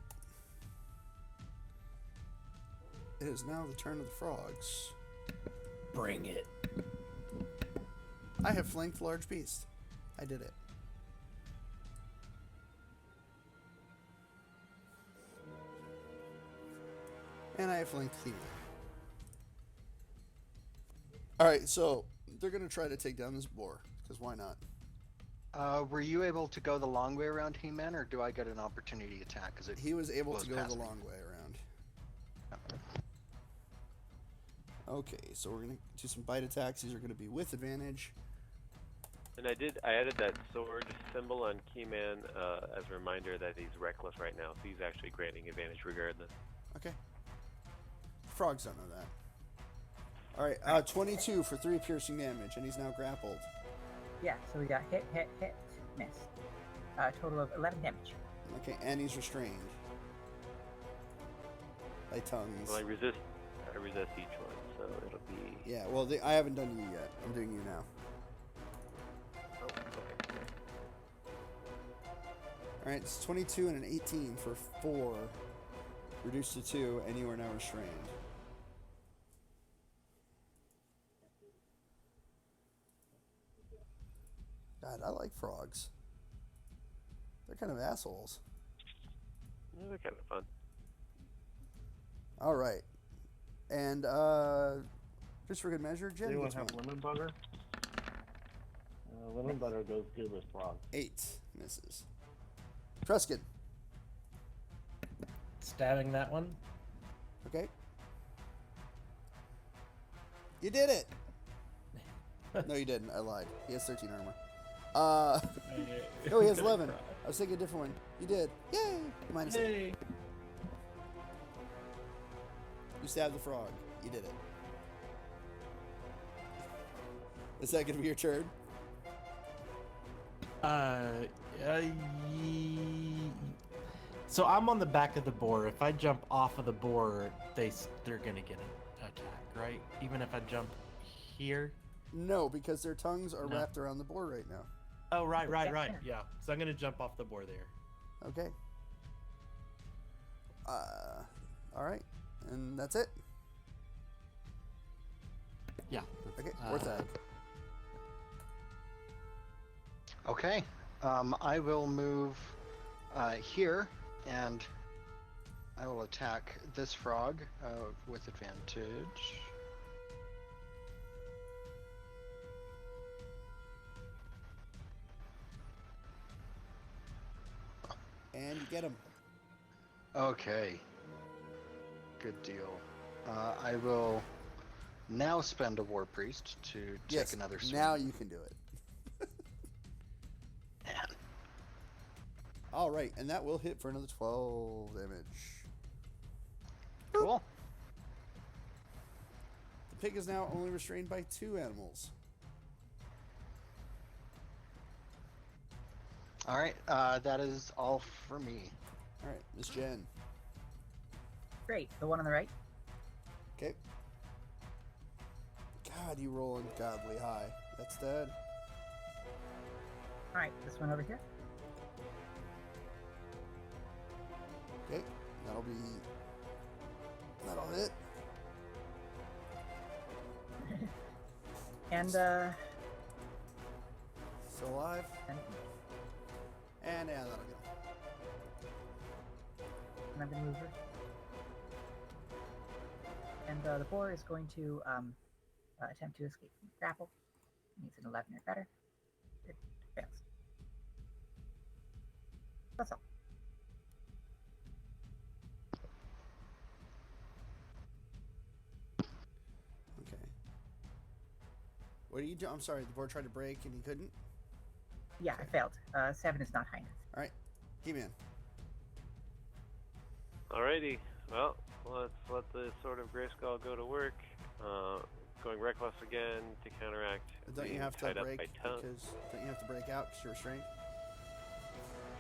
It is now the turn of the frogs. Bring it. I have flanked large beast. I did it. And I have flanked He-Man. Alright, so they're going to try to take down this boar, because why not? Were you able to go the long way around He-Man, or do I get an opportunity attack? Because He was able blows to go past the me. long way around. Okay, so we're going to do some bite attacks. These are going to be with advantage. And I added that sword symbol on Keyman as a reminder that he's reckless right now, so he's actually granting advantage regardless. Okay. Frogs don't know that. All right, 22 for 3 piercing damage, and he's now grappled. Yeah, so we got hit, miss. Total of 11 damage. Okay, and he's restrained by tongues. Well, I resist each one, so it'll be. Yeah, well, I haven't done you yet. I'm doing you now. Oh, okay. All right, it's 22 and an 18 for 4, reduced to 2, and you are now restrained. God, I like frogs. They're kind of assholes. Yeah, they're kind of fun. All right, and just for good measure, Jen, Anyone what's have mine? lemon butter? Lemon butter goes good with frog. 8 misses. Truskin. Stabbing that one. Okay. You did it. No, you didn't. I lied. He has 13 armor. No, he has 11. I was thinking a different one. You did. Yay! Minus 8. Hey. You stabbed the frog. You did it. Is that gonna be your turn? So I'm on the back of the boar. If I jump off of the boar, they're gonna get an attack, right? Even if I jump here. No, because their tongues are No. wrapped around the boar right now. Oh, right. Yeah. So I'm gonna jump off the boar there. Okay. All right, and that's it. Yeah. Okay, Orthag. Okay. I will move here, and I will attack this frog with advantage. And you get him. Okay. Good deal. I will now spend a War Priest to take Yes, another swing. now you can do it. Man. All right, and that will hit for another 12 damage. Cool. The pig is now only restrained by 2 animals. All right. That is all for me. All right, Miss Jen. Great. The one on the right. Okay. God, you roll ungodly high. That's dead. All right, this one over here. Okay, that'll hit. And Still alive. and And yeah, that'll go. I'm gonna move her. And the boar is going to attempt to escape from the grapple. Needs an 11 or better. It fails. That's all. Okay. What do you do? I'm sorry, the board tried to break and he couldn't? Yeah, I failed. 7 is not high enough. Alright, He-Man. Alrighty. Well, let's let the Sword of Grayskull go to work. Going reckless again to counteract. Don't you being have to tied up break by tongue. because don't you have to break out because you're restrained?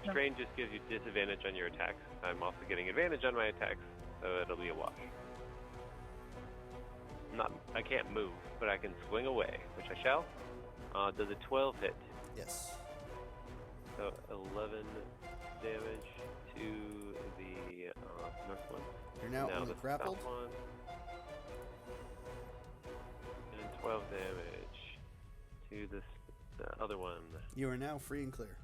Strain just gives you disadvantage on your attacks. I'm also getting advantage on my attacks, so it'll be a wash. I can't move, but I can swing away, which I shall. Does a 12 hit? Yes. So 11 damage to the north one. You're now only the grappled. south one. And 12 damage to the other one. You are now free and clear.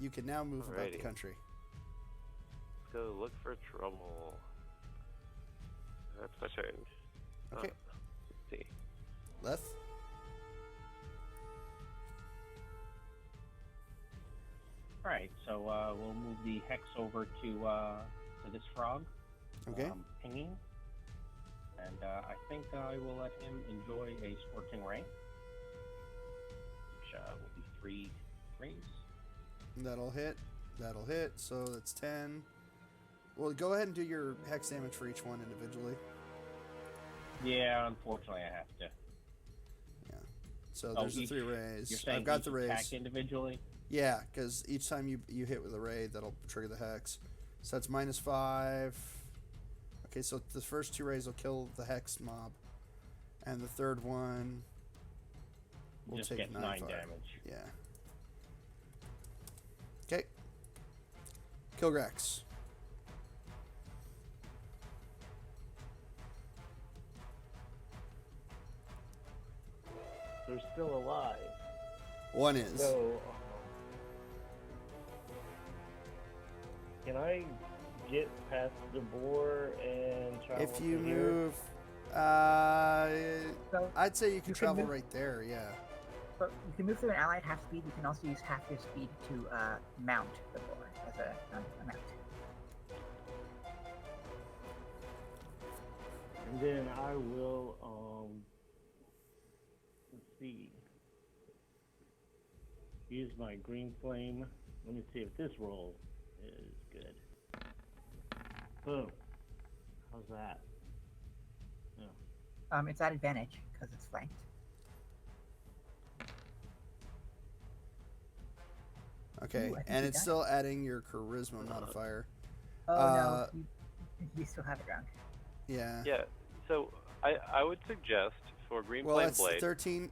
You can now move about the Alrighty. country. Let's go look for trouble. That's my turn. Okay. Let's see. Leth? All right, so we'll move the hex over to this frog. Okay. Pinging. And I think I will let him enjoy a scorching ray, which will be 3 rays. That'll hit. That'll hit. So that's 10. Well, go ahead and do your hex damage for each one individually. Yeah, unfortunately, I have to. Yeah. So there's the each- 3 rays. You're saying I've got each the rays. attack individually? Yeah, because each time you hit with a ray, that'll trigger the hex. So that's -5. Okay, so the first 2 rays will kill the hex mob, and the third one will Just take get 9 9 fire. damage. Yeah. Okay. Kill Grex. They're still alive. One is. So, can I get past the boar and travel If you to here? move, So, I'd say you can You can travel move- right there. Yeah. but you can move through an ally at half speed. You can also use half your speed to mount the boar as a mount. And then I will, let's see. Use my green flame. Let me see if this roll is good. Boom. How's that? It's at advantage because it's flanked. Okay, Ooh, I think and you it's got still adding your charisma modifier. Oh Uh, no, you still have it, round. Yeah. Yeah. So I would suggest for Green Well, Flame that's Blade, 13.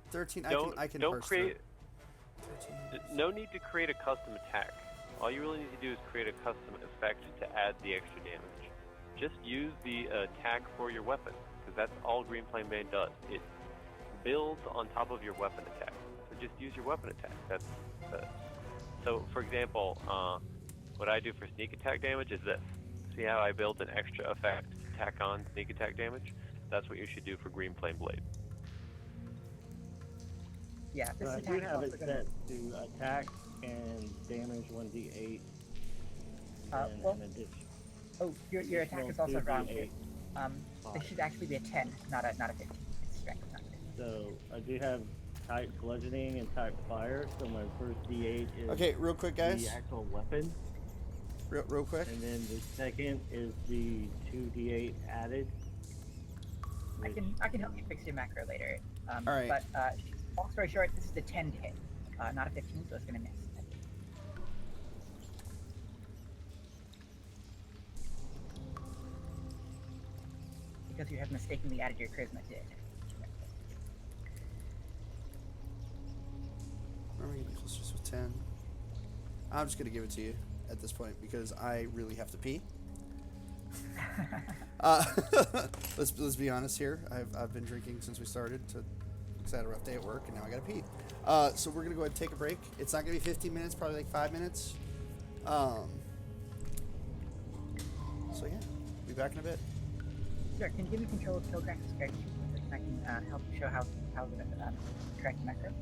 I can don't parse create. through. 13. No need to create a custom attack. All you really need to do is create a custom effect to add the extra damage. Just use the attack for your weapon, because that's all Green Flame Blade does. It builds on top of your weapon attack. So just use your weapon attack. That's so. For example, what I do for sneak attack damage is this. See how I build an extra effect to tack on sneak attack damage? That's what you should do for Green Flame Blade. Yeah, this I attack do is have also it gonna. set to attack and damage 1d8. And Well, an addition. oh, your attack is also wrong. Here. 2d8. This should actually be a 10, not a 15. It's strength, not 15. So I do have type bludgeoning and type fire. So my first d8 is Okay, real quick, guys. the actual weapon, Real quick. and then the second is the 2d8 added. I can help you fix your macro later. All right. But long story short, this is the 10 to hit, not a 15, so it's gonna miss. Because you have mistakenly added your charisma to it. Are we gonna be closer to 10? I'm just gonna give it to you at this point because I really have to pee. Let's be honest here. I've been drinking since we started. Because I had a rough day at work and now I gotta pee. So we're gonna go ahead and take a break. It's not gonna be 15 minutes, probably like 5 minutes. So yeah, be back in a bit. Sure, can you give me control of Kilgrax's character sheet so I can help show how to correct macro?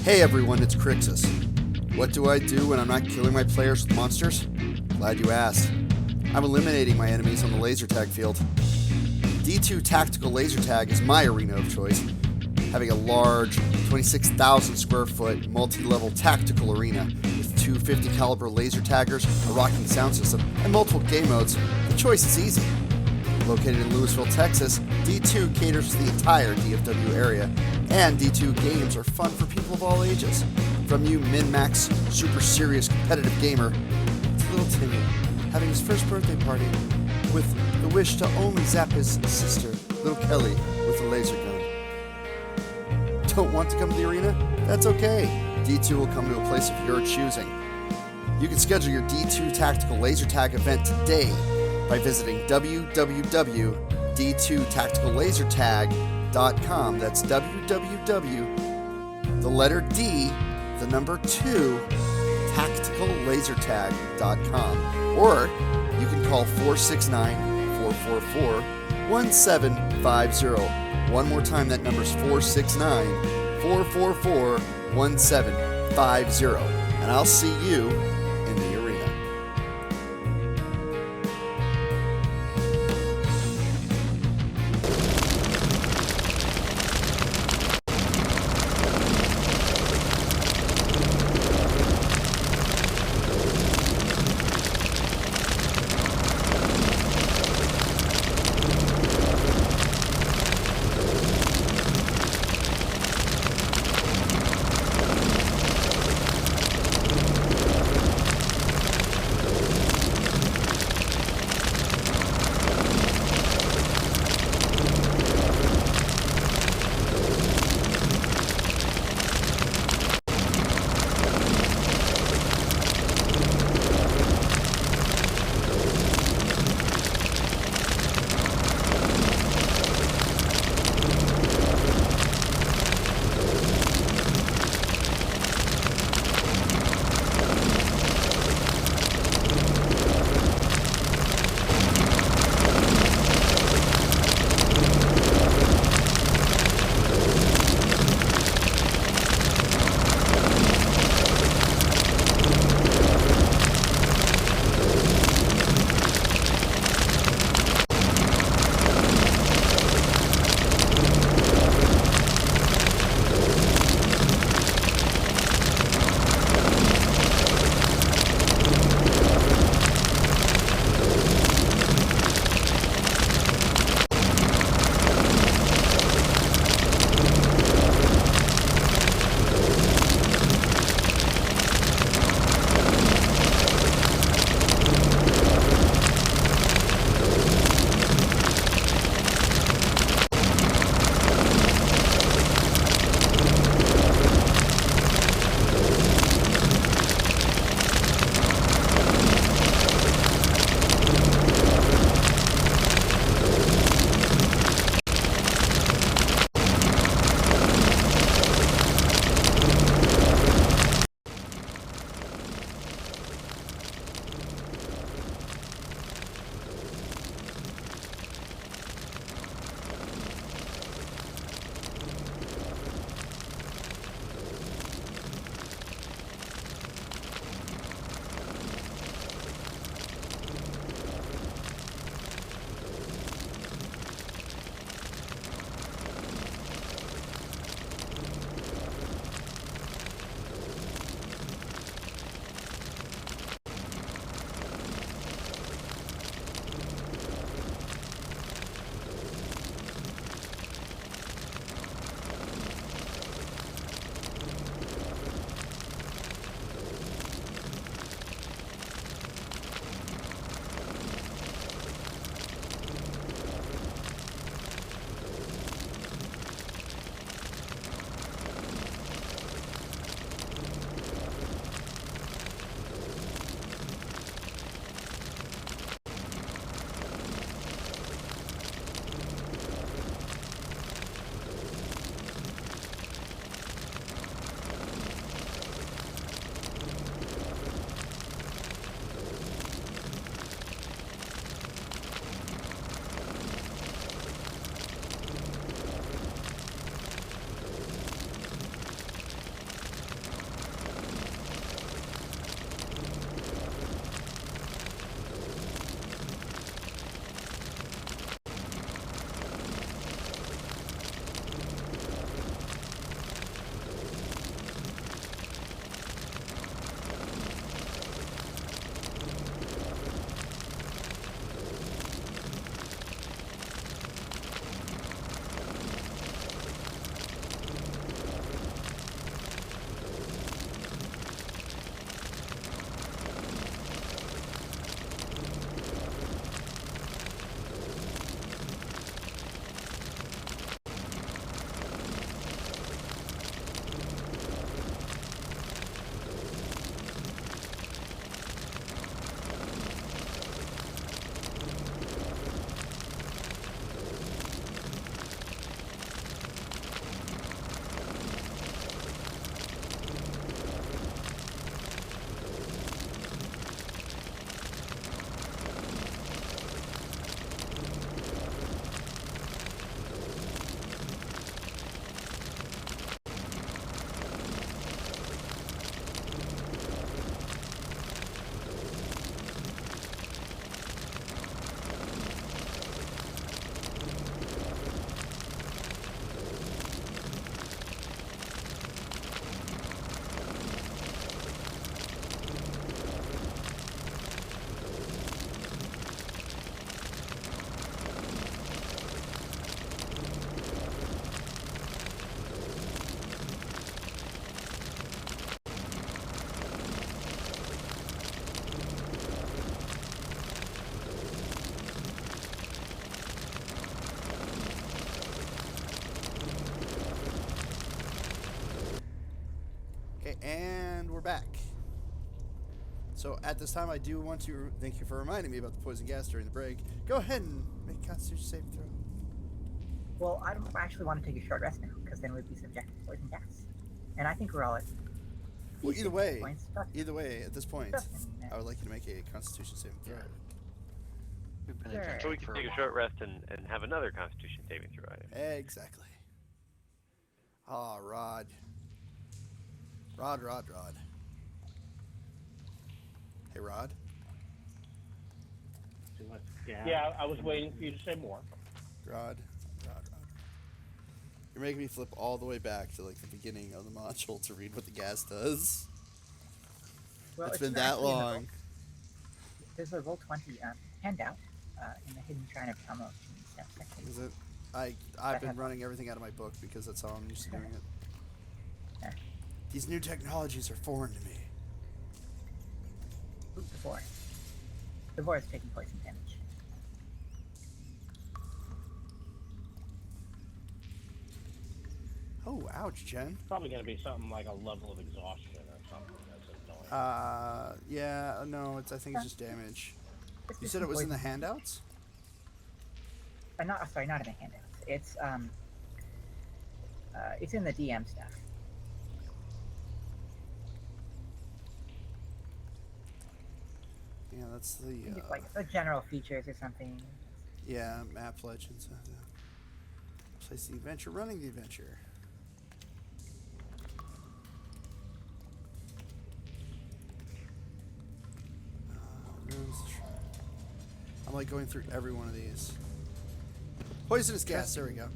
Hey everyone, it's Crixus. What do I do when I'm not killing my players with monsters? Glad you asked. I'm eliminating my enemies on the laser tag field. D2 Tactical Laser Tag is my arena of choice, having a large 26,000 square foot multi-level tactical arena with 250 caliber laser taggers, a rocking sound system, and multiple game modes. The choice is easy. Located in Louisville, Texas, D2 caters to the entire DFW area, and D2 games are fun for people of all ages. From you min-max, super serious competitive gamer to little Timmy having his first birthday party with the wish to only zap his sister, little Kelly, with a laser gun. Don't want to come to the arena? That's okay. D2 will come to a place of your choosing. You can schedule your D2 Tactical Laser Tag event today by visiting www.d2tacticallasertag.com. That's www, the letter D, the number 2, tacticallasertag.com. Or you can call 469-444-1750. One more time, that number's 469-444-1750. And I'll see you in the arena. back. So at this time, I do want to thank you for reminding me about the poison gas during the break. Go ahead and make a Constitution saving throw. Well, I don't actually want to take a short rest now, because then we'd be subject to poison gas. And I think we're all at Well, either way, points, but at this point, Justin, I would like you to make a Constitution saving throw. We've been Sure. adventuring So we can for take a while. short rest and have another Constitution saving throw. Exactly. Ah, Rod. Rod. Hey, Rod. Too much. Yeah, I was waiting for you to say more. Rod. You're making me flip all the way back to like the beginning of the module to read what the gas does. well, It's been not that actually in the long. book. There's a Roll20 handout in the Hidden Shrine of Tamoachan section. Is it? I've been running everything out of my book because that's how I'm used to doing it. Yeah. These new technologies are foreign to me. Who's the boar? The boar is taking poison damage. Oh, ouch, Jen. Probably going to be something like a level of exhaustion or something that's annoying. Yeah, no, I think it's just damage. It's You just said it some was in the poison. handouts? Not in the handouts. It's in the DM stuff. Yeah, that's I think the, it's like the general features or something. yeah, map legends. Place the adventure, running the adventure. Ruins the shrine. I'm like going through every one of these. Poisonous gas, there we go.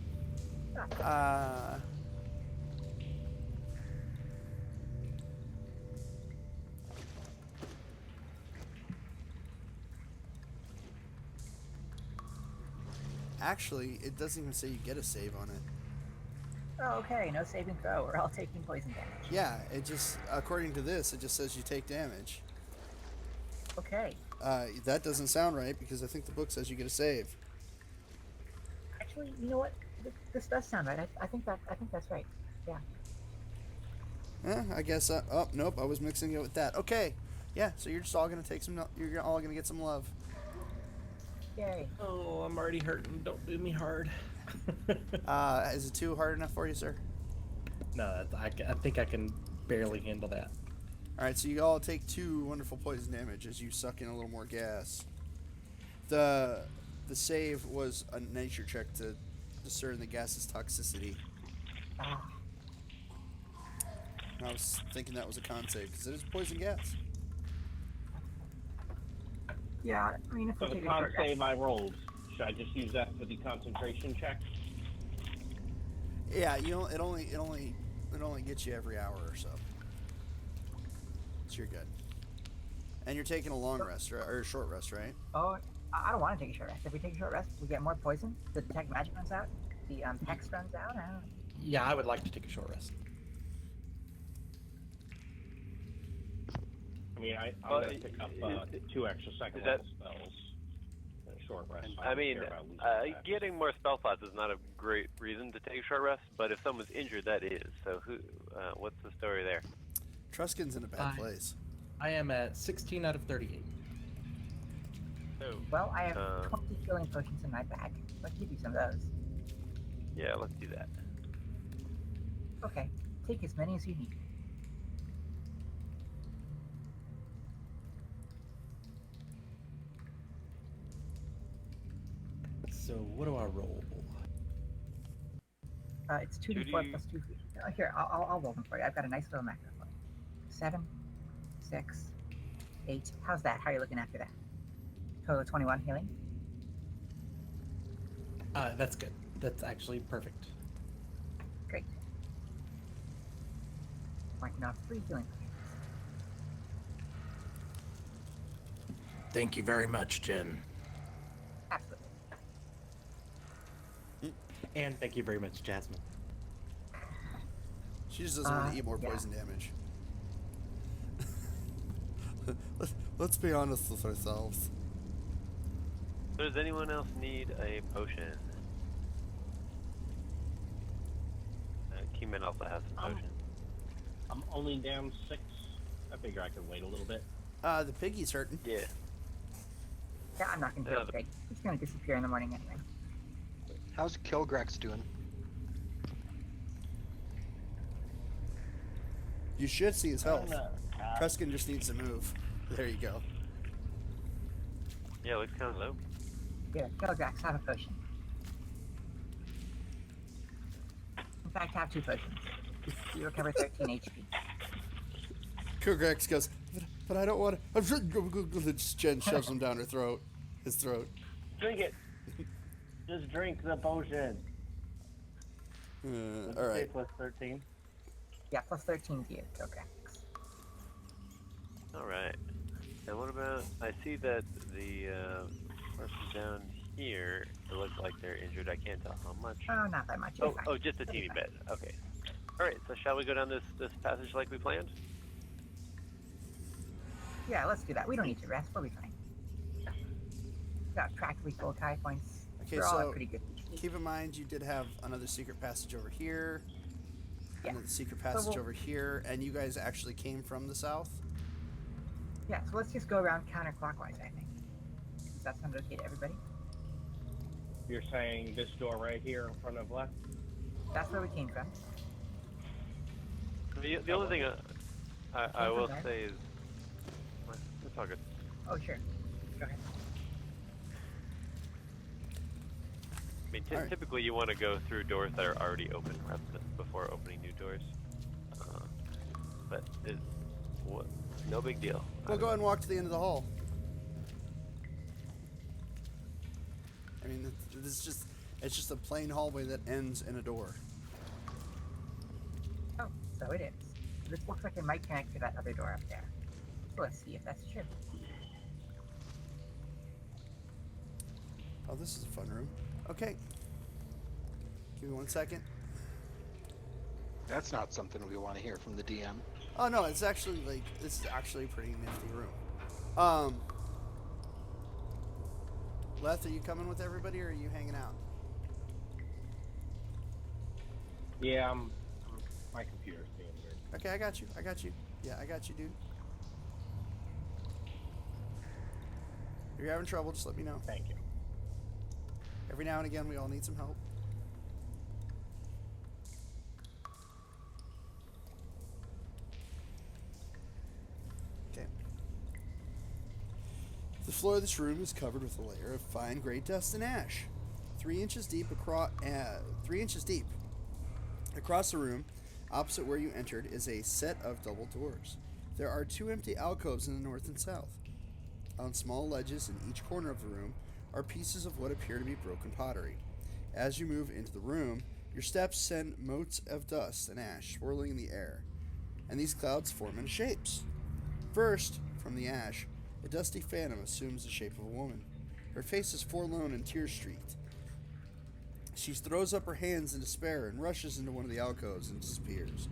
Actually, it doesn't even say you get a save on it. Oh, okay, no saving throw. We're all taking poison damage. Yeah, it just, according to this, it just says you take damage. Okay. That doesn't sound right because I think the book says you get a save. Actually, you know what? This does sound right. I think that's right. Yeah. I guess. Oh nope, I was mixing it with that. Okay, yeah. So you're just all gonna take some. You're all gonna get some love. Yay. Oh, I'm already hurting. Don't do me hard. Is it too hard enough for you, sir? No, I think I can barely handle that. All right, so you all take 2 wonderful poison damage as you suck in a little more gas. The save was a nature check to discern the gas's toxicity. Ah, And I was thinking that was a con save because it is poison gas. yeah. I mean, if So we the take a con short save rest. I rolled, should I just use that for the concentration check? Yeah, it only gets you every hour or so. So you're good. And you're taking a long rest or a short rest, right? Oh, I don't want to take a short rest. If we take a short rest, we get more poison. The detect magic runs out. The hex runs out. I don't know. Yeah, I would like to take a short rest. I mean, I'm Well, going to pick up 2 extra second is that- level spells. And a short rest. I don't mean, care about losing that. getting more spell slots is not a great reason to take a short rest, but if someone's injured, that is. So what's the story there? Truskin's in a bad place. I am at 16 out of 38. So, Well, I have 20 healing potions in my bag. Let's give you some of those. yeah, let's do that. Okay. Take as many as you need. So what do I roll? It's 2d4 plus 2. Here, I'll roll them for you. I've got a nice little macro for you. 7, 6, 8. How's that? How are you looking after that? Total 21 healing. That's good. That's actually perfect. Great. Marking off 3 healing potions. Thank you very much, Jen. Absolutely. And thank you very much, Jasmine. She just doesn't want to eat more yeah. poison damage. Let's be honest with ourselves. Does anyone else need a potion? Keyman also has some potions. I'm only down 6 I figure I could wait a little bit. The piggy's hurting. Yeah. Yeah, I'm not gonna Yeah, do it big. It's gonna disappear in the morning anyway. How's Kilgrax doing? You should see his health. Uh, Preskin just needs to move. There you go. Yeah, it looks kind of low. Here, Kilgrax, have a potion. In fact, have 2 potions. You recover 13 HP. Kilgrax goes, but I don't want to. Jen shoves him down his throat. Drink it. Just drink the potion. Does it All say right. plus 13. Yeah, plus 13 to you, Kilgrax. All right. And what about? I see that the person down here. It looks like they're injured. I can't tell how much. Oh, not that much. You're Oh, fine. oh, just a You'll be teeny fine. bit. Okay. All right. So shall we go down this passage like we planned? Yeah, let's do that. We don't need to rest. We'll be fine. Got practically full Kai points. Okay, We're all so at pretty good. keep in mind you did have another secret passage over here, Yeah. another secret passage we'll- over here, and you guys actually came from the south. Yeah, so let's just go around counterclockwise, I think. Does that sound okay to everybody? You're saying this door right here in front of left? That's where we came from. The only thing I will Okay. say is, well, it's all good. Oh, sure. Go ahead. I mean, All right. typically you want to go through doors that are already open rather than before opening new doors. But no big deal. We'll go ahead and walk to the end of the hall. I mean, it's just a plain hallway that ends in a door. Oh, so it is. This looks like it might connect to that other door up there. So let's see if that's true. Oh, this is a fun room. Okay. Give me 1 second. That's not something we want to hear from the DM. Oh no, it's actually this is actually a pretty nifty room. Leth, are you coming with everybody or are you hanging out? Yeah, my computer's being weird. Okay, I got you. Yeah, I got you, dude. If you're having trouble, just let me know. Thank you. Every now and again, we all need some help. Okay. The floor of this room is covered with a layer of fine gray dust and ash, 3 inches deep across. 3 inches deep. Across the room, opposite where you entered, is a set of double doors. There are 2 empty alcoves in the north and south. On small ledges in each corner of the room are pieces of what appear to be broken pottery. As you move into the room, your steps send motes of dust and ash swirling in the air, and these clouds form into shapes. First, from the ash, a dusty phantom assumes the shape of a woman. Her face is forlorn and tear-streaked. She throws up her hands in despair and rushes into one of the alcoves and disappears.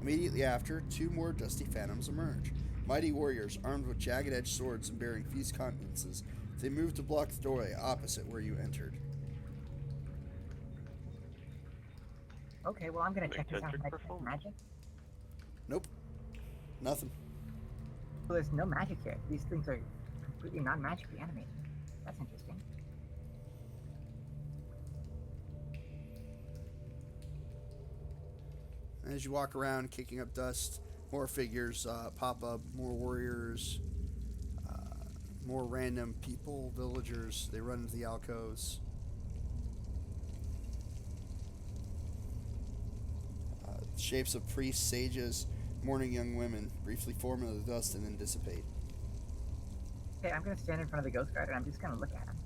Immediately after, 2 more dusty phantoms emerge. Mighty warriors armed with jagged-edged swords and bearing feast countenances. They move to block the doorway opposite where you entered. Okay, well, I'm gonna check this out. Eccentric Can I check performance. magic? Nope. Nothing. Well, there's no magic here. These things are completely non-magically animated. That's interesting. As you walk around kicking up dust, more figures pop up, more warriors, more random people, villagers. They run into the alcoves. Shapes of priests, sages, mourning young women briefly form out of the dust and then dissipate. Okay, I'm gonna stand in front of the ghost guard and I'm just gonna look at him.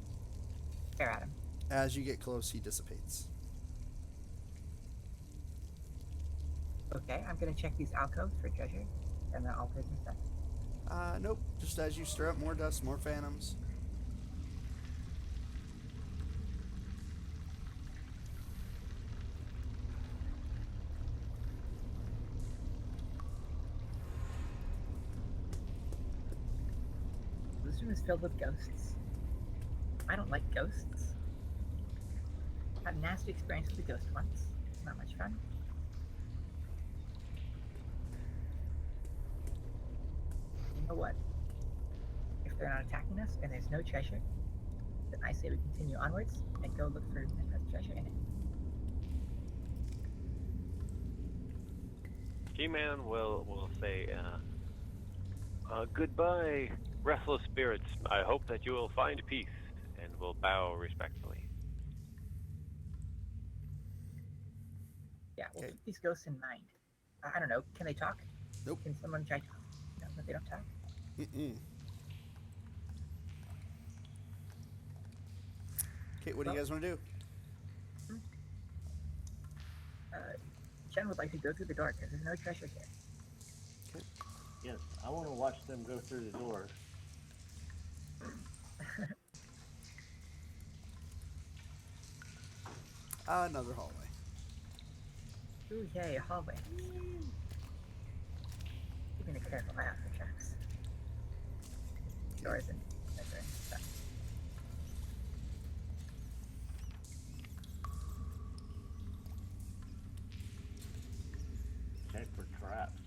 Stare at him. As you get close, he dissipates. Okay, I'm gonna check these alcoves for treasure and the altars and stuff. Nope. Just as you stir up more dust, more phantoms. This room is filled with ghosts. I don't like ghosts. Had a nasty experience with a ghost once. Not much fun. you know what? If they're not attacking us and there's no treasure, then I say we continue onwards and go look for Minette's treasure in it. G-Man will say, goodbye, restless spirits. I hope that you will find peace, and will bow respectfully. Yeah, we'll Okay. keep these ghosts in mind. I don't know. Can they talk? Nope. Can someone try to talk? No, but they don't talk. Mm-mm. Okay, what do you guys want to do? Jen would like to go through the door because there's no treasure here. Yes, I want to watch them go through the door. Another hallway. Ooh, yay, a hallway. Keeping a careful eye out for traps. Doors and treasure and stuff. Check for traps.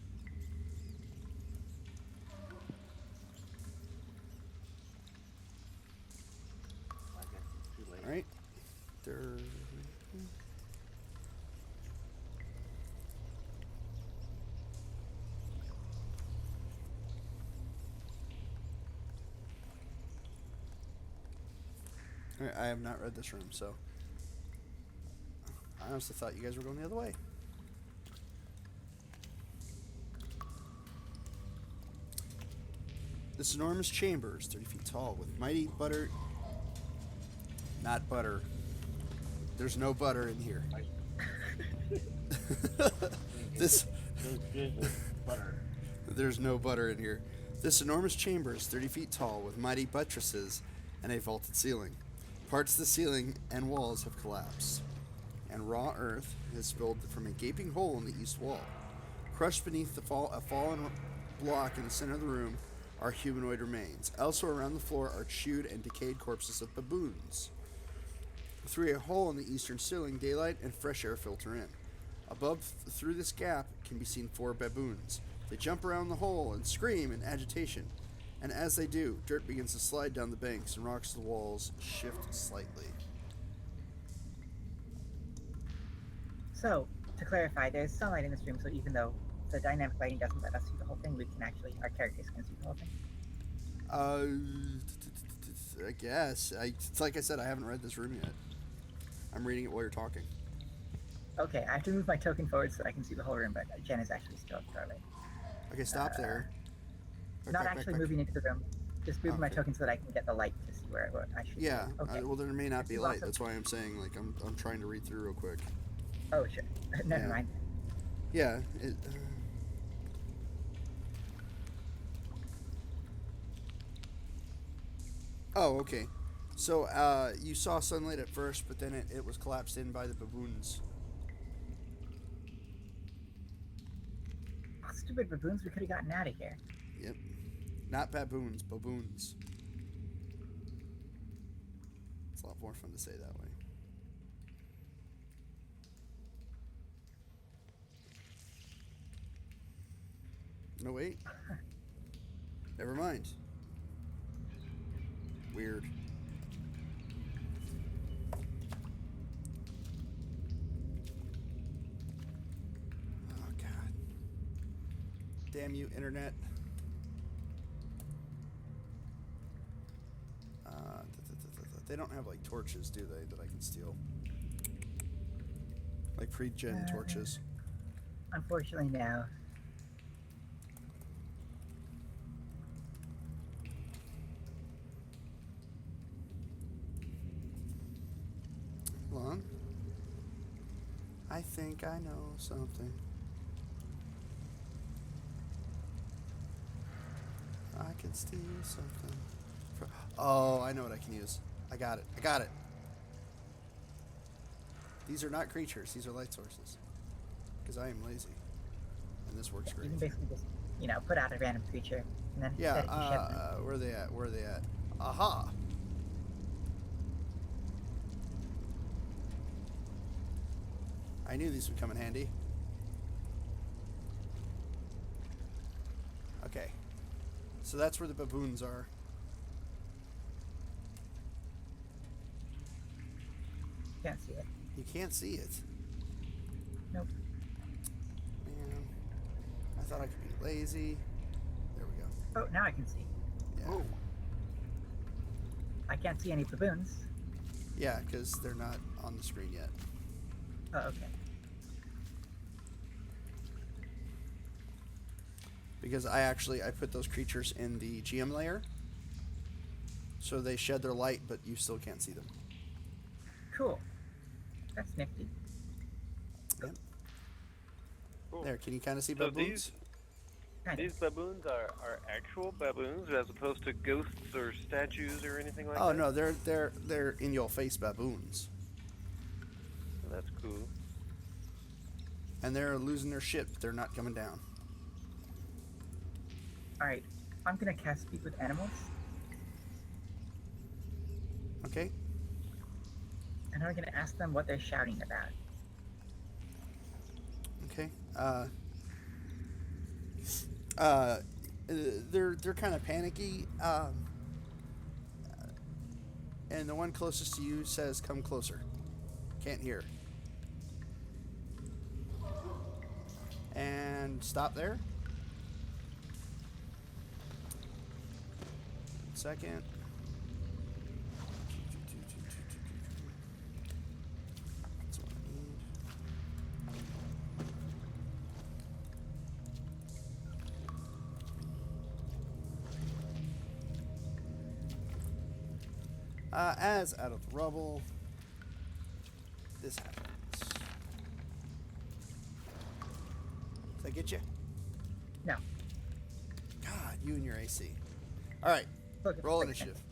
I guess it's too late. All right. There. All right, I have not read this room, so I honestly thought you guys were going the other way. This enormous chamber is 30 feet tall with mighty butter. Not butter. There's no butter in here. This. Those business butter. There's no butter in here. This enormous chamber is 30 feet tall with mighty buttresses and a vaulted ceiling. Parts of the ceiling and walls have collapsed, and raw earth has spilled from a gaping hole in the east wall. Crushed beneath a fallen block in the center of the room are humanoid remains. Elsewhere around the floor are chewed and decayed corpses of baboons. Through a hole in the eastern ceiling, daylight and fresh air filter in. Above, through this gap, can be seen 4 baboons. They jump around the hole and scream in agitation, and as they do, dirt begins to slide down the banks and rocks of the walls shift slightly. So, to clarify, there's sunlight in this room, so even though the dynamic lighting doesn't let us see the whole thing, we can actually, our characters can see the whole thing. I guess. It's like I said, I haven't read this room yet. I'm reading it while you're talking. Okay, I have to move my token forward so I can see the whole room, but Jen is actually still far away. Okay, stop there. Not actually moving into the room, just moving my Okay. token so that I can get the light to see where I should Yeah. be. Okay. Well, there may not be This is light. awesome. That's why I'm saying, like, I'm trying to read through real quick. Oh, sure. Never Yeah. mind. Yeah. Oh, okay. So, you saw sunlight at first, but then it was collapsed in by the baboons. Oh, stupid baboons, we could have gotten out of here. Yep. Not baboons, baboons. It's a lot more fun to say that way. No, wait. Never mind. Weird. Oh, God. Damn you, internet. They don't have, like, torches, do they, that I can steal? Like pre-gen torches. Unfortunately, no. Hold on. I think I know something. I can steal something. Oh, I know what I can use. I got it. I got it. These are not creatures. These are light sources. Because I am lazy. And this works You great. can basically just, put out a random creature and then Yeah, set it to ship. where are they at? Where are they at? Aha! I knew these would come in handy. Okay. So that's where the baboons are. Can't see it. You can't see it. Nope. Man, I thought I could be lazy. There we go. Oh, now I can see. Yeah. I can't see any baboons. Yeah, because they're not on the screen yet. Oh, okay. Because I put those creatures in the GM layer. So they shed their light, but you still can't see them. Cool. That's nifty. Yep. Cool. There, can you kind of see So baboons? These baboons are actual baboons as opposed to ghosts or statues or anything like Oh that? no, they're in your face baboons. That's cool. And they're losing their shit, but they're not coming down. Alright. I'm gonna cast Speak with Animals. Okay? And I'm gonna ask them what they're shouting about. Okay. They're kind of panicky. And the one closest to you says, "Come closer." Can't hear. And stop there. Second. That's what I need. As out of the rubble, this happens. Did I get you? No. God, you and your AC. All right, Look, it's roll friction. initiative.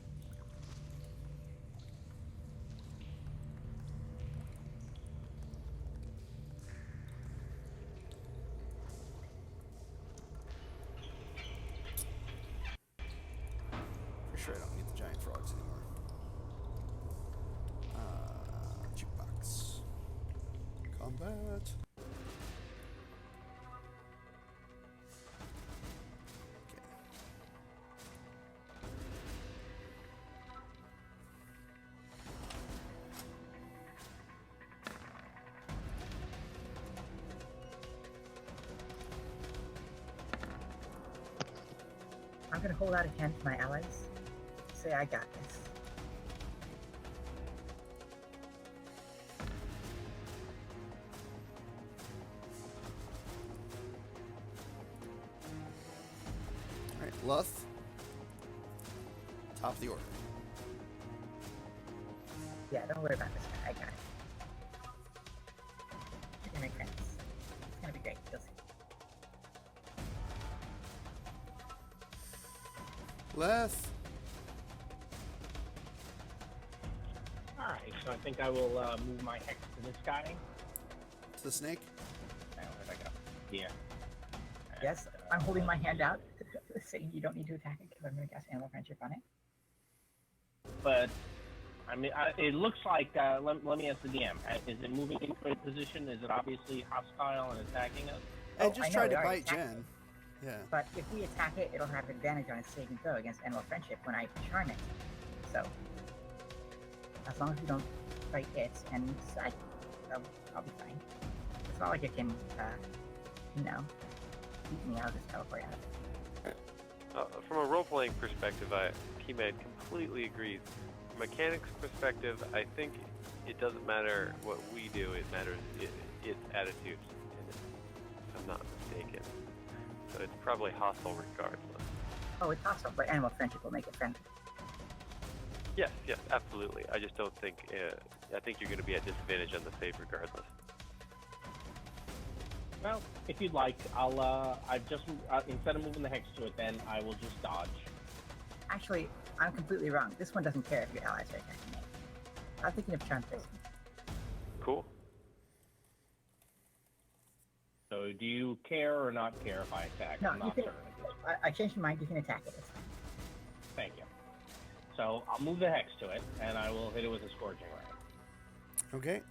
For sure, I don't need the giant frogs anymore. Jukebox. Combat. Okay. I'm gonna hold out a hand to my allies. Say I got this. All right, Luth. Top of the order. Yeah, don't worry about this guy. I got it. You're gonna make friends. It's gonna be great. You'll see. Leth. Alright, so I think I will move my hex to this guy. To the snake. Now, where'd I go? Yeah. Yes, I'm holding my hand out, saying you don't need to attack it because I'm gonna cast Animal Friendship on it. But, I mean, it looks like, let me ask the DM. Is it moving into a position? Is it obviously hostile and attacking us? I Oh, just I know, tried it to already bite attacked Jen. Yeah. But if we attack it, it'll have advantage on its saving throw against Animal Friendship when I charm it. So, as long as we don't fight it, and I'll be fine. It's not like it can, you know, beat me. I'll just teleport out of it. From a role-playing perspective, Keyman completely agrees. From a mechanics perspective, I think it doesn't matter what we do; it matters its attitude, if I'm not mistaken. So it's probably hostile regardless. Oh, it's hostile, but Animal Friendship will make it friendly. Yes, absolutely. I just don't think. I think you're going to be at disadvantage on the save regardless. Well, if you'd like, I've just, instead of moving the hex to it, then I will just dodge. Actually, I'm completely wrong. This one doesn't care if your allies are attacking it. I'm thinking of charm person. Cool. So, do you care or not care if I attack? No, I'm you not can. certain. I changed my mind. You can attack it. It's fine. Thank you. So, I'll move the hex to it, and I will hit it with a scourging ray. Okay.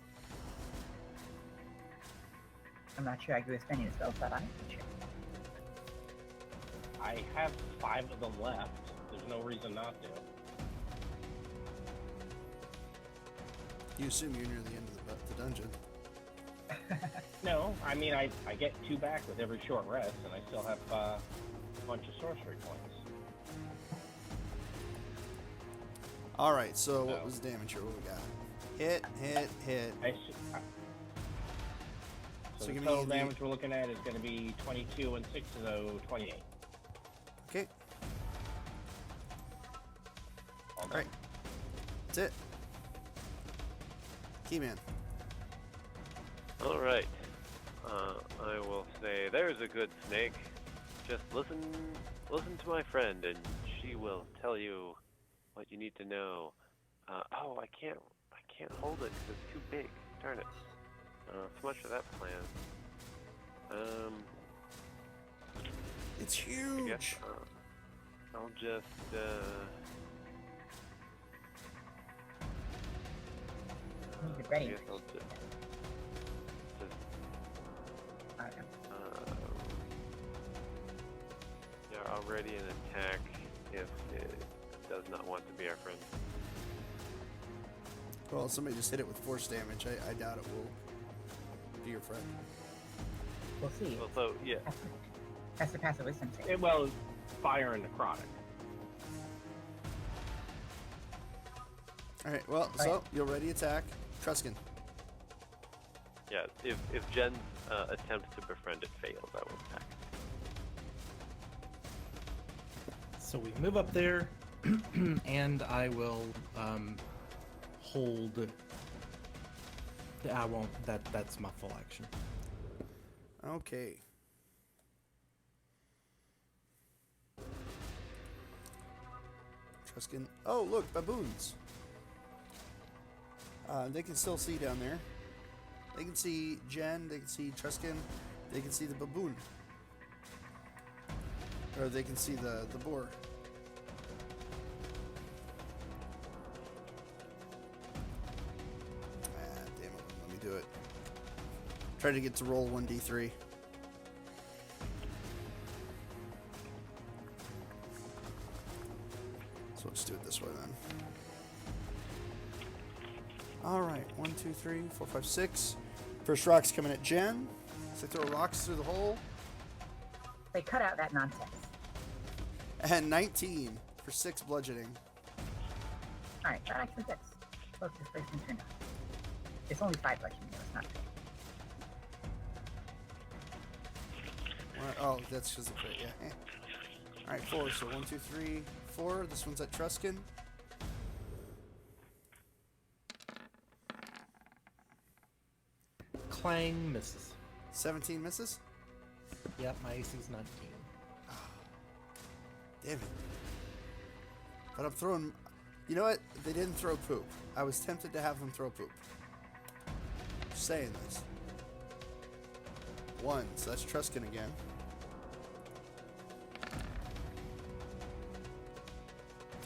I'm not sure I agree with spending the spell, but I'm sure. I have 5 of them left. There's no reason not to. You assume you're near the end of the dungeon. No, I mean, I get 2 back with every short rest, and I still have a bunch of sorcery points. All right, so what So- was the damage here? What we got? Hit. So So the give me total the- damage we're looking at is going to be 22 and 6, so 28. Okay, All all right. That's it. Keyman. All right. I will say, there's a good snake. Just listen to my friend, and she will tell you what you need to know. Oh, I can't hold it because it's too big. Darn it. So much for that plan. It's I huge. guess I'll just Need it ready. I guess I'll just Okay. yeah, I'll ready an attack if it does not want to be our friend. Well, somebody just hit it with force damage. I doubt it will be your friend. We'll see. Well, so yeah, Has to pass a wisdom save. It, well, fire and necrotic. All right. Well, so you'll ready attack. Truskin. yeah. If Jen's attempt to befriend it fails, I will attack. So we move up there, and I will hold. I won't. That's my full action. Okay. Truskin. Oh, look, baboons. They can still see down there. They can see Jen. They can see Truskin. They can see the baboon. Or they can see the boar. Ah, damn it. Let me do it. Try to get to roll 1d3. So let's do it this way then. Alright, 1, 2, 3, 4, 5, 6. First rock's coming at Jen. So throw rocks through the hole. They cut out that nonsense. And 19 for 6 bludgeoning. Alright, that actually fits. Both displacement turned out. It's only 5 bludgeoning, though. It's not 3. Oh, that's because of it, yeah. Alright, 4. So 1, 2, 3, 4. This one's at Truskin. Clang misses. 17 misses. Yep, my AC's 19. Damn it. But I'm throwing... You know what? They didn't throw poop. I was tempted to have them throw poop. Just saying this. 1, so that's Truskin again.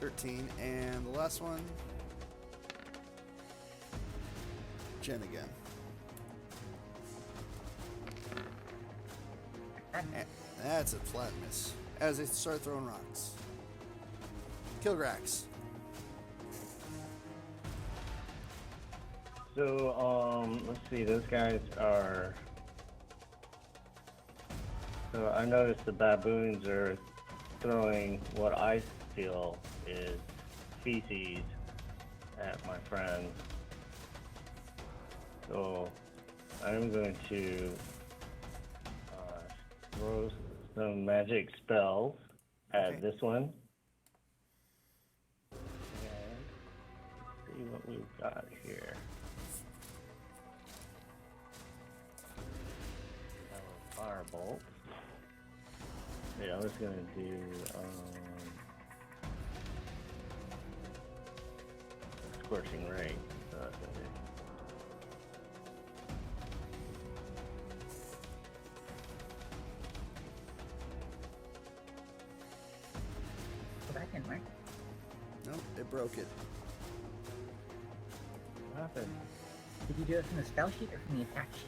$13, and the last one... Jen again. That's a flat miss. As they start throwing rocks. Kilgrax. So, let's see, those guys are... So I noticed the baboons are throwing what I feel is feces at my friend. So I'm going to throw some magic spells at Okay. this one. And see what we've got here. Firebolt. Yeah, I was gonna do scorching ray. So that's gonna do. So that didn't work. Nope, it broke it. What happened? Did you do it from the spell sheet or from the attack sheet?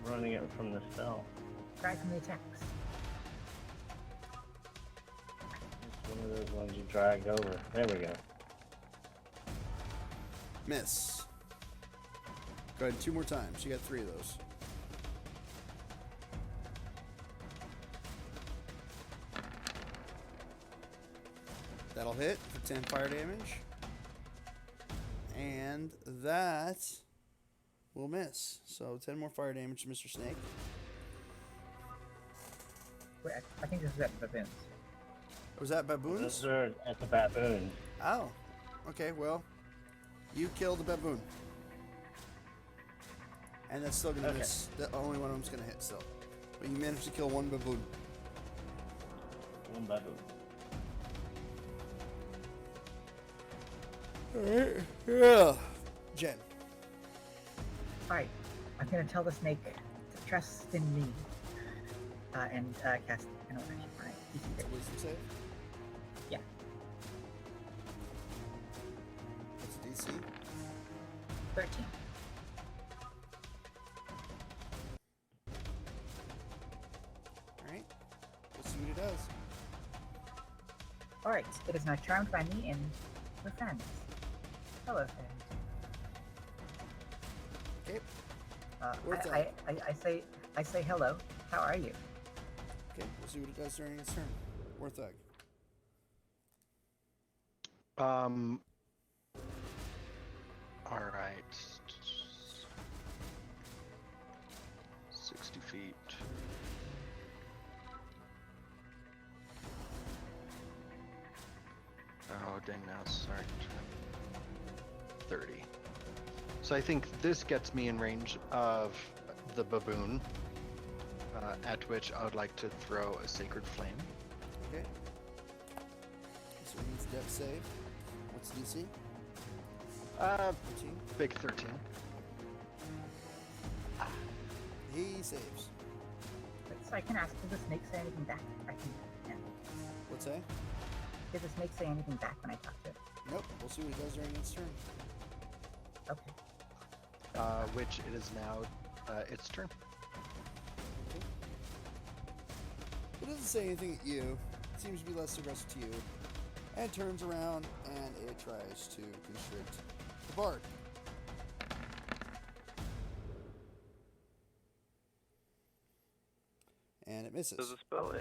Running it from the spell. Try from the attacks. One of those ones you dragged over. There we go. Miss. Go ahead 2 more times. You got 3 of those. That'll hit for 10 fire damage. And that will miss. So 10 more fire damage to Mr. Snake. Wait, I think this is at baboons. Was that baboons? Those are at the baboon. Oh. Okay, well, you killed the baboon. And that's still going to miss. The only one of them's going to hit still. But you managed to kill 1 baboon. One baboon. Alright. Yeah. Jen. Alright, I'm gonna tell the snake to trust in me. And cast an actually my DC save. Wisdom save? Yeah. What's the DC? 13. Alright. We'll see what it does. Alright, it is now charmed by me and we're friends. Hello, friends. Okay. What's I say hello. How are you? Okay, we'll see what it does during its turn. Warthog. All right. 60 feet. Oh, dang, now it's starting to 30. So I think this gets me in range of the baboon, at which I would like to throw a sacred flame. Okay. So it needs death save. What's DC? 13. Big 13. He saves. So I can ask, did the snake say anything back? I can. Yeah. What's that? Did the snake say anything back when I talked to it? Nope. We'll see what it does during its turn. Okay. Which it is now its turn. Okay. It doesn't say anything at you. It seems to be less aggressive to you. And it turns around and it tries to constrict the bard. And it misses. Does the spell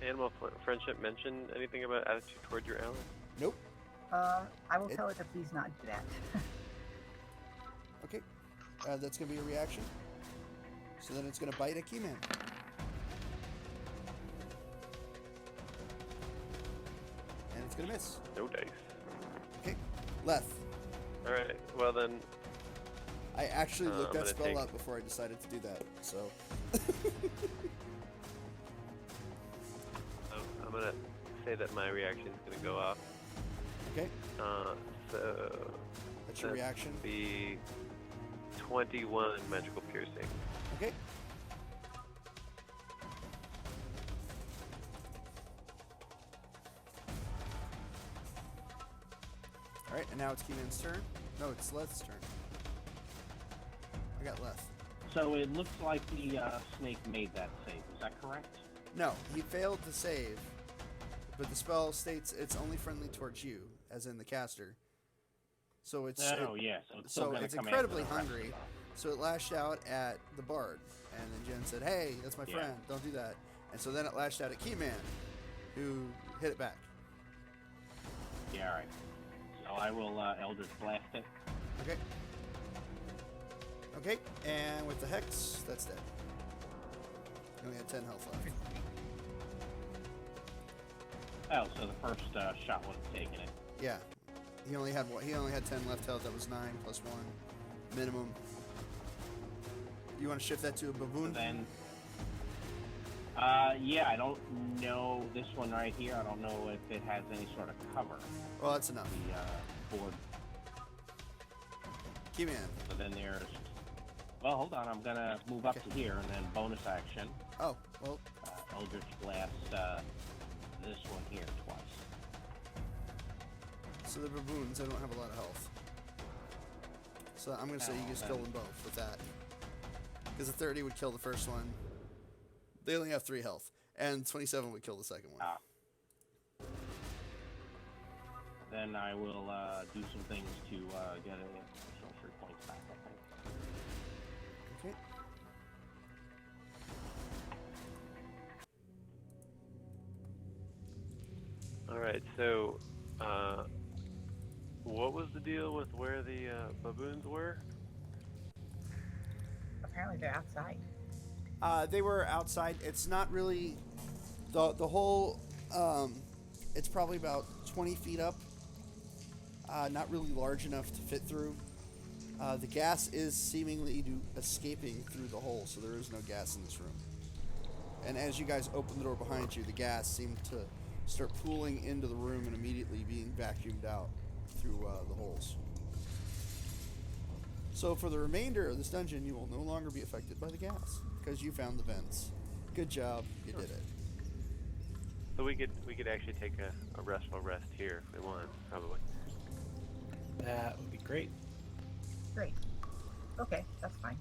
Animal Friendship mention anything about attitude toward your ally? Nope. I will tell it to please not do that. Okay. That's going to be a reaction. So then it's going to bite a Keyman. And it's going to miss. No dice. Okay. Leth. Alright, well then, I actually looked I'm that gonna spell take- up before I decided to do that. So. I'm gonna say that my reaction is gonna go off. Okay. So That's your reaction. be 21 magical piercing. Okay. Alright, and now it's Keenan's turn. No, it's Leth's turn. I got Leth. So it looks like the snake made that save. Is that correct? No, he failed to save, but the spell states it's only friendly towards you, as in the caster. So it's Oh, yeah. So it's, still so gonna it's come incredibly after the rest hungry. of them. So it lashed out at the bard, and then Jen said, "Hey, that's my Yeah. friend. Don't do that." And so then it lashed out at Keyman, who hit it back. Yeah, all right. So I will Eldritch Blast it. Okay. Okay, and with the hex, that's dead. You only had 10 health left. Oh, so the first shot wasn't taking it. Yeah, he only had what? He only had 10 left health. That was 9 plus 1 minimum. You want to shift that to a baboon? Then, yeah, I don't know this one right here. I don't know if it has any sort of cover. Well, that's enough. The board. Keyman. So then there's. Well, hold on. I'm gonna move up Okay. to here and then bonus action. Oh, well, Eldritch Blast this one here twice. so the baboons, they don't have a lot of health. So I'm going to say you just kill them both with that. Because the 30 would kill the first one. They only have 3 health. And 27 would kill the second one. Ah. then I will do some things to get additional 3 points back, I think. Okay. All right. So, what was the deal with where the baboons were? Apparently they're outside. They were outside. It's not really the whole. It's probably about 20 feet up. Not really large enough to fit through. The gas is seemingly escaping through the hole, so there is no gas in this room. And as you guys open the door behind you, the gas seemed to start pooling into the room and immediately being vacuumed out through the holes. So for the remainder of this dungeon, you will no longer be affected by the gas because you found the vents. Good job, you did it. So we could actually take a restful rest here if we want, probably. That would be great. Great. Okay, that's fine.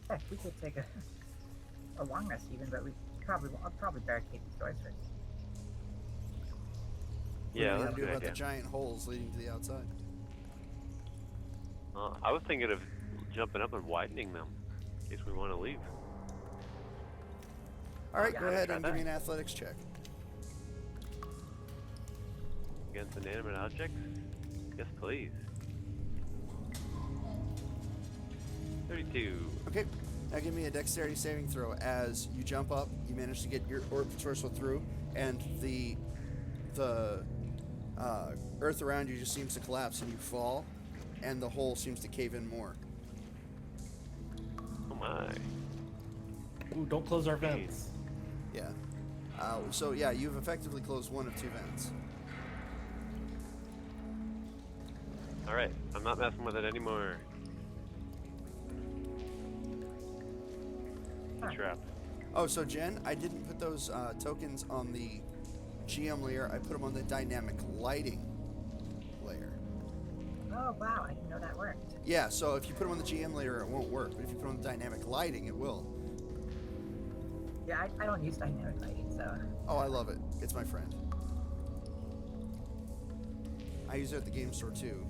Heck, we could take a long rest even, but I'll probably barricade these doors first. Yeah, What are that's you a gonna do good about idea. the giant holes leading to the outside? I was thinking of jumping up and widening them in case we want to leave. All right, yeah, go I ahead got and give that. me an athletics check. Against inanimate objects? Yes, please. 32. Okay, now give me a dexterity saving throw. As you jump up, you manage to get your orb torso through, and the earth around you just seems to collapse, and you fall, and the hole seems to cave in more. Oh my. Ooh, don't close our vents. Yeah. So yeah, you've effectively closed one of two vents. Alright, I'm not messing with it anymore. Huh. Trap. Oh, so Jen, I didn't put those tokens on the GM layer. I put them on the dynamic lighting layer. Oh wow, I didn't know that worked. Yeah, so if you put them on the GM layer, it won't work. But if you put them on the dynamic lighting, it will. Yeah, I don't use dynamic lighting, so. Oh, I love it. It's my friend. I use it at the game store too.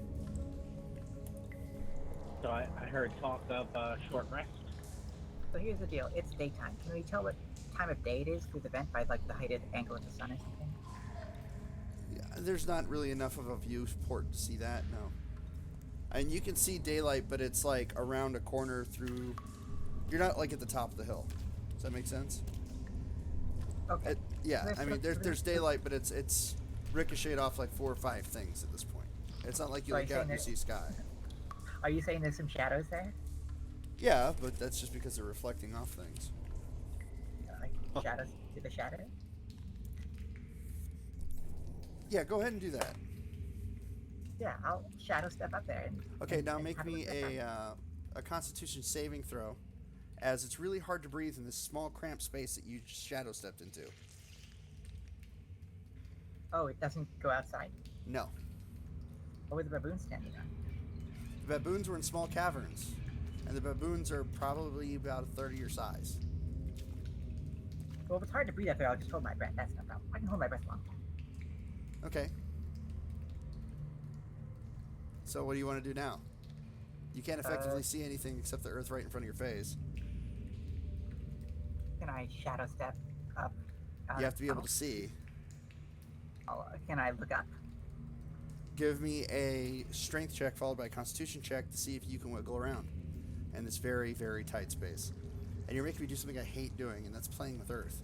So I heard talk of short rest. So here's the deal. It's daytime. Can we tell what time of day it is through the vent by like the heighted angle of the sun or something? Yeah, there's not really enough of a viewport to see that, no. And you can see daylight, but it's like around a corner through. You're not like at the top of the hill. Does that make sense? Okay. Yeah, I mean, there's daylight, but it's ricocheted off like 4 or 5 things at this point. It's not like you So are look you out and you saying see sky. Are you saying there's some shadows there? Yeah, but that's just because they're reflecting off things. Like shadows to the shadow? Yeah, go ahead and do that. Yeah, I'll shadow step up there. Okay, now and make have a me look around. a Constitution saving throw, as it's really hard to breathe in this small cramped space that you just shadow stepped into. Oh, it doesn't go outside? No. What were the baboons standing on? The baboons were in small caverns, and the baboons are probably about a third of your size. Well, if it's hard to breathe out there, I'll just hold my breath. That's no problem. I can hold my breath long. Okay. So what do you want to do now? You can't effectively see anything except the earth right in front of your face. Can I shadow step up? You have to be able to see. Can I look up? Give me a strength check followed by a constitution check to see if you can wiggle around in this very, very tight space. And you're making me do something I hate doing, and that's playing with earth.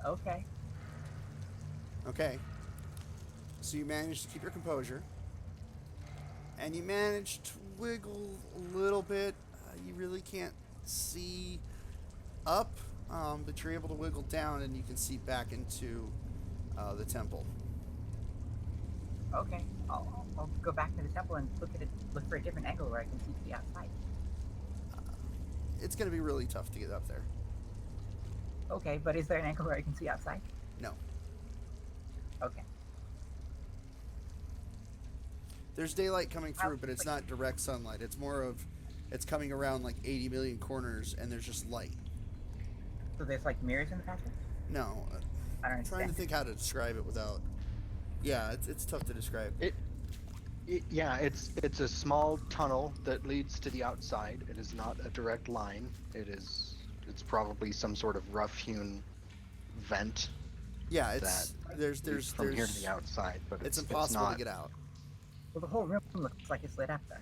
Okay. Okay. So you manage to keep your composure. And you manage to wiggle a little bit. You really can't see up, but you're able to wiggle down and you can see back into the temple. Okay. I'll go back to the temple and look for a different angle where I can see to the outside. It's going to be really tough to get up there. Okay, but is there an angle where I can see outside? No. Okay. There's daylight coming through, but it's not direct sunlight. It's more of, it's coming around like 80 million corners, and there's just light. So there's like mirrors in the passage? No. I don't I'm trying understand. to think how to describe it without. Yeah, it's tough to describe. Yeah, it's a small tunnel that leads to the outside. It is not a direct line. It's probably some sort of rough-hewn vent Yeah, that it's leads from here to the outside, but it's it's impossible not. to get out. Well, the whole room looks like it's lit up, though.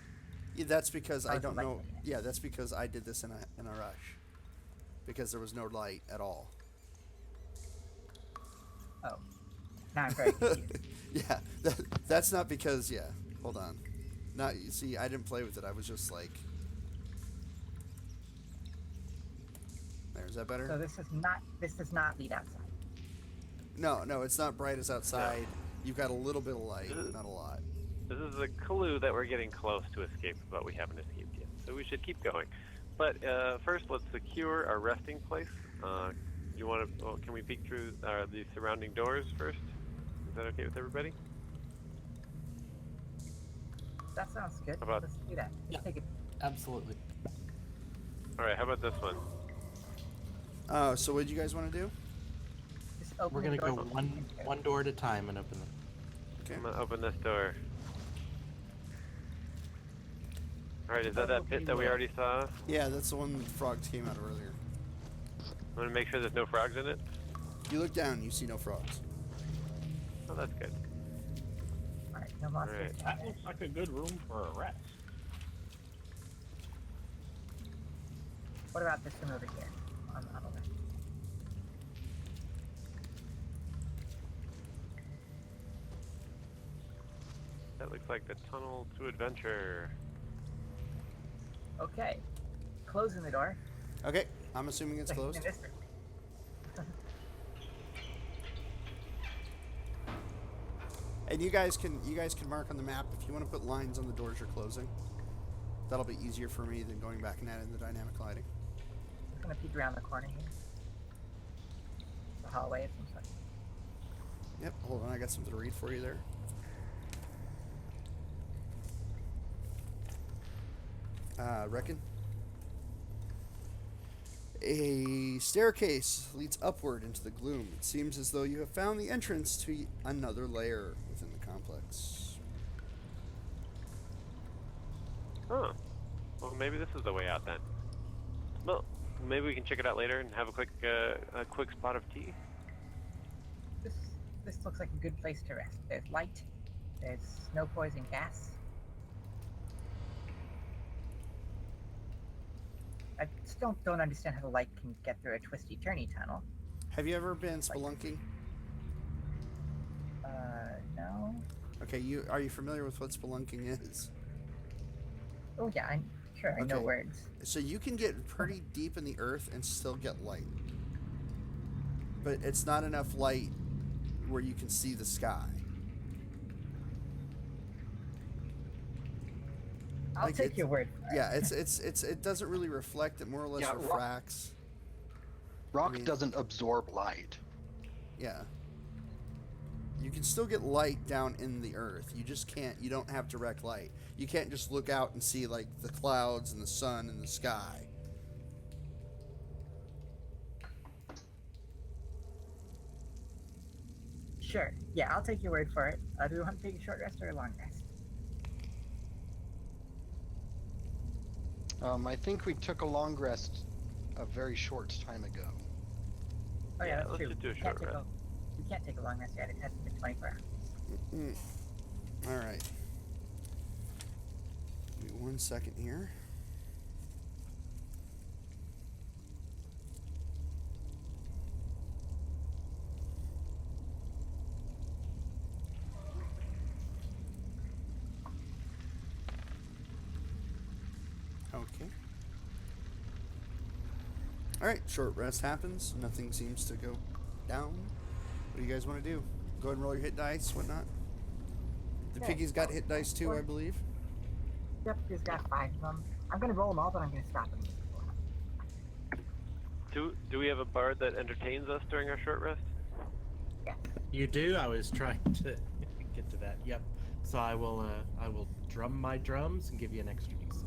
Yeah, that's because I How's the don't light know. making it? Yeah, that's because I did this in a rush. Because there was no light at all. Oh. Now I'm very confused. Yeah, that's not because. Yeah, hold on. Not you see, I didn't play with it. I was just like. Is that better? So this does not lead outside. No, it's not bright as outside. You've got a little bit of light, not a lot. This is a clue that we're getting close to escape, but we haven't escaped yet. So we should keep going. But first, let's secure our resting place. You want to? Well, can we peek through the surrounding doors first? Is that okay with everybody? That sounds good. How about- Let's do that. Let's take it. Absolutely. All right. How about this one? So what did you guys want to do? Just open We're the gonna go doors. one door at a time and open them. Okay. I'm gonna open this door. All right. Is that pit that we already saw? Yeah, that's the one the frogs came out of earlier. I'm gonna make sure there's no frogs in it. You look down, you see no frogs. Oh, that's good. Alright, no monsters. Alright. That looks like a good room for a rest. What about this one over here? On the left. That looks like the tunnel to adventure. Okay. Closing the door. Okay, I'm assuming it's closed. In this room. And you guys can mark on the map if you want to put lines on the doors you're closing. That'll be easier for me than going back and adding the dynamic lighting. Just gonna peek around the corner here. The hallway of some sort. Yep, hold on, I got something to read for you there. Reckon? A staircase leads upward into the gloom. It seems as though you have found the entrance to another layer within the complex. Huh. Well, maybe this is the way out then. Well, maybe we can check it out later and have a quick spot of tea. This looks like a good place to rest. There's light. There's no poison gas. I still don't understand how the light can get through a twisty turny tunnel. Have you ever been spelunking? No. Okay, are you familiar with what spelunking is? Oh yeah, I'm sure I know Okay. words. So you can get pretty deep in the earth and still get light. But it's not enough light where you can see the sky. I'll Like, take your word for it. Yeah, it doesn't really reflect, it more or less Yeah, refracts. Rock I mean- doesn't absorb light. Yeah. You can still get light down in the earth. You don't have direct light. You can't just look out and see like the clouds and the sun and the sky. Sure. Yeah, I'll take your word for it. Do you want to take a short rest or a long rest? I think we took a long rest a very short time ago. Oh yeah, Yeah, that's let's true. just do a We can't short take rest. We can't take a long rest yet. It hasn't been 24 hours. All right. Give me 1 second here. Okay. All right, short rest happens. Nothing seems to go down. What do you guys want to do? Go ahead and roll your hit dice, whatnot. The Okay. piggy's got hit dice too, I believe. Yep, he's got 5 of them. I'm gonna roll them all, but I'm gonna stop him. Do we have a bard that entertains us during our short rest? Yes. You do? I was trying to get to that. Yep. So I will drum my drums and give you an extra d6.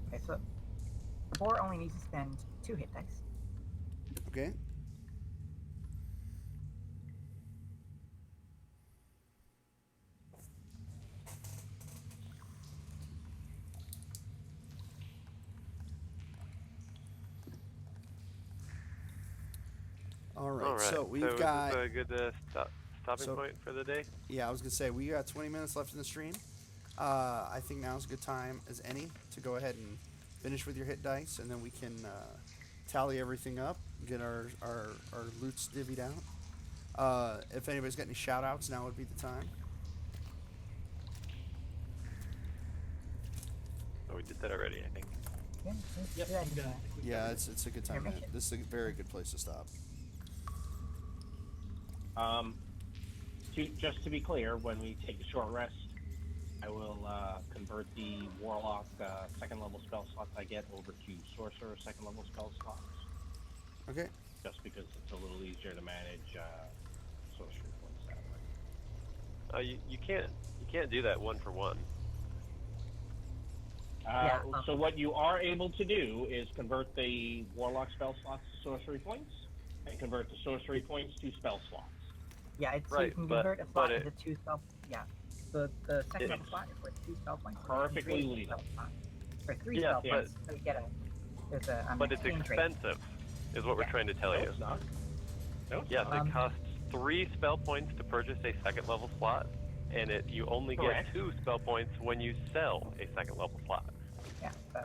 Okay, so the boar only needs to spend 2 hit dice. Okay. All right, so we've got... Is this a good stopping point for the day? Yeah, I was going to say, we got 20 minutes left in the stream. I think now's a good time as any to go ahead and finish with your hit dice, and then we can tally everything up, get our loots divvied out. If anybody's got any shout-outs, now would be the time. Oh, we did that already, I think. Yeah, Yep, yeah, you got it. Yeah, it's a good time. Permission. This is a very good place to stop. Just to be clear, when we take a short rest, I will convert the Warlock second level spell slots I get over to Sorcerer second level spell slots. Okay. Just because it's a little easier to manage sorcery points that way. You can't do that 1 for 1. So what you are able to do is convert the Warlock spell slots to sorcery points, and convert the sorcery points to spell slots. Yeah, it's so Right, you can but- convert a but slot it- into 2 spell. Yeah, the second level slot is worth 2 spell points. so you can Perfectly create a legal. spell slot for 3 Yeah, spell but- points. So you get there's a But it's exchange rate. expensive, is what we're Yeah. trying to tell No, you. it's not. No, it's Yes, not. it costs 3 spell points to purchase a second level slot, and you only Correct. get 2 spell points when you sell a second level slot. Yeah, so.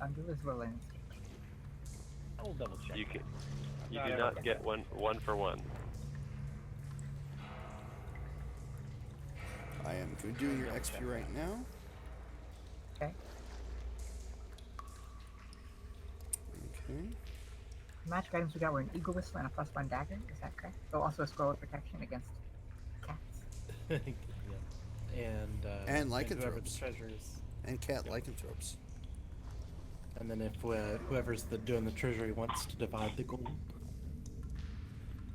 Undo his willing. I'll double check. You can, you Not do everything. not get one for 1. I am doing your XP right now. Okay. Okay. The magic items we got were an eagle whistle and a +1 dagger. Is that correct? Oh, also a scroll of protection against cats. Yeah. And And whoever lycanthropes. the treasure is. And cat lycanthropes. And then if whoever's doing the treasury wants to divide the gold.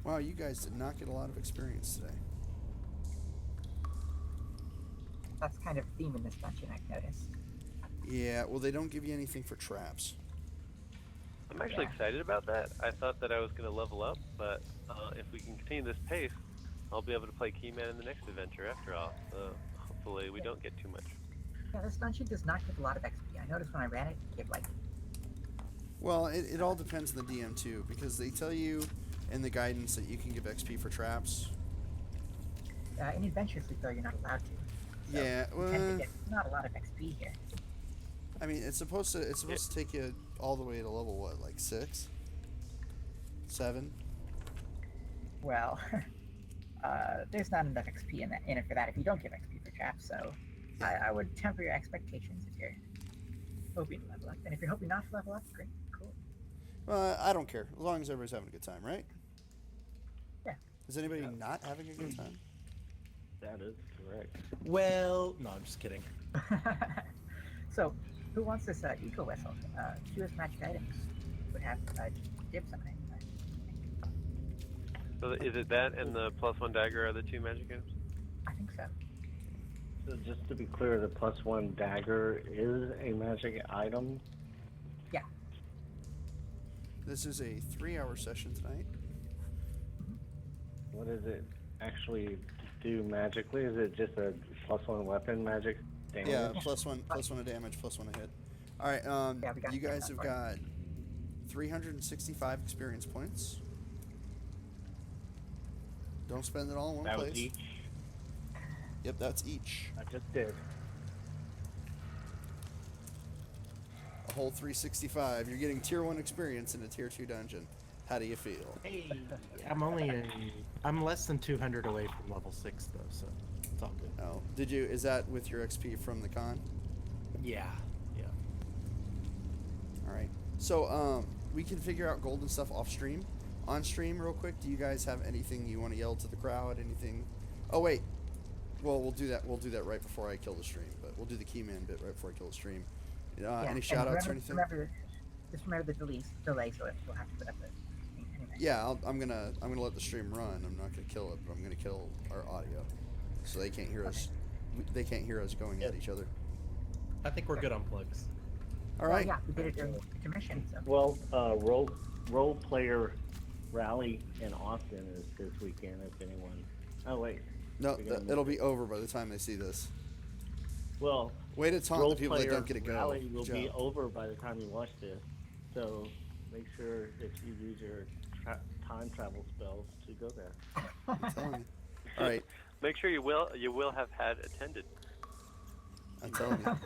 Wow, you guys did not get a lot of experience today. That's kind of a theme in this dungeon, I've noticed. Yeah, well, they don't give you anything for traps. I'm actually Yeah. excited about that. I thought that I was going to level up, but if we can continue this pace, I'll be able to play Keyman in the next adventure after all. Hopefully we don't get too much. Yeah, this dungeon does not give a lot of XP. I noticed when I ran it, it gave like... Well, it all depends on the DM too, because they tell you in the guidance that you can give XP for traps. in Adventures League, though, you're not allowed to. So Yeah, you tend to well, get not a lot of XP here. I mean, it's supposed to take you all the way to level what, like 6, 7? Well, there's not enough XP in it for that if you don't give XP for traps, so I would temper your expectations if you're hoping to level up. And if you're hoping not to level up, great, cool. I don't care, as long as everybody's having a good time, right? Yeah. Is anybody not having a good time? That is correct. Well, no, I'm just kidding. So, who wants this eco whistle? Fewest magic items would have dibs on it. So is it that and the +1 dagger are the 2 magic items? I think so. So just to be clear, the +1 dagger is a magic item. Yeah. This is a 3-hour session tonight. What does it actually do magically? Is it just a +1 weapon magic damage? Yeah, +1 of damage, +1 a hit. All right, Yeah, we got you to get guys that have part. got 365 experience points. Don't spend it all in one That place. was each. Yep, that's each. I just did. A whole 365. You're getting tier 1 experience in a tier 2 dungeon. How do you feel? Hey, I'm less than 200 away from level 6 though, so it's all good. Oh, is that with your XP from the con? Yeah. All right. So, we can figure out gold and stuff off stream. On stream, real quick, do you guys have anything you want to yell to the crowd? Anything? Oh, wait. Well, we'll do that. We'll do that right before I kill the stream. But we'll do the keyman bit right before I kill the stream. Any and shout outs or anything? Just remember the delay, so we'll have to put up the thing anyway. Yeah, I'm gonna let the stream run. I'm not gonna kill it, but I'm gonna kill our audio, so they can't hear us. They can't hear us going at each other. I think we're good on plugs. All right. Yeah, we did it during intermission. So. Well, role player rally in Austin is this weekend. If anyone. Oh wait. No, We're gonna it'll miss be over by the time they see this. Well, Way to taunt role the people that player don't get to go. rally will Joe. be over by the time you watch this. So make sure if you use your time travel spells to go there. I'm telling you. All right. Make sure you will have had attended. I'm telling you.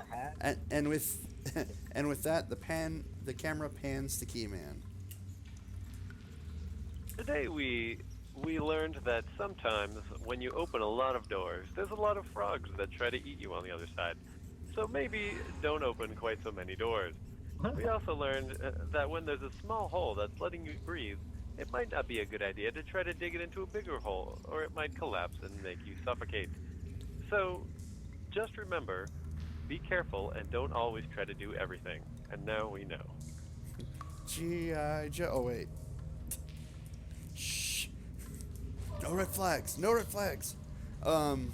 And with that, the camera pans to Keyman. Today we learned that sometimes when you open a lot of doors, there's a lot of frogs that try to eat you on the other side. So maybe don't open quite so many doors. We also learned that when there's a small hole that's letting you breathe, it might not be a good idea to try to dig it into a bigger hole, or it might collapse and make you suffocate. So just remember, be careful and don't always try to do everything. And now we know. G.I. Joe. Oh, wait. Shh. No red flags. No red flags. And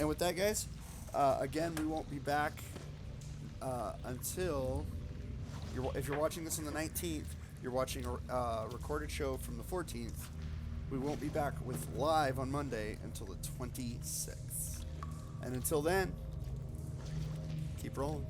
with that, guys, again, we won't be back until... if you're watching this on the 19th, you're watching a recorded show from the 14th. We won't be back with live on Monday until the 26th. And until then, keep rolling.